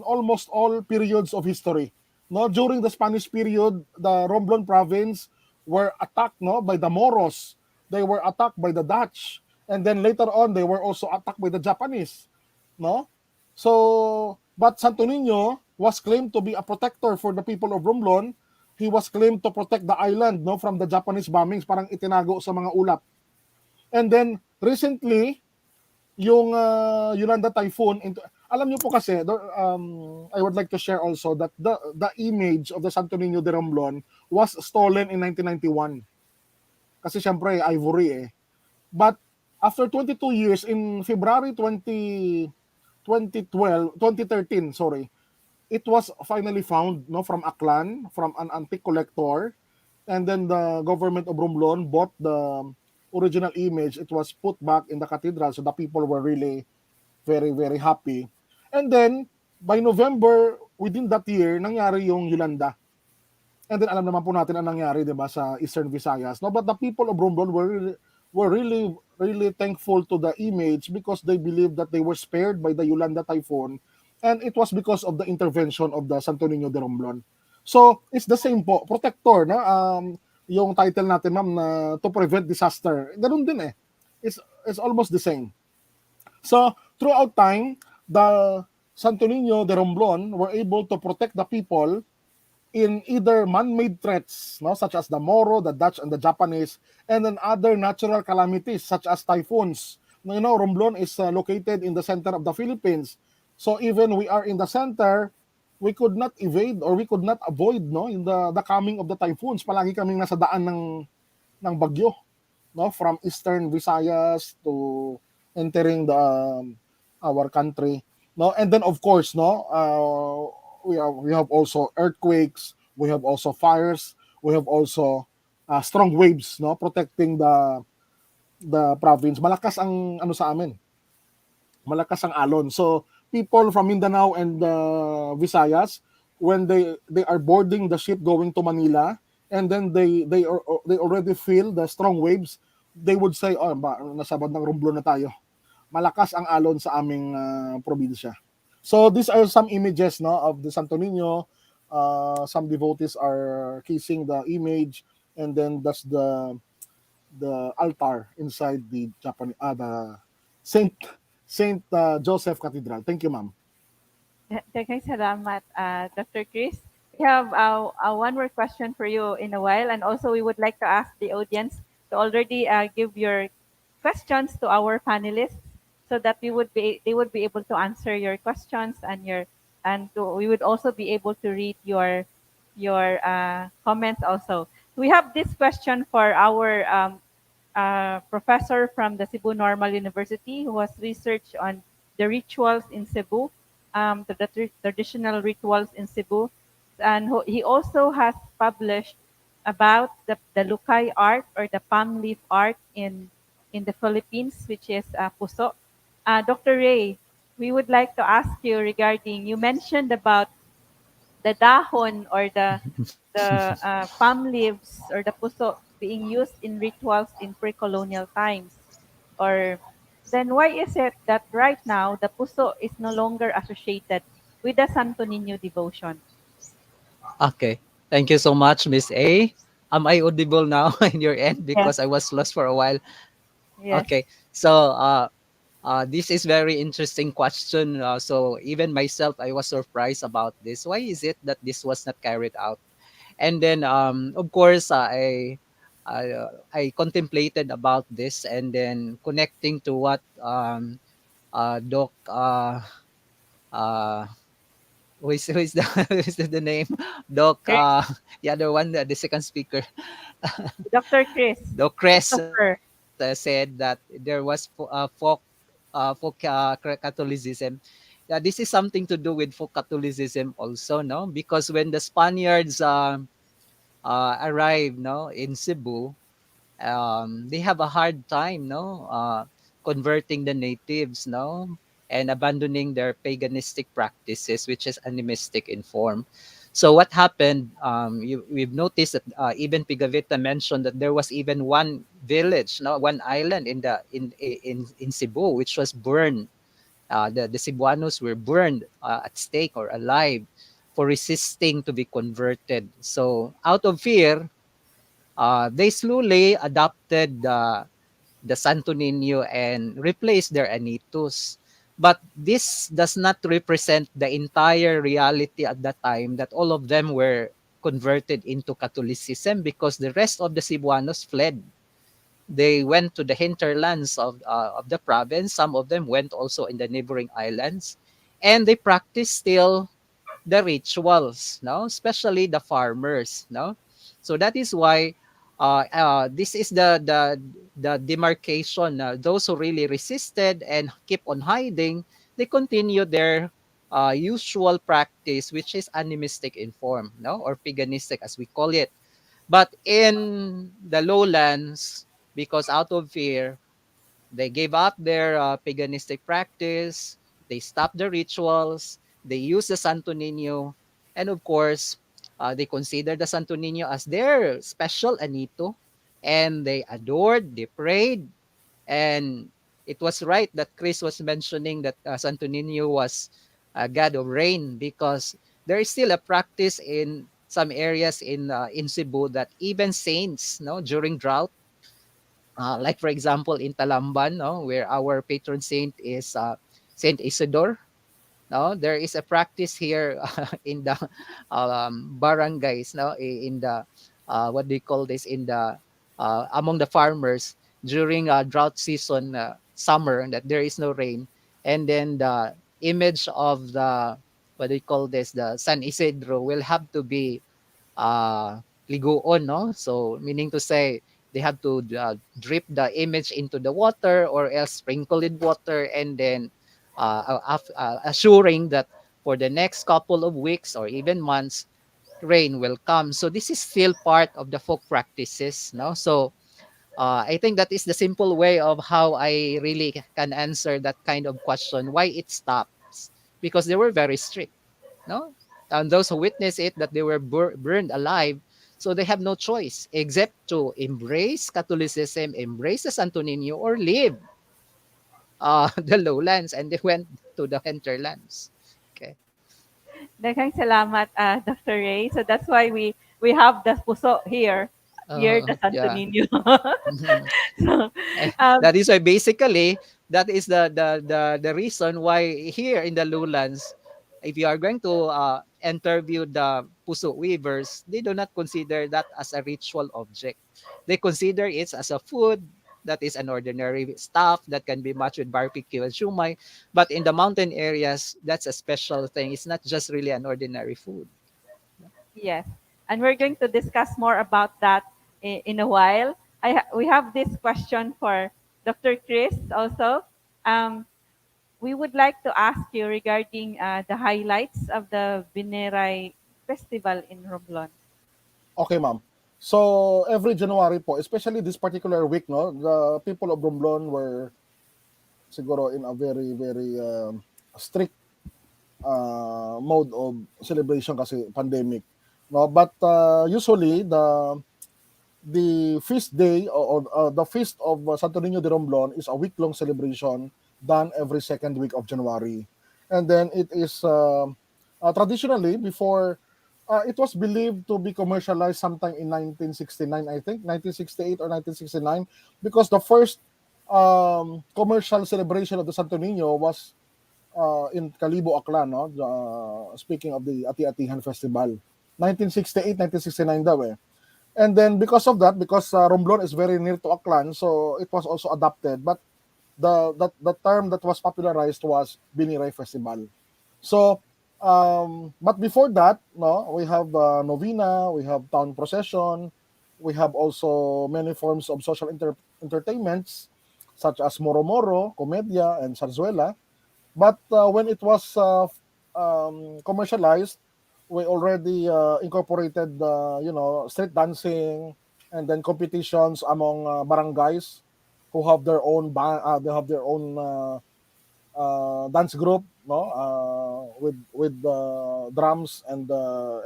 almost all periods of history. No, during the Spanish period, the Romblon province were attacked, no, by the Moros. They were attacked by the Dutch, and then later on they were also attacked by the Japanese. No? So, but Santo Niño was claimed to be a protector for the people of Romblon. He was claimed to protect the island, no, from the Japanese bombings, parang itinago sa mga ulap. And then recently, yung Yolanda typhoon, alam niyo po kasi, I would like to share also that the image of the Santo Niño de Romblon was stolen in 1991. Kasi syempre ivory eh. But after 22 years, in February 2013, it was finally found, no, from Aklan, from an antique collector, and then the government of Romblon bought the original image. It was put back in the cathedral, so the people were really very happy. And then by November within that year, nangyari yung Yolanda. And then alam naman po natin ang nangyari, 'di ba, sa Eastern Visayas. No, but the people of Romblon were really thankful to the image because they believed that they were spared by the Yolanda typhoon, and it was because of the intervention of the Santo Niño de Romblon. So, it's the same po, protector, na yung title natin, ma'am, na to prevent disaster. Ganun din eh. It's almost the same. So, throughout time, the Santo Niño de Romblon were able to protect the people in either man-made threats, no, such as the Moro, the Dutch, and the Japanese, and then other natural calamities such as typhoons. You know, Romblon is located in the center of the Philippines. So even we are in the center, we could not evade or we could not avoid, no, in the coming of the typhoons. Palagi kaming nasa daan ng bagyo, no, from eastern Visayas to entering the our country, no. And then of course, no, we have also earthquakes, we have also fires, we have also strong waves, no, protecting the province. Malakas ang ano sa amin, malakas ang alon. So people from Mindanao and Visayas, when they are boarding the ship going to Manila, and then they already feel the strong waves, they would say, oh, nasa bandang Romblon na tayo. Malakas ang alon sa aming probinsya. So these are some images, no, of the Santo Niño. Some devotees are kissing the image, and then that's the altar inside the Japanese the Saint Joseph Cathedral. Thank you, ma'am. Daghang salamat, Dr. Chris. We have one more question for you in a while, and also we would like to ask the audience to already give your questions to our panelists, so that they would be able to answer your questions, and we would also be able to read your comments also. We have this question for our professor from the Cebu Normal University who has researched on the rituals in Cebu, the traditional rituals in Cebu, and he also has published about the Lucay art or the palm leaf art in the Philippines, which is puso. Dr. Ray, we would like to ask you regarding, you mentioned about the dahon or the palm leaves or the puso being used in rituals in pre-colonial times. Or then why is it that right now the puso is no longer associated with the Santo Niño devotion? Okay. Thank you so much, Miss A. Am I audible now in your end? Yes. Because I was lost for a while. Yes. Okay. So this is very interesting question. So even myself, I was surprised about this. Why is it that this was not carried out? And then, of course, I contemplated about this, and then connecting to what Doc uh, who is the who is the name Doc the other one, the second speaker, Dr. Chris. Doc Chris Christopher. said that there was folk Catholicism. Yeah, this is something to do with folk Catholicism also, no? Because when the Spaniards arrived, no, in Cebu, they have a hard time, no, converting the natives, no, and abandoning their paganistic practices, which is animistic in form. So what happened? We've noticed that even Pigavita mentioned that there was even one village, no, one island in Cebu, which was burned. The Cebuanos were burned at stake or alive for resisting to be converted. So out of fear, they slowly adopted the Santo Niño and replaced their anitos. But this does not represent the entire reality at that time, that all of them were converted into Catholicism, because the rest of the Cebuanos fled. They went to the hinterlands of the province. Some of them went also in the neighboring islands, and they practiced still the rituals, no, especially the farmers, no. So that is why this is the demarcation. Those who really resisted and keep on hiding, they continue their usual practice, which is animistic in form, no, or paganistic as we call it. But in the lowlands, because out of fear, they gave up their paganistic practice, they stopped the rituals, they used the Santo Niño, and of course, they considered the Santo Niño as their special anito, and they adored, they prayed, and it was right that Chris was mentioning that Santo Niño was a god of rain, because there is still a practice in some areas in Cebu that even saints, no, during drought, like for example in Talamban, no, where our patron saint is Saint Isidore. No, there is a practice here in the barangays, no, in the what do you call this, in the among the farmers during drought season, summer, that there is no rain, and then the image of the, what do you call this, the San Isidro will have to be liguon, no? So meaning to say they have to drip the image into the water or else sprinkle in water, and then assuring that for the next couple of weeks or even months, rain will come. So this is still part of the folk practices, no? So I think that is the simple way of how I really can answer that kind of question, why it stops, because they were very strict, no? And those who witness it, that they were burned alive, so they have no choice except to embrace Catholicism, embrace the Santo Niño, or leave the lowlands, and they went to the hinterlands. Okay. Daghang salamat, Dr. Ray. So that's why we have the puso here, the Santo Yeah. Niño. So, That is why basically that is the reason why here in the lowlands, if you are going to interview the puso weavers, they do not consider that as a ritual object. They consider it as a food that is an ordinary stuff that can be matched with barbecue and shumai. But in the mountain areas, that's a special thing. It's not just really an ordinary food. yes, and we're going to discuss more about that in a while. We have this question for Dr. Chris also. Um, we would like to ask you regarding the highlights of the Bineray Festival in Romblon. Okay, ma'am. So every January po, especially this particular week, no, the people of Romblon were siguro in a very, very strict mode of celebration kasi pandemic, no. But usually the feast day, or the feast of Santo Niño de Romblon, is a week-long celebration done every second week of January, and then it is traditionally before. It was believed to be commercialized sometime in 1969, I think, 1968 or 1969, because the first commercial celebration of the Santo Niño was in 𝗏𝗏𝘆𝗶𝗀𝗀𝗏, no? Speaking of the 𝗤𝗏𝗏𝘆 Festival, 1968, 1969 daw eh. And then because of that, because Romblon is very near to Aklan, so it was also adopted. But the term that was popularized was Biniray Festival. So, but before that, no, we have novena, we have town procession, we have also many forms of social entertainments, such as moro-moro, komedia, and zarzuela. But when it was commercialized, we already incorporated, street dancing, and then competitions among barangays who have their own dance group, no, with drums and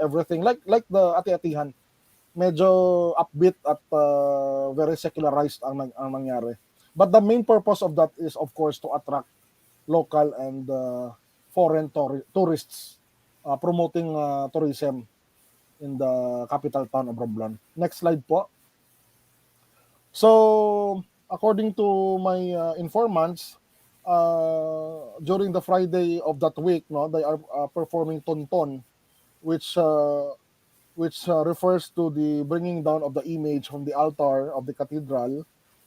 everything, like the ati-atihan. Medyo upbeat at very secularized ang nangyari. But the main purpose of that is, of course, to attract local and foreign tourists, promoting tourism in the capital town of Romblon. Next slide po. So, according to my informants, during the Friday of that week, no, they are performing tonton, which refers to the bringing down of the image from the altar of the cathedral,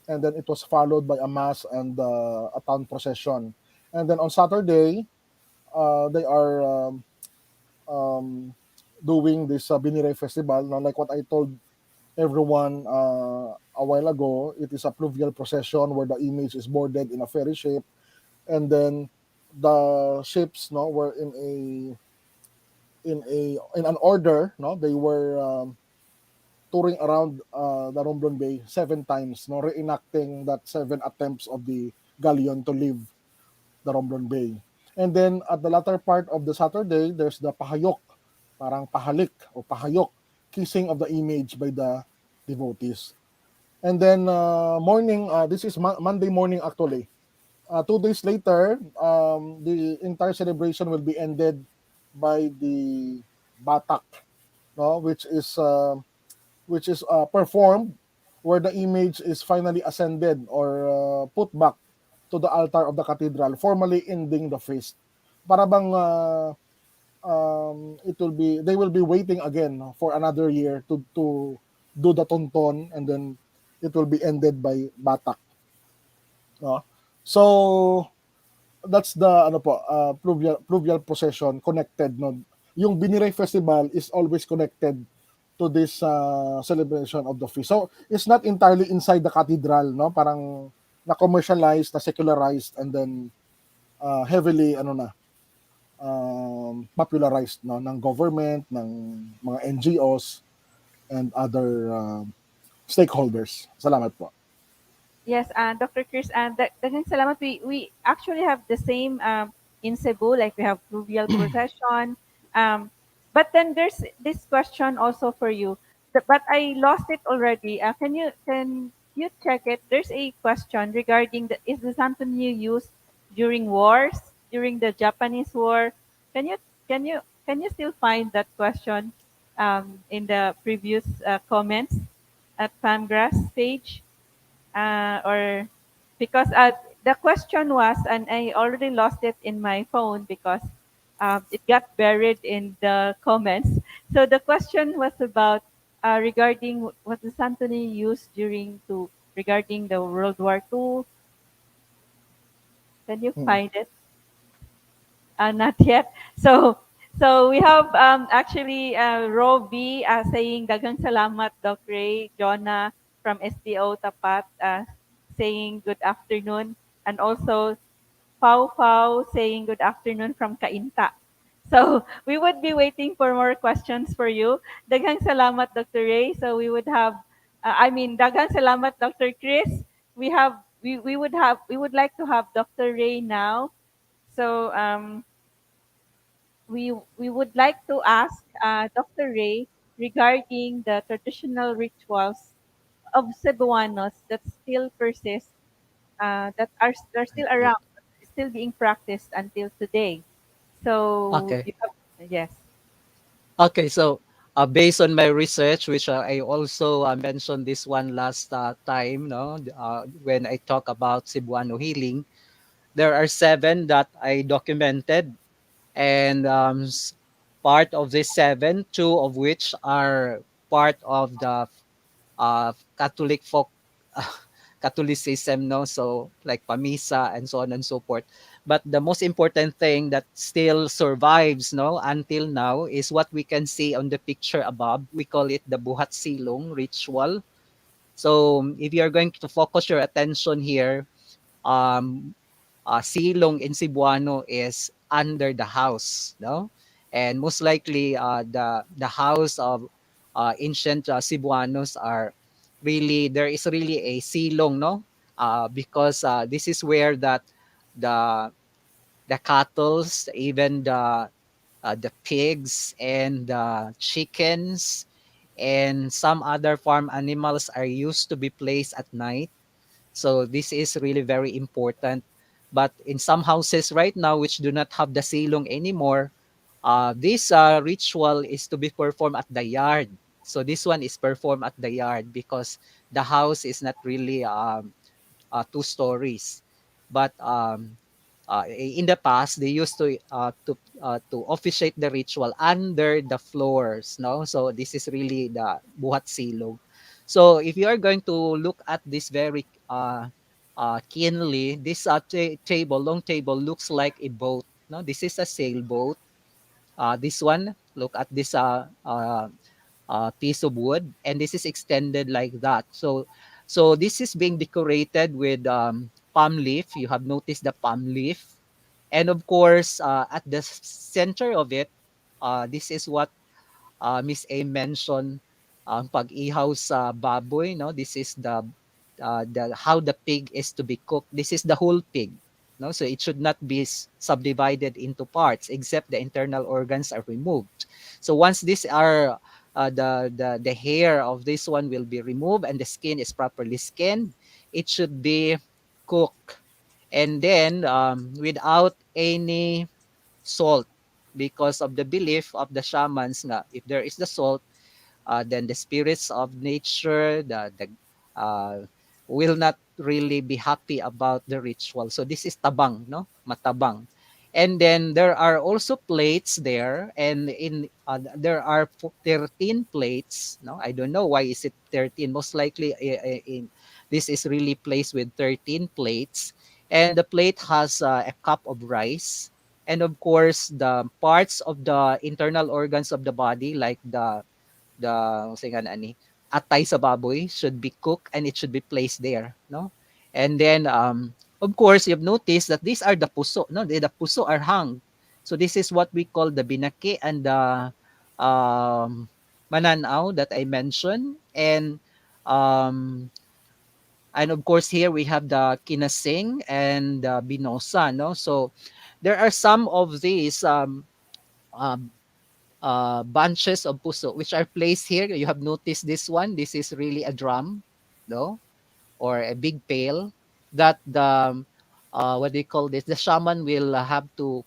and then it was followed by a mass and a town procession. And then on Saturday, they are doing this Biniray Festival. Now, like what I told everyone a while ago, it is a pluvial procession where the image is boarded in a fairy shape, and then the ships, no, were in an order, no, they were touring around the Romblon Bay 7 times, no, reenacting that 7 attempts of the galleon to leave the Romblon Bay. And then at the latter part of the Saturday, there's the pahayok, parang pahalik o pahayok, kissing of the image by the devotees. And then morning, this is Monday morning actually. 2 days later, the entire celebration will be ended by the batak, no, which is performed where the image is finally ascended or put back to the altar of the cathedral, formally ending the feast. Para bang it will be they will be waiting again, no, for another year to do the tonton, and then it will be ended by batak, no? So that's the pluvial procession connected, no. Yung Biniray festival is always connected to this celebration of the feast. So it's not entirely inside the cathedral, no, parang na commercialized, na secularized, and then heavily popularized, no, ng government, ng mga NGOs and other stakeholders. Salamat po. Yes, Dr. Chris, and daghang salamat. We actually have the same in Cebu, like we have fluvial procession. But then there's this question also for you, but I lost it already. Can you check it? There's a question regarding is the Santo Niño used during wars, during the Japanese War? Can you can you still find that question in the previous comments at Pamgrass page? Or because the question was, and I already lost it in my phone because it got buried in the comments. So the question was about regarding what the Santoni used regarding the World War II. Can you find it? Not yet. So we have actually Roby saying daghang salamat Doc Ray, Jonah from STO Tapat saying good afternoon, and also Pau Pau saying good afternoon from Kainta. So we would be waiting for more questions for you. Daghang salamat Dr. Ray. So we would have daghang salamat Dr. Chris. We would like to have Dr. Ray now. So we would like to ask Dr. Ray regarding the traditional rituals of Cebuanos that still persist, that are still around, still being practiced until today. So Okay. you have, yes. Okay, so based on my research, which I also mentioned this one last time, no, when I talk about Cebuano healing, there are 7 that I documented, and part of these 7, 2 of which are part of the Catholic folk Catholicism, no, so like pamisa and so on and so forth. But the most important thing that still survives, no, until now is what we can see on the picture above. We call it the 𝗏𝗶𝘆𝗀𝗆 ritual. So if you are going to focus your attention here, silong in Cebuano is under the house, no? And most likely, the house of ancient Cebuanos are really, there is really a silong, no? Because this is where that the the cattle, even the pigs and the chickens and some other farm animals are used to be placed at night. So this is really very important. But in some houses right now which do not have the silong anymore, this ritual is to be performed at the yard. So this one is performed at the yard because the house is not really 2 stories. But in the past, they used to officiate the ritual under the floors. No, so this is really the buhat silog. So if you are going to look at this very keenly, this long table looks like a boat. No, this is a sailboat. This one, look at this piece of wood, and this is extended like that. So this is being decorated with palm leaf. You have noticed the palm leaf, and of course, at the center of it, this is what Miss A mentioned, pag-ihaw sa baboy, no? This is the how the pig is to be cooked. This is the whole pig, no? So it should not be subdivided into parts, except the internal organs are removed. So once these are the hair of this one will be removed and the skin is properly skinned, it should be cooked, and then without any salt, because of the belief of the shamans nga if there is the salt, then the spirits of nature, will not really be happy about the ritual. So this is tabang, no? Matabang. And then there are also plates there, and there are 13 plates. No, I don't know why is it 13. Most likely, this is really placed with 13 plates, and the plate has a cup of rice, and of course the parts of the internal organs of the body, like the say nga ani atay sa baboy, should be cooked and it should be placed there, no? And then of course you've noticed that these are the puso, no? The puso are hung. So this is what we call the binaki and the mananaw that I mentioned. And of course here we have the kinasing and the binosa, no? So there are some of these um, bunches of puso which are placed here. You have noticed this one. This is really a drum, no, or a big pail that the what do you call this? The shaman will have to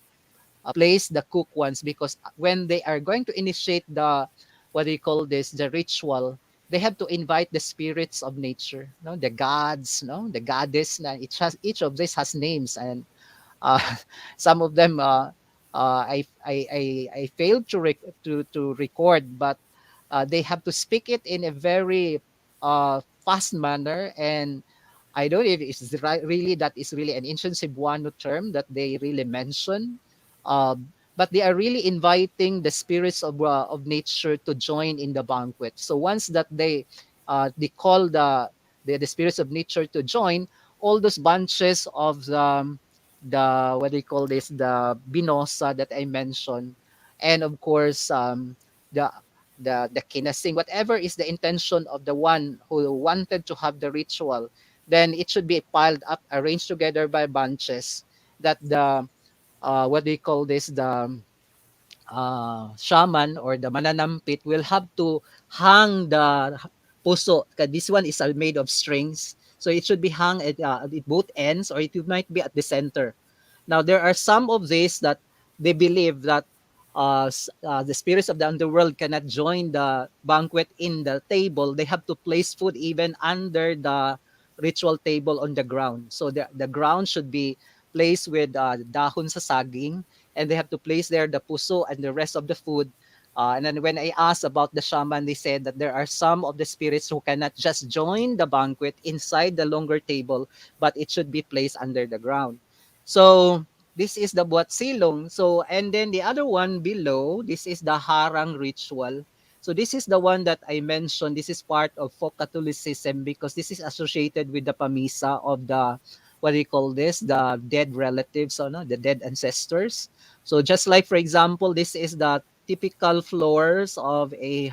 place the cooked ones, because when they are going to initiate the what do you call this? The ritual. They have to invite the spirits of nature, no, the gods, no, the goddess. Na each of these has names, and uh, some of them I failed to record, but they have to speak it in a very fast manner, and I don't know if it's really that is really an ancient Cebuano term that they really mention, but they are really inviting the spirits of nature to join in the banquet. So once that they call the spirits of nature to join, all those bunches of the what do you call this, the binosa that I mentioned, and of course the the kinasing, whatever is the intention of the one who wanted to have the ritual, then it should be piled up, arranged together by bunches, that the what do you call this, the shaman or the mananampit will have to hang the puso. 'Cause this one is made of strings, so it should be hung at both ends, or it might be at the center. Now, there are some of these that they believe that the spirits of the underworld cannot join the banquet in the table. They have to place food even under the ritual table on the ground. So the ground should be placed with dahon sa saging, and they have to place there the puso and the rest of the food. And then when I asked about the shaman, they said that there are some of the spirits who cannot just join the banquet inside the longer table, but it should be placed under the ground. So this is the buat silong. So, and then the other one below, this is the harang ritual. So this is the one that I mentioned. This is part of folk Catholicism, because this is associated with the pamisa of the, what do you call this? The dead relatives, or no, the dead ancestors. So just like, for example, this is the typical floors of a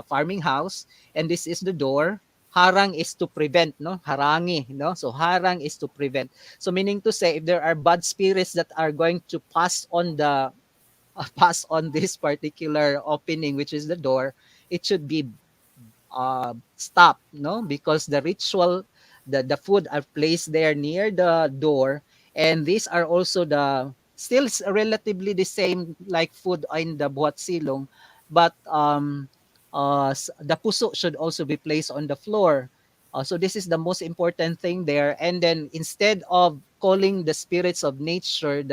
farming house, and this is the door. Harang is to prevent, no? Harangi, no? So harang is to prevent. So meaning to say, if there are bad spirits that are going to pass on pass on this particular opening, which is the door, it should be stop, no, because the ritual, the food are placed there near the door, and these are also the still relatively the same like food in the buhat silong, but the puso should also be placed on the floor. So this is the most important thing there. And then instead of calling the spirits of nature,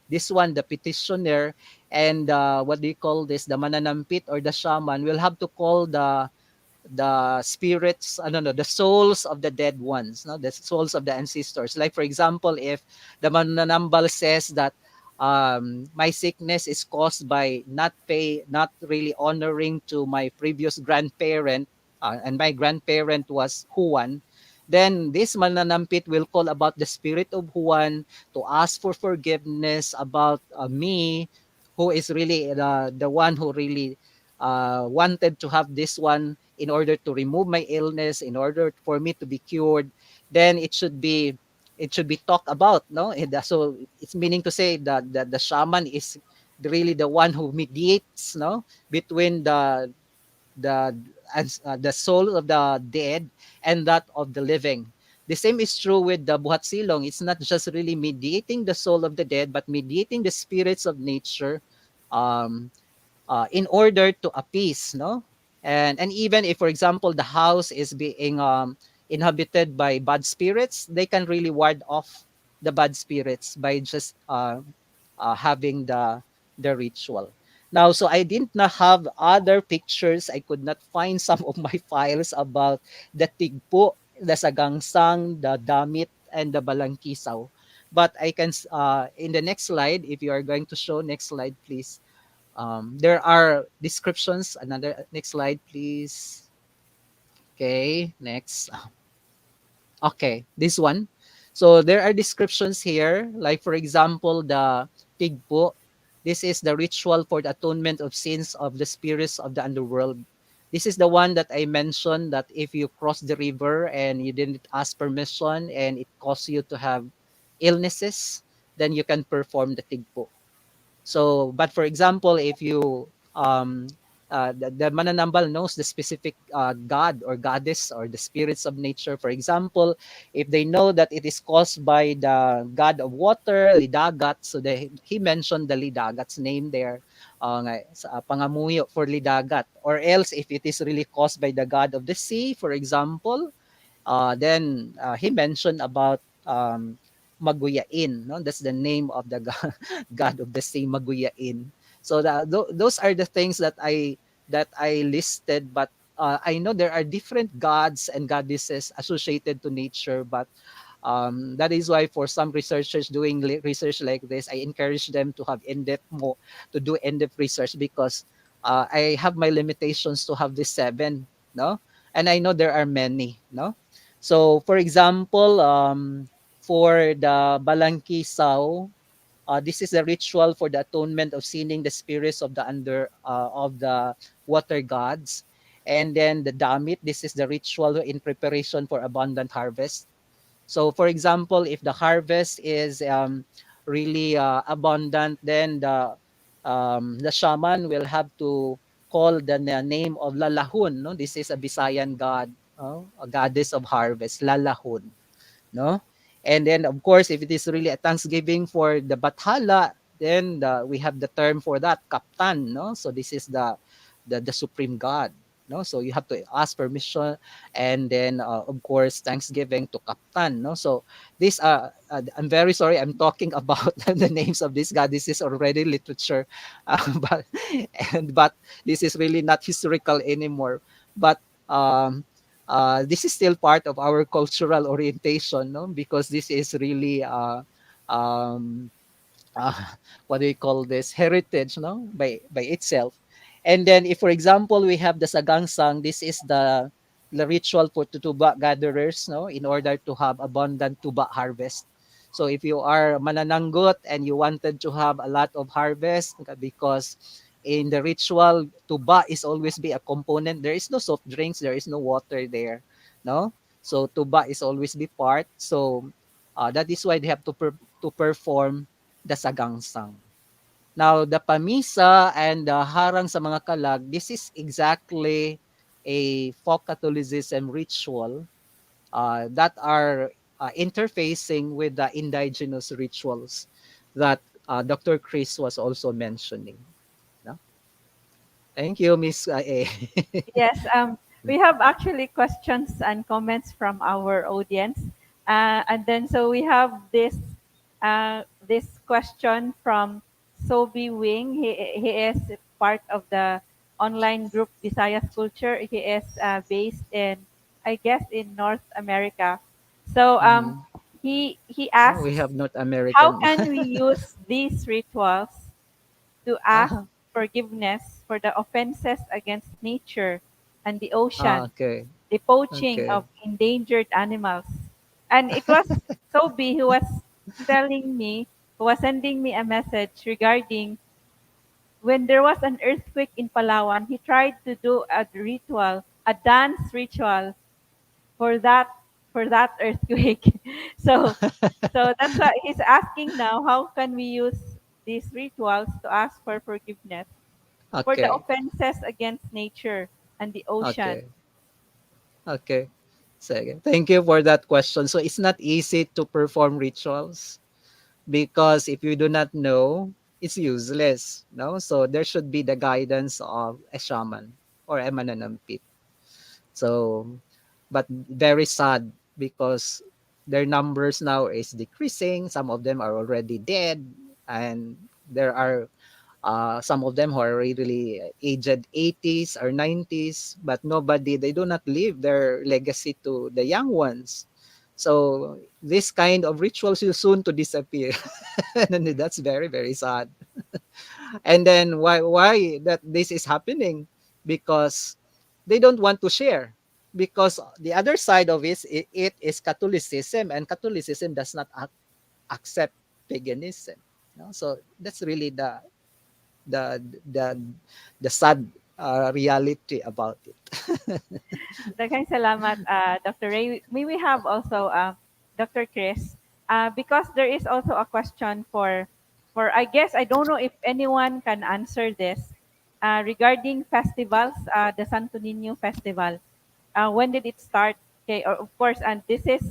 this one, the petitioner, and what do you call this, the mananampit or the shaman, will have to call the spirits, no, no, the souls of the dead ones, no, the souls of the ancestors. Like for example, if the mananambal says that my sickness is caused by not really honoring to my previous grandparent, and my grandparent was Huan, then this mananampit will call about the spirit of Huan to ask for forgiveness about me, who is really the one who really wanted to have this one in order to remove my illness, in order for me to be cured. Then it should be talked about, no? So it's meaning to say that the shaman is really the one who mediates, no, between the the soul of the dead and that of the living. The same is true with the buhat silong. It's not just really mediating the soul of the dead, but mediating the spirits of nature, in order to appease, no, And even if, for example, the house is being inhabited by bad spirits, they can really ward off the bad spirits by just having the ritual. Now, so I didn't not have other pictures. I could not find some of my files about the tigpo, the sagangsang, the damit, and the balangkisaw. But I can, in the next slide, if you are going to show, next slide, please. There are descriptions. Another next slide, please. Okay, next. Okay, this one. So there are descriptions here, like for example, the tigpo. This is the ritual for the atonement of sins of the spirits of the underworld. This is the one that I mentioned, that if you cross the river and you didn't ask permission and it caused you to have illnesses, then you can perform the tigpo. So, but for example, if you the mananambal knows the specific god or goddess or the spirits of nature. For example, if they know that it is caused by the god of water, Lidagat, so he mentioned the Lidagat's name there, pangamuyo for Lidagat. Or else, if it is really caused by the god of the sea, for example, then he mentioned about Maguyain. No, that's the name of the god, god of the sea, Maguyain. So those are the things that I listed. But I know there are different gods and goddesses associated to nature. But that is why for some researchers doing research like this, I encourage them to have to do in-depth research, because I have my limitations to have this 7, no, and I know there are many, no. So for example, for the balangkisaw, this is a ritual for the atonement of sinning the spirits of the water gods. And then the damit, this is the ritual in preparation for abundant harvest. So for example, if the harvest is really abundant, then the shaman will have to call the name of Lalahun. No, this is a Visayan god, a goddess of harvest, Lalahun. No, and then of course, if it is really a Thanksgiving for the Bathala, then we have the term for that, Kaptan. No, so this is the supreme god. No, so you have to ask permission, and then of course Thanksgiving to Kaptan. No, so this I'm very sorry, I'm talking about the names of this god. This is already literature, but but this is really not historical anymore. But this is still part of our cultural orientation, no? Because this is really um, uh, what do you call this, heritage, no, by itself. And then if for example we have the sagangsang, this is the ritual for tuba gatherers, no, in order to have abundant tuba harvest. So if you are manananggot and you wanted to have a lot of harvest, because in the ritual, tuba is always be a component. There is no soft drinks, there is no water there, no. So tuba is always be part. So that is why they have to perform the sagangsang. Now, the pamisa and the harang sa mga kalag, this is exactly a folk Catholicism ritual that are interfacing with the indigenous rituals that Dr. Chris was also mentioning. No? Thank you, Miss A. Yes, we have actually questions and comments from our audience, and then so we have this question from Sobi Wing. He is part of the online group Visayas Culture. He is based in, I guess, in North America. So Mhm. he Oh, we asks, have North how American. can we use these rituals to ask Ah, forgiveness for the offenses against nature and the ocean, okay. the poaching Okay. of endangered animals. And it was Sobi who was telling me, who was sending me a message regarding when there was an earthquake in Palawan, he tried to do a ritual, a dance ritual for that for that earthquake. so that's why he's asking now, how can we use these rituals to ask for forgiveness for the Okay. offenses against nature and the ocean. Okay. Okay. Sige. Thank you for that question. So it's not easy to perform rituals because if you do not know, it's useless. No, so there should be the guidance of a shaman. or a mananampit. So, but very sad because their numbers now is decreasing. Some of them are already dead, and there are some of them who are really aged 80s or 90s, but they do not leave their legacy to the young ones. So this kind of rituals will soon to disappear. And that's very, very sad. And then why that this is happening? Because they don't want to share. Because the other side of it is Catholicism, and Catholicism does not accept paganism. So that's really the the the sad reality about it. Daghang salamat, Dr. Ray. May we have also Dr. Chris? Because there is also a question for I guess I don't know if anyone can answer this regarding festivals, the Santo Niño Festival. When did it start? Okay, or of course, and this is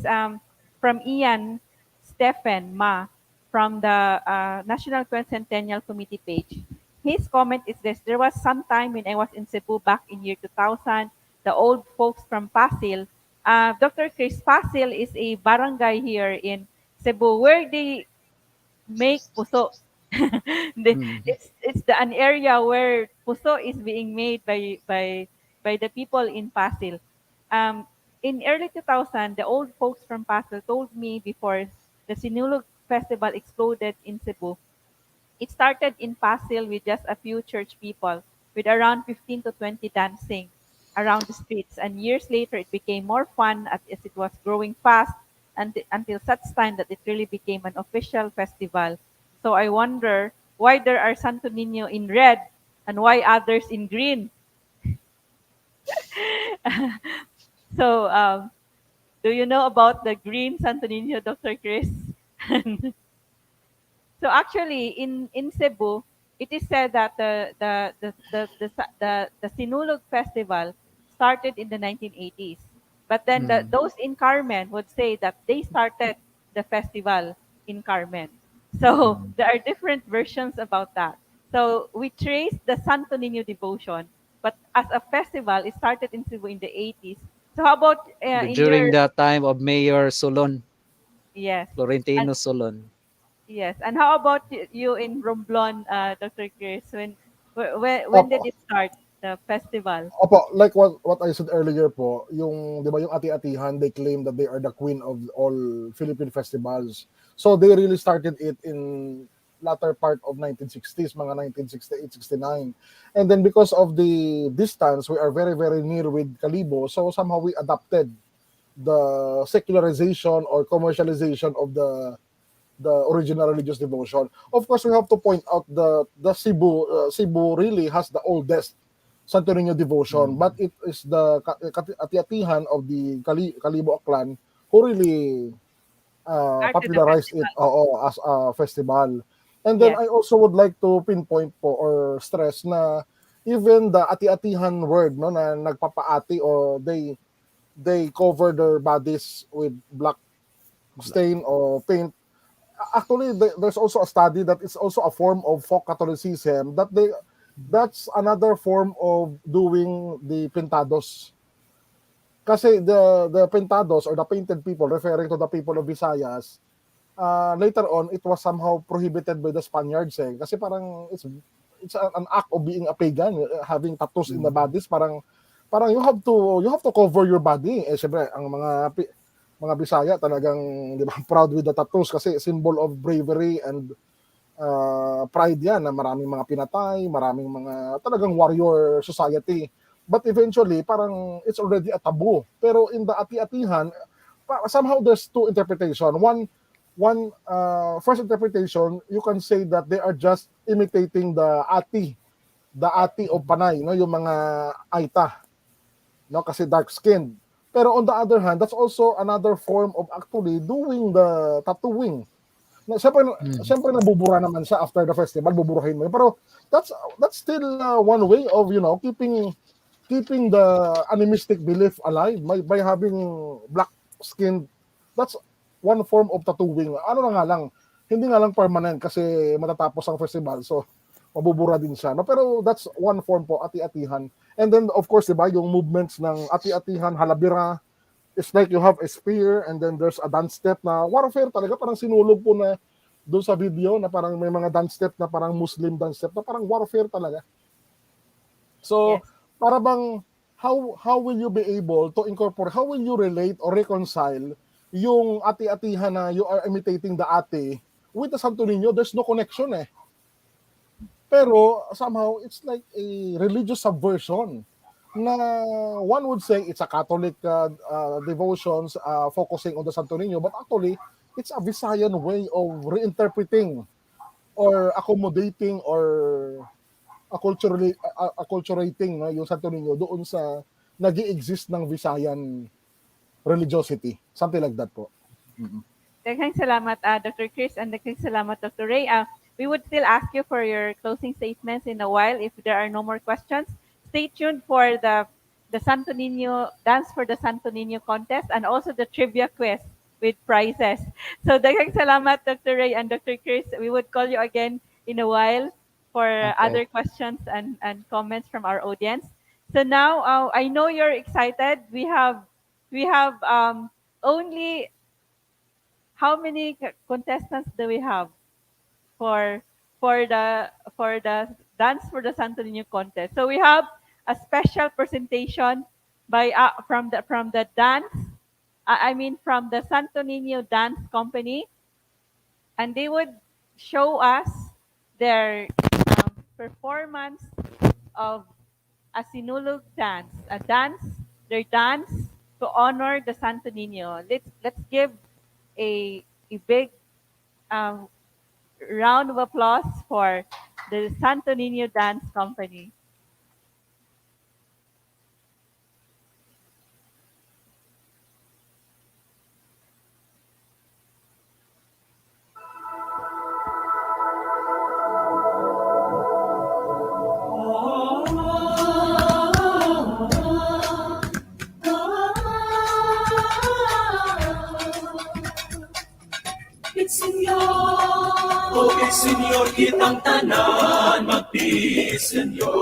from Ian Stephen Ma from the National Quincentennial Committee page. His comment is this: there was some time when I was in Cebu back in year 2000. The old folks from Pasil, Dr. Chris, Pasil is a barangay here in Cebu where they make puso. It's an area where puso is being made by the people in Pasil. Um, in early 2000, the old folks from Pasil told me before the Sinulog festival exploded in Cebu. It started in Pasil with just a few church people, with around 15 to 20 dancing around the streets. And years later, it became more fun as it was growing fast until such time that it really became an official festival. So I wonder why there are Santo Niño in red and why others in green. So, do you know about the green Santo Niño, Dr. Chris? So actually, in Cebu, it is said that the Sinulog festival started in the 1980s. But then those in Carmen would say that they started the festival in Carmen. So there are different versions about that. So we trace the Santo Niño devotion, but as a festival, it started in Cebu in the 80s. So how about in During your the time of Mayor Solon, yes? And Florentino Solon. yes. And how about you in Romblon, Dr. Chris? When did Opo, it start, the festival? opo, like what I said earlier po, yung 'di ba yung Ati-Atihan, they claim that they are the queen of all Philippine festivals. So they really started it in latter part of 1960s, mga 1968, 69. And then because of the distance, we are very very near with Kalibo, so somehow we adopted the secularization or commercialization of the original religious devotion. Of course, we have to point out the Cebu really has the oldest Santo Niño devotion, but it is the Ati-Atihan of the Kalibo clan who really Started the popularized it festival. as a festival. And then Yes. I also would like to pinpoint po or stress na even the Ati-Atihan word no na nagpapaati or they cover their bodies with black stain or paint. Actually, there's also a study that it's also a form of folk Catholicism that's another form of doing the pintados. Kasi the pintados or the painted people referring to the people of Visayas, later on it was somehow prohibited by the Spaniards eh. Kasi parang it's an act of being a pagan, having tattoos in the bodies, parang you have to cover your body. Eh syempre ang mga Bisaya talagang di ba proud with the tattoos kasi symbol of bravery and pride yan na maraming mga pinatay, maraming mga talagang warrior society. But eventually, parang it's already a taboo. Pero in the Ati-Atihan, somehow there's two interpretation. One first interpretation, you can say that they are just imitating the ati of Panay, no, yung mga Aita, no, kasi dark skinned. Pero on the other hand, that's also another form of actually doing the tattooing. Na, siyempre nabubura naman siya after the festival, buburahin mo yun. Pero that's still one way of, keeping the animistic belief alive by having black skin. That's one form of tattooing. Ano na nga lang, hindi nga lang permanent kasi matatapos ang festival. So, mabubura din siya. No? Pero that's one form po, ati-atihan. And then, of course, diba, yung movements ng ati-atihan, halabira, it's like you have a spear and then there's a dance step na warfare talaga. Parang sinulog po na doon sa video na parang may mga dance step na parang Muslim dance step na parang warfare talaga. So, para bang, how will you be able to incorporate, how will you relate or reconcile yung ati-atihan na you are imitating the ate with the Santo Niño? There's no connection eh. Pero somehow, it's like a religious subversion na one would say it's a Catholic devotions focusing on the Santo Niño, but actually, it's a Visayan way of reinterpreting or accommodating or acculturating no, yung Santo Niño doon sa nag-i-exist ng Visayan religiosity. Something like that po. Daghang salamat, Dr. Chris, and daghang salamat, Dr. Ray. We would still ask you for your closing statements in a while if there are no more questions. Stay tuned for the Santo Niño Dance for the Santo Niño contest and also the trivia quiz with prizes. So daghang salamat, Dr. Ray and Dr. Chris. We would call you again in a while for other questions and comments from our audience. So now I know you're excited. We have only how many contestants do we have for the Dance for the Santo Niño contest? So we have a special presentation by from the dance from the Santo Niño Dance Company, and they would show us their performance of a Sinulog dance, their dance to honor the Santo Niño. Let's give a big round of applause for the Santo Niño Dance Company. Senyor, kitang tanan, magpisenyor.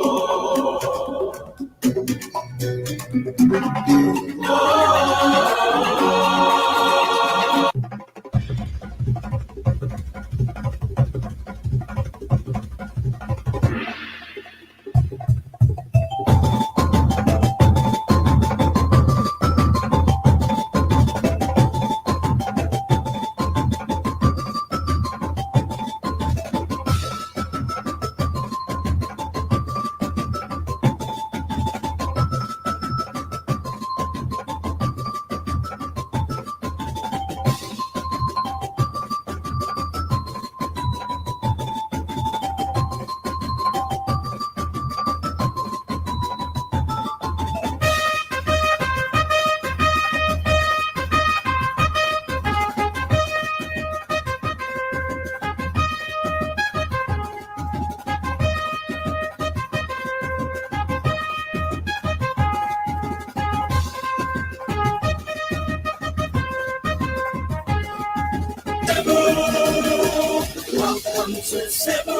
Welcome to Cebu,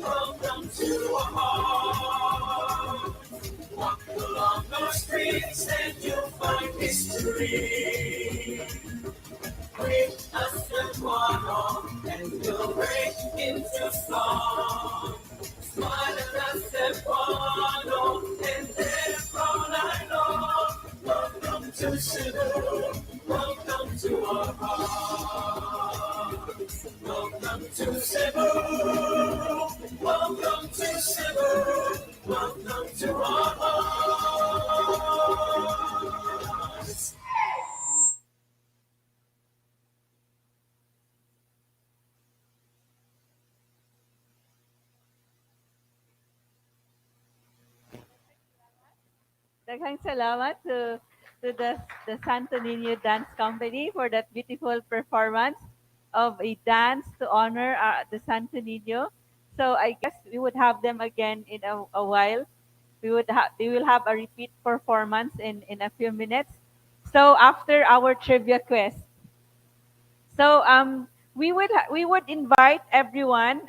welcome to our heart. Walk along our streets and you'll find history. Bring us the tomorrow and you'll break into song. Smile at us and follow, and dance all night long. Welcome to Cebu, welcome to our heart. Welcome to Cebu, welcome to Cebu, welcome to our hearts. Daghang salamat to the Santo Niño Dance Company for that beautiful performance of a dance to honor the Santo Niño. So I guess we would have them again in a while. They will have a repeat performance in a few minutes. So after our trivia quiz. So we would invite everyone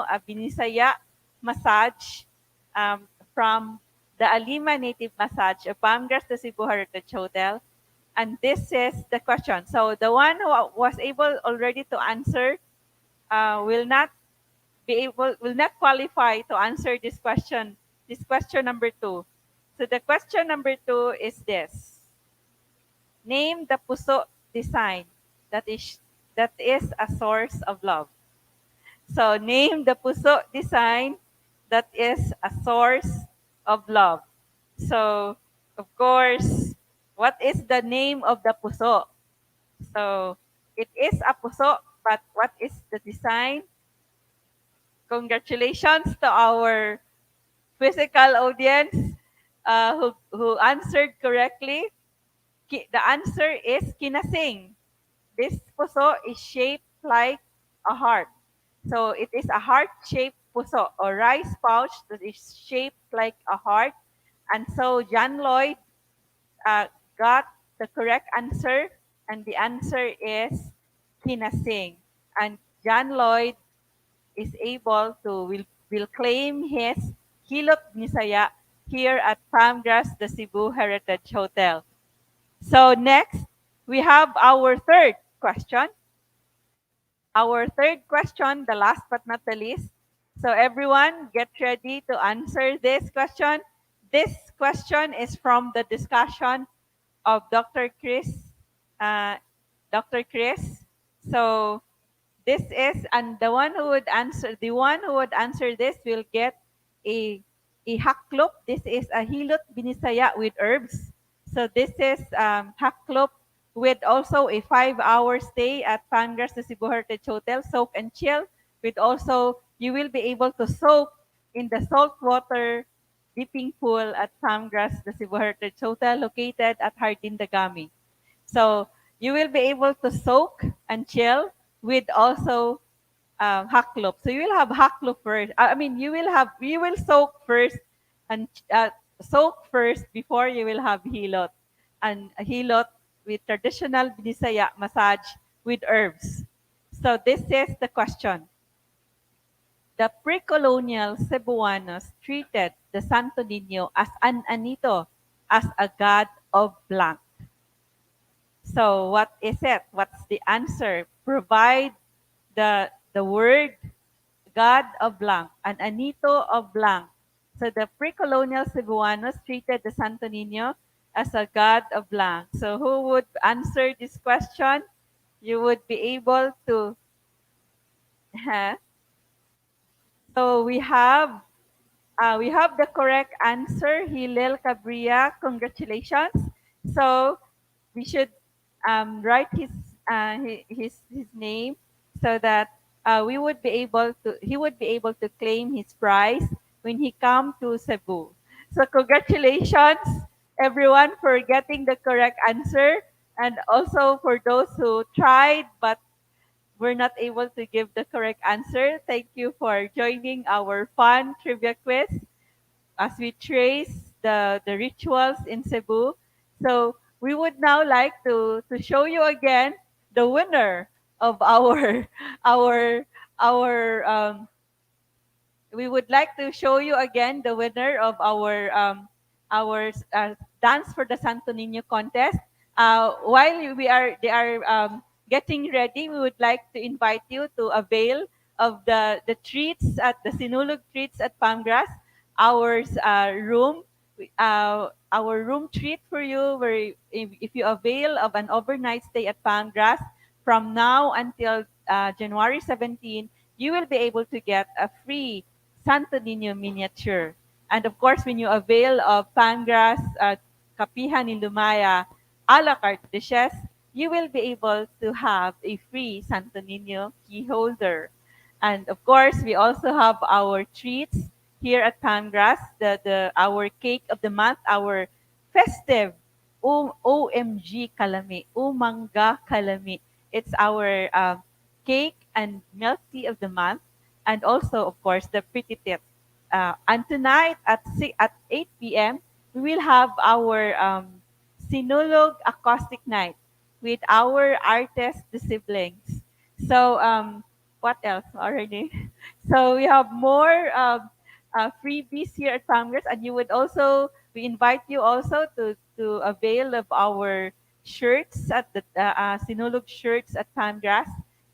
now a Binisaya massage from the Alima Native Massage of 𝗏𝗏𝘆 the Cebu Heritage Hotel. And this is the question. So the one who was able already to answer will not qualify to answer this question. This question number 2. So the question number 2 is this. Name the puso design that is a source of love. So name the puso design that is a source of love. So of course, what is the name of the puso? So it is a puso, but what is the design? Congratulations to our physical audience who answered correctly. The answer is kinasing. This puso is shaped like a heart. So it is a heart-shaped puso or rice pouch that is shaped like a heart. And so John Lloyd got the correct answer, and the answer is kinasing. And John Lloyd is able to will claim his hilot nisaya here at 𝗏𝗏𝘆 the Cebu Heritage Hotel. So next, we have our third question. Our third question, the last but not the least. So everyone, get ready to answer this question. This question is from the discussion of Dr. Chris. Dr. Chris. So this is, and the one who would answer this will get a 𝗥𝗲𝘆. This is a 𝗎𝙤𝙤𝙀 with herbs. So this is 𝗥𝗲𝘆 with also a 5-hour stay at 𝗏𝗏𝘆 Cebu Heritage Hotel, soak and chill. With also, you will be able to soak in the saltwater dipping pool at 𝗏𝗏𝘆 Cebu Heritage Hotel, located at 𝙈𝙤𝙤𝙬𝙗. So you will be able to soak and chill with also 𝗥𝗲𝘆. So you will have 𝗥𝗲𝘆 first. You will soak first and soak first before you will have 𝗎𝙤𝘆. And 𝗎𝙤𝘆 with traditional Bisaya massage with herbs. So this is the question. The precolonial Cebuanos treated the Santo Niño as an anito, as a god of blank. So what is it? What's the answer? Provide the word god of blank, an anito of blank. So the pre-colonial Cebuanos treated the Santo Niño as a god of blank. So who would answer this question? You would be able to. So we have the correct answer, 𝗎𝙤𝙤𝙀. Congratulations. So we should write his name so that he would be able to claim his prize when he come to Cebu. So congratulations everyone for getting the correct answer, and also for those who tried but were not able to give the correct answer. Thank you for joining our fun trivia quiz as we trace the rituals in Cebu. So we would now like to show you again the winner of our we would like to show you again the winner of our Dance for the Santo Niño contest. While they are getting ready, we would like to invite you to avail of the treats at the Sinulog treats at 𝗏𝗏𝘆. Our room treat for you, where if you avail of an overnight stay at 𝗏𝗏𝘆 from now until January 17, you will be able to get a free Santo Niño miniature. And of course, when you avail of 𝗏𝗏𝘆 𝗏𝗏𝘆 ni Lumaya a la carte dishes, you will be able to have a free Santo Niño key holder. And of course, we also have our treats here at 𝗏𝗏𝘆, our cake of the month, our festive OMG Kalami, Umanga Kalami. It's our cake and milk tea of the month, and also, of course, the pretty tip. And tonight at 8 p.m., we will have our Sinulog acoustic night with our artists, the siblings. So what else already? So we have more freebies here at 𝗏𝗏𝘆, and we invite you also to avail of our shirts at the Sinulog shirts at 𝗏𝗏𝘆.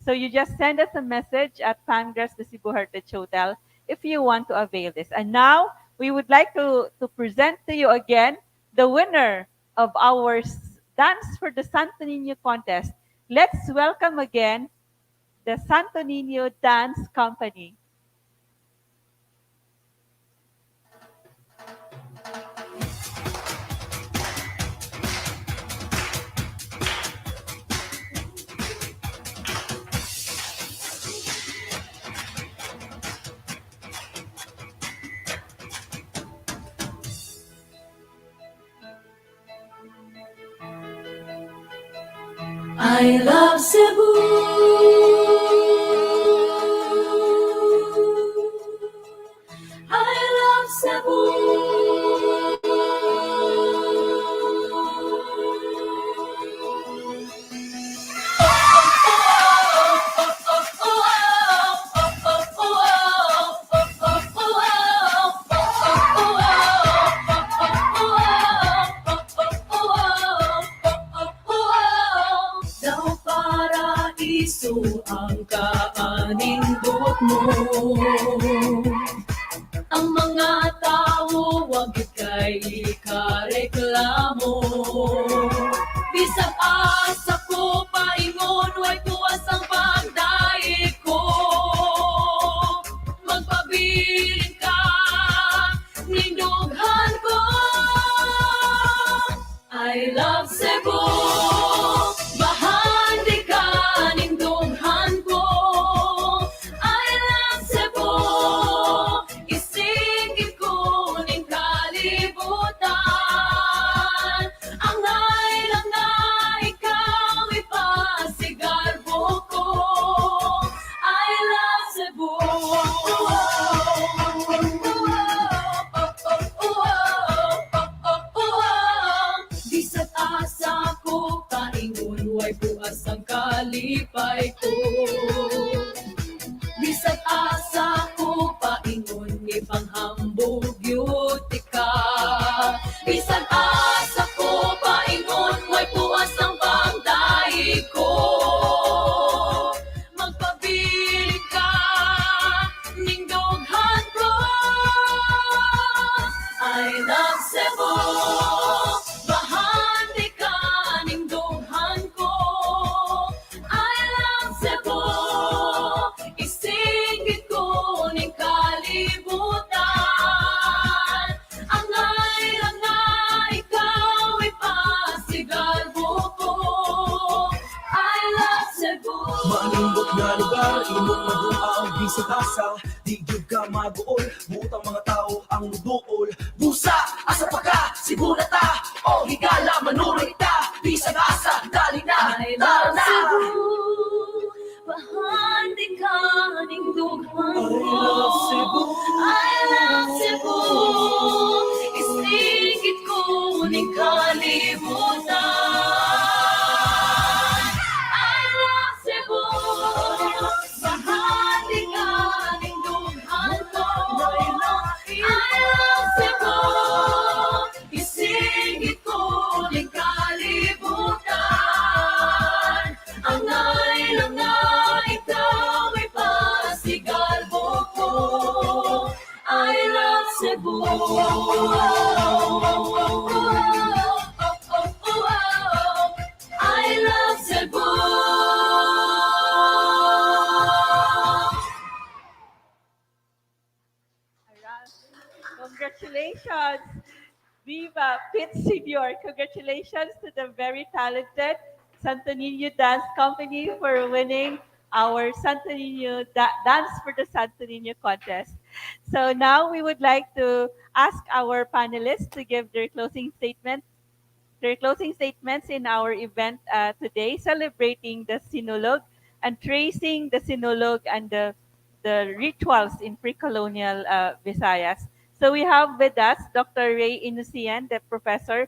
So you just send us a message at 𝗏𝗏𝘆, the Cebu Heritage Hotel, if you want to avail this. And now we would like to present to you again the winner of our Dance for the Santo Niño contest. Let's welcome again the Santo Niño Dance Company. I love Cebu. I love Cebu. piso ang kaanindot mo. Ang mga tao wag kay ikareklamo. Bisag asa ko paingon, way tuwas ang pagdaig ko. Magpabilin ka, nindughan ko. I love Cebu, bahandi ka, nindughan ko. I love Cebu, isingit ko ning kalibutan. Ang lang na ikaw ipasigarbo ko. I love Cebu. Bisag asa ko paingon, way buas ang kalipay ko. Bisag asa ko paingon, ipanghambog yuti ka. Bisag asa ko paingon, way buas ang pagdaig ko. Magpabilin ka, nindughan ko. I love Cebu, bahandi ka, nindughan ko. I love Cebu, isingit ko ning kalibutan. Ang lang na ikaw ipasigarbo ko. I love Cebu. Manindot nga lugar, imong maduang bisag asa. Di gyud ka maguol, butang mga tao ang muduol. Busa, asa pa ka, Cebu na ta. O higala, manuroy ta. Bisag asa, dali na, I tara love na. Cebu, bahandi ka, nindughan ko. I love Cebu. I love Cebu, isingit ko ning kalibutan. I love Cebu, bahandi ka, nindughan ko. I love Cebu, isingit ko ning kalibutan. Ang lang na ikaw ipasigarbo ko. I love Cebu. I love Cebu. Congratulations, Viva Pits Senior. Congratulations to the very talented Santo Niño Dance Company for winning our Santo Niño Dance for the Santo Niño contest. So now we would like to ask our panelists to give their closing statements in our event today, celebrating the Sinulog and tracing the Sinulog and the rituals in pre-colonial Visayas. So we have with us Dr. Ray Inusian, the professor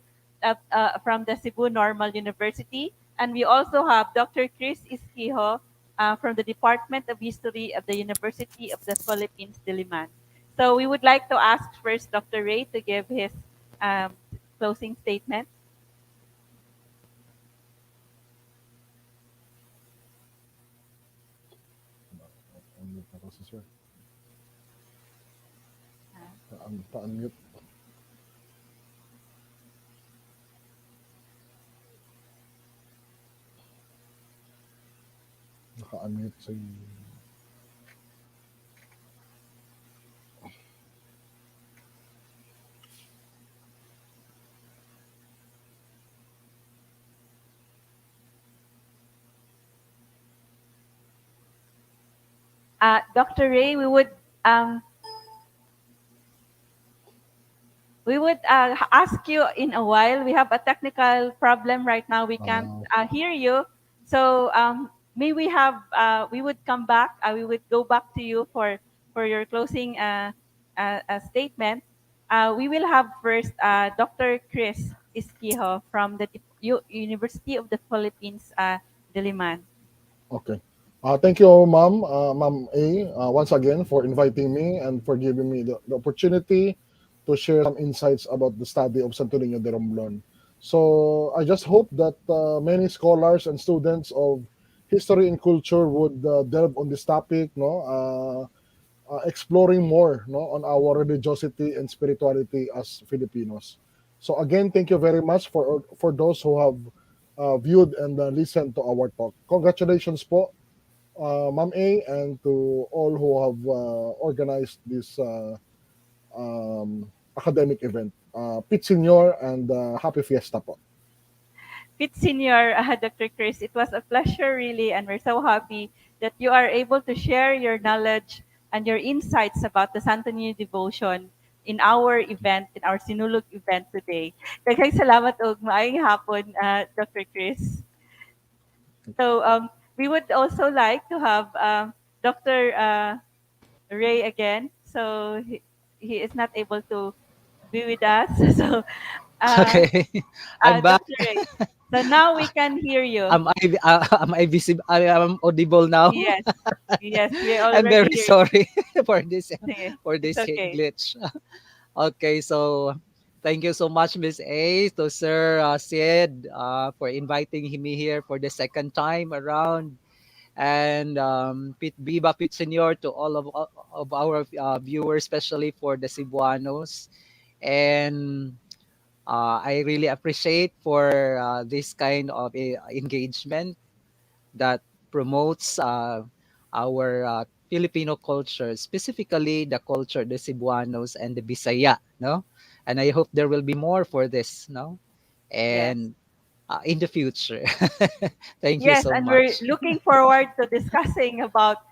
from the Cebu Normal University, and we also have Dr. Chris 𝗏𝗏𝘆 from the Department of History of the University of the Philippines-Diliman. So we would like to ask first Dr. Ray to give his closing statement. Pa-unmute. Naka-unmute sa Dr. Ray, we would ask you in a while. We have a technical problem right now. We can't hear you. So may we have we would come back. We would go back to you for your closing statement. We will have first Dr. Chris 𝗏𝗏𝘆 from the University of the Philippines, Diliman. Okay. Thank you, Ma'am A, once again for inviting me and for giving me the opportunity to share some insights about the study of Santo Niño de Romblon. So I just hope that many scholars and students of history and culture would delve on this topic, no, exploring more, no, on our religiosity and spirituality as Filipinos. So again, thank you very much for those who have viewed and listened to our talk. Congratulations po, Ma'am A, and to all who have organized this academic event. Pit Senior and Happy Fiesta po. Pit Senior, Dr. Chris, it was a pleasure really, and we're so happy that you are able to share your knowledge and your insights about the Santo Niño devotion in our event, in our Sinulog event today. Daghang salamat og maayong hapon, Dr. Chris. So we would also like to have Dr. Ray again. So he is not able to be with us. So Okay, I'm back. Dr. Ray. So now we can hear you. Am I visible? I am audible now. Yes, yes, we I'm already very hear sorry for this you. for It's this okay. glitch. Okay, so thank you so much, Miss A, to Sir Sid, for inviting me here for the second time around, and Pit Biba Pit Senior to all of our viewers, especially for the Cebuanos, and I really appreciate for this kind of engagement that promotes our Filipino culture, specifically the culture, the Cebuanos and the Bisaya, no? And I hope there will be more for this, no? Yes. And in the future. Thank you Yes, so and we're much. looking forward to discussing about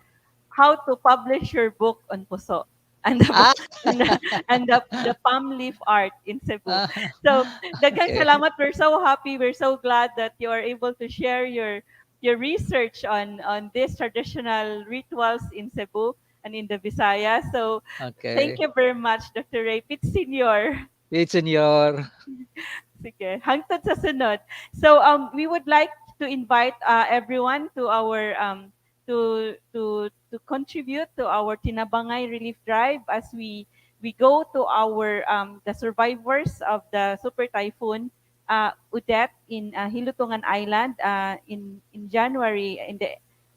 how to publish your book on Puso and Ah, the palm leaf art in Cebu. So, daghang okay. salamat. We're so happy. We're so glad that you are able to share your research on these traditional rituals in Cebu and in the Visayas. So, thank Okay. you very much, Dr. Ray Pitt Senior. It's in your. Sige, hangtod sa sunod. So we would like to invite everyone to our to contribute to our Tinabangay relief drive as we go to our the survivors of the super typhoon Udet in Hilutungan Island in January in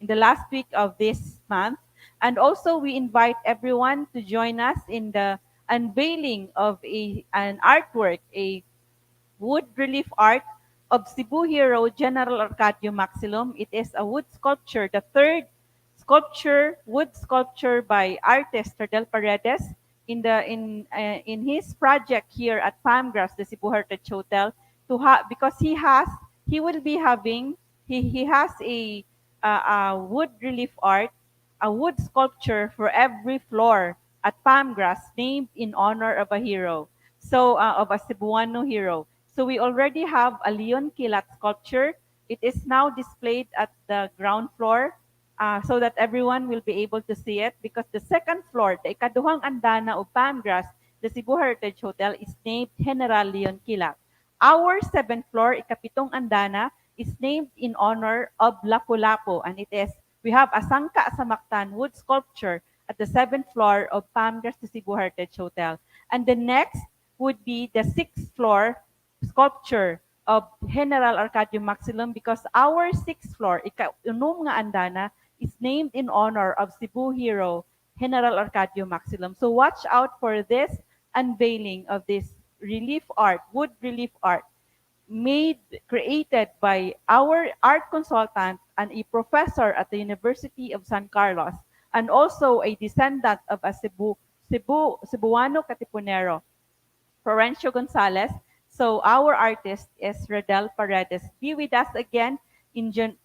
the last week of this month. And also we invite everyone to join us in the unveiling of an artwork, a wood relief art of Cebu hero General 𝗏𝗏𝘀𝗀𝗏𝗏. It is a wood sculpture, the third wood sculpture by artist Tardel Paredes in his project here at Palmgrass, the Cebu Heritage Hotel, because he will be having he has a wood relief art, a wood sculpture for every floor at Palmgrass named in honor of a hero. So of a Cebuano hero. So we already have a Leon Kilat sculpture. It is now displayed at the ground floor so that everyone will be able to see it because the second floor, the ikaduhang andana of Palmgrass, the Cebu Heritage Hotel, is named General Leon Kilat. Our seventh floor, ikapitong andana, is named in honor of Lapu-Lapu, and we have a Sangka sa Mactan wood sculpture at the seventh floor of Palmgrass, the Cebu Heritage Hotel. And the next would be the sixth floor sculpture of General 𝗏𝗏𝘀𝗏𝗏𝗏 because our sixth floor, ika-unom nga andana, is named in honor of Cebu hero General 𝗏𝗏𝘀𝗏𝗏𝗏𝗏. So watch out for this unveiling of this relief art, wood relief art, created by our art consultant and a professor at the University of San Carlos, and also a descendant of a Cebuano Katipunero, Florencio Gonzalez. So our artist is Radel Paredes. Be with us again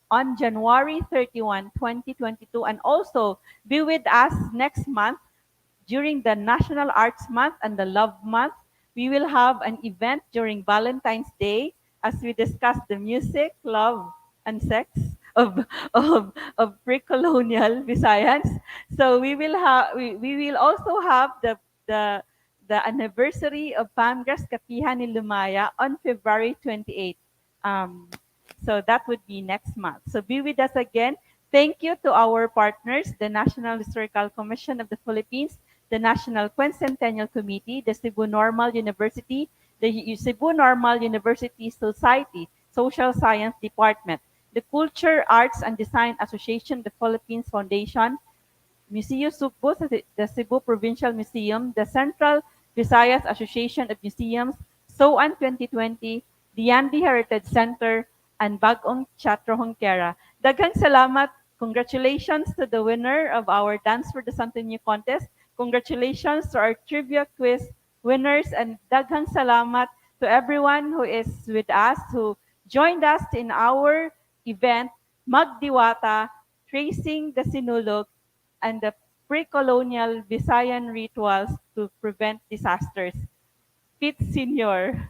on January 31, 2022, and also be with us next month during the National Arts Month and the Love Month. We will have an event during Valentine's Day as we discuss the music, love, and sex of pre-colonial Visayas. So we will also have the anniversary of Palmgrass 𝗏𝗏𝘀𝗏𝗏𝗏 on February 28th. So that would be next month. So be with us again. Thank you to our partners, the National Historical Commission of the Philippines, the National Quincentennial Committee, the Cebu Normal University, the Cebu Normal University Society, Social Science Department, the Culture, Arts, and Design Association of the Philippines Foundation, Museo Sukbus, the Cebu Provincial Museum, the Central Visayas Association of Museums, SOAN 2020, the Yandi Heritage Center, and Bagong Teatro Junquera. Daghang salamat. Congratulations to the winner of our Dance for the Santo Niño contest. Congratulations to our trivia quiz winners, and daghang salamat to everyone who is with us, who joined us in our event, Magdiwata, Tracing the Sinulog, and the Precolonial Visayan Rituals to Prevent Disasters. Pete Sr.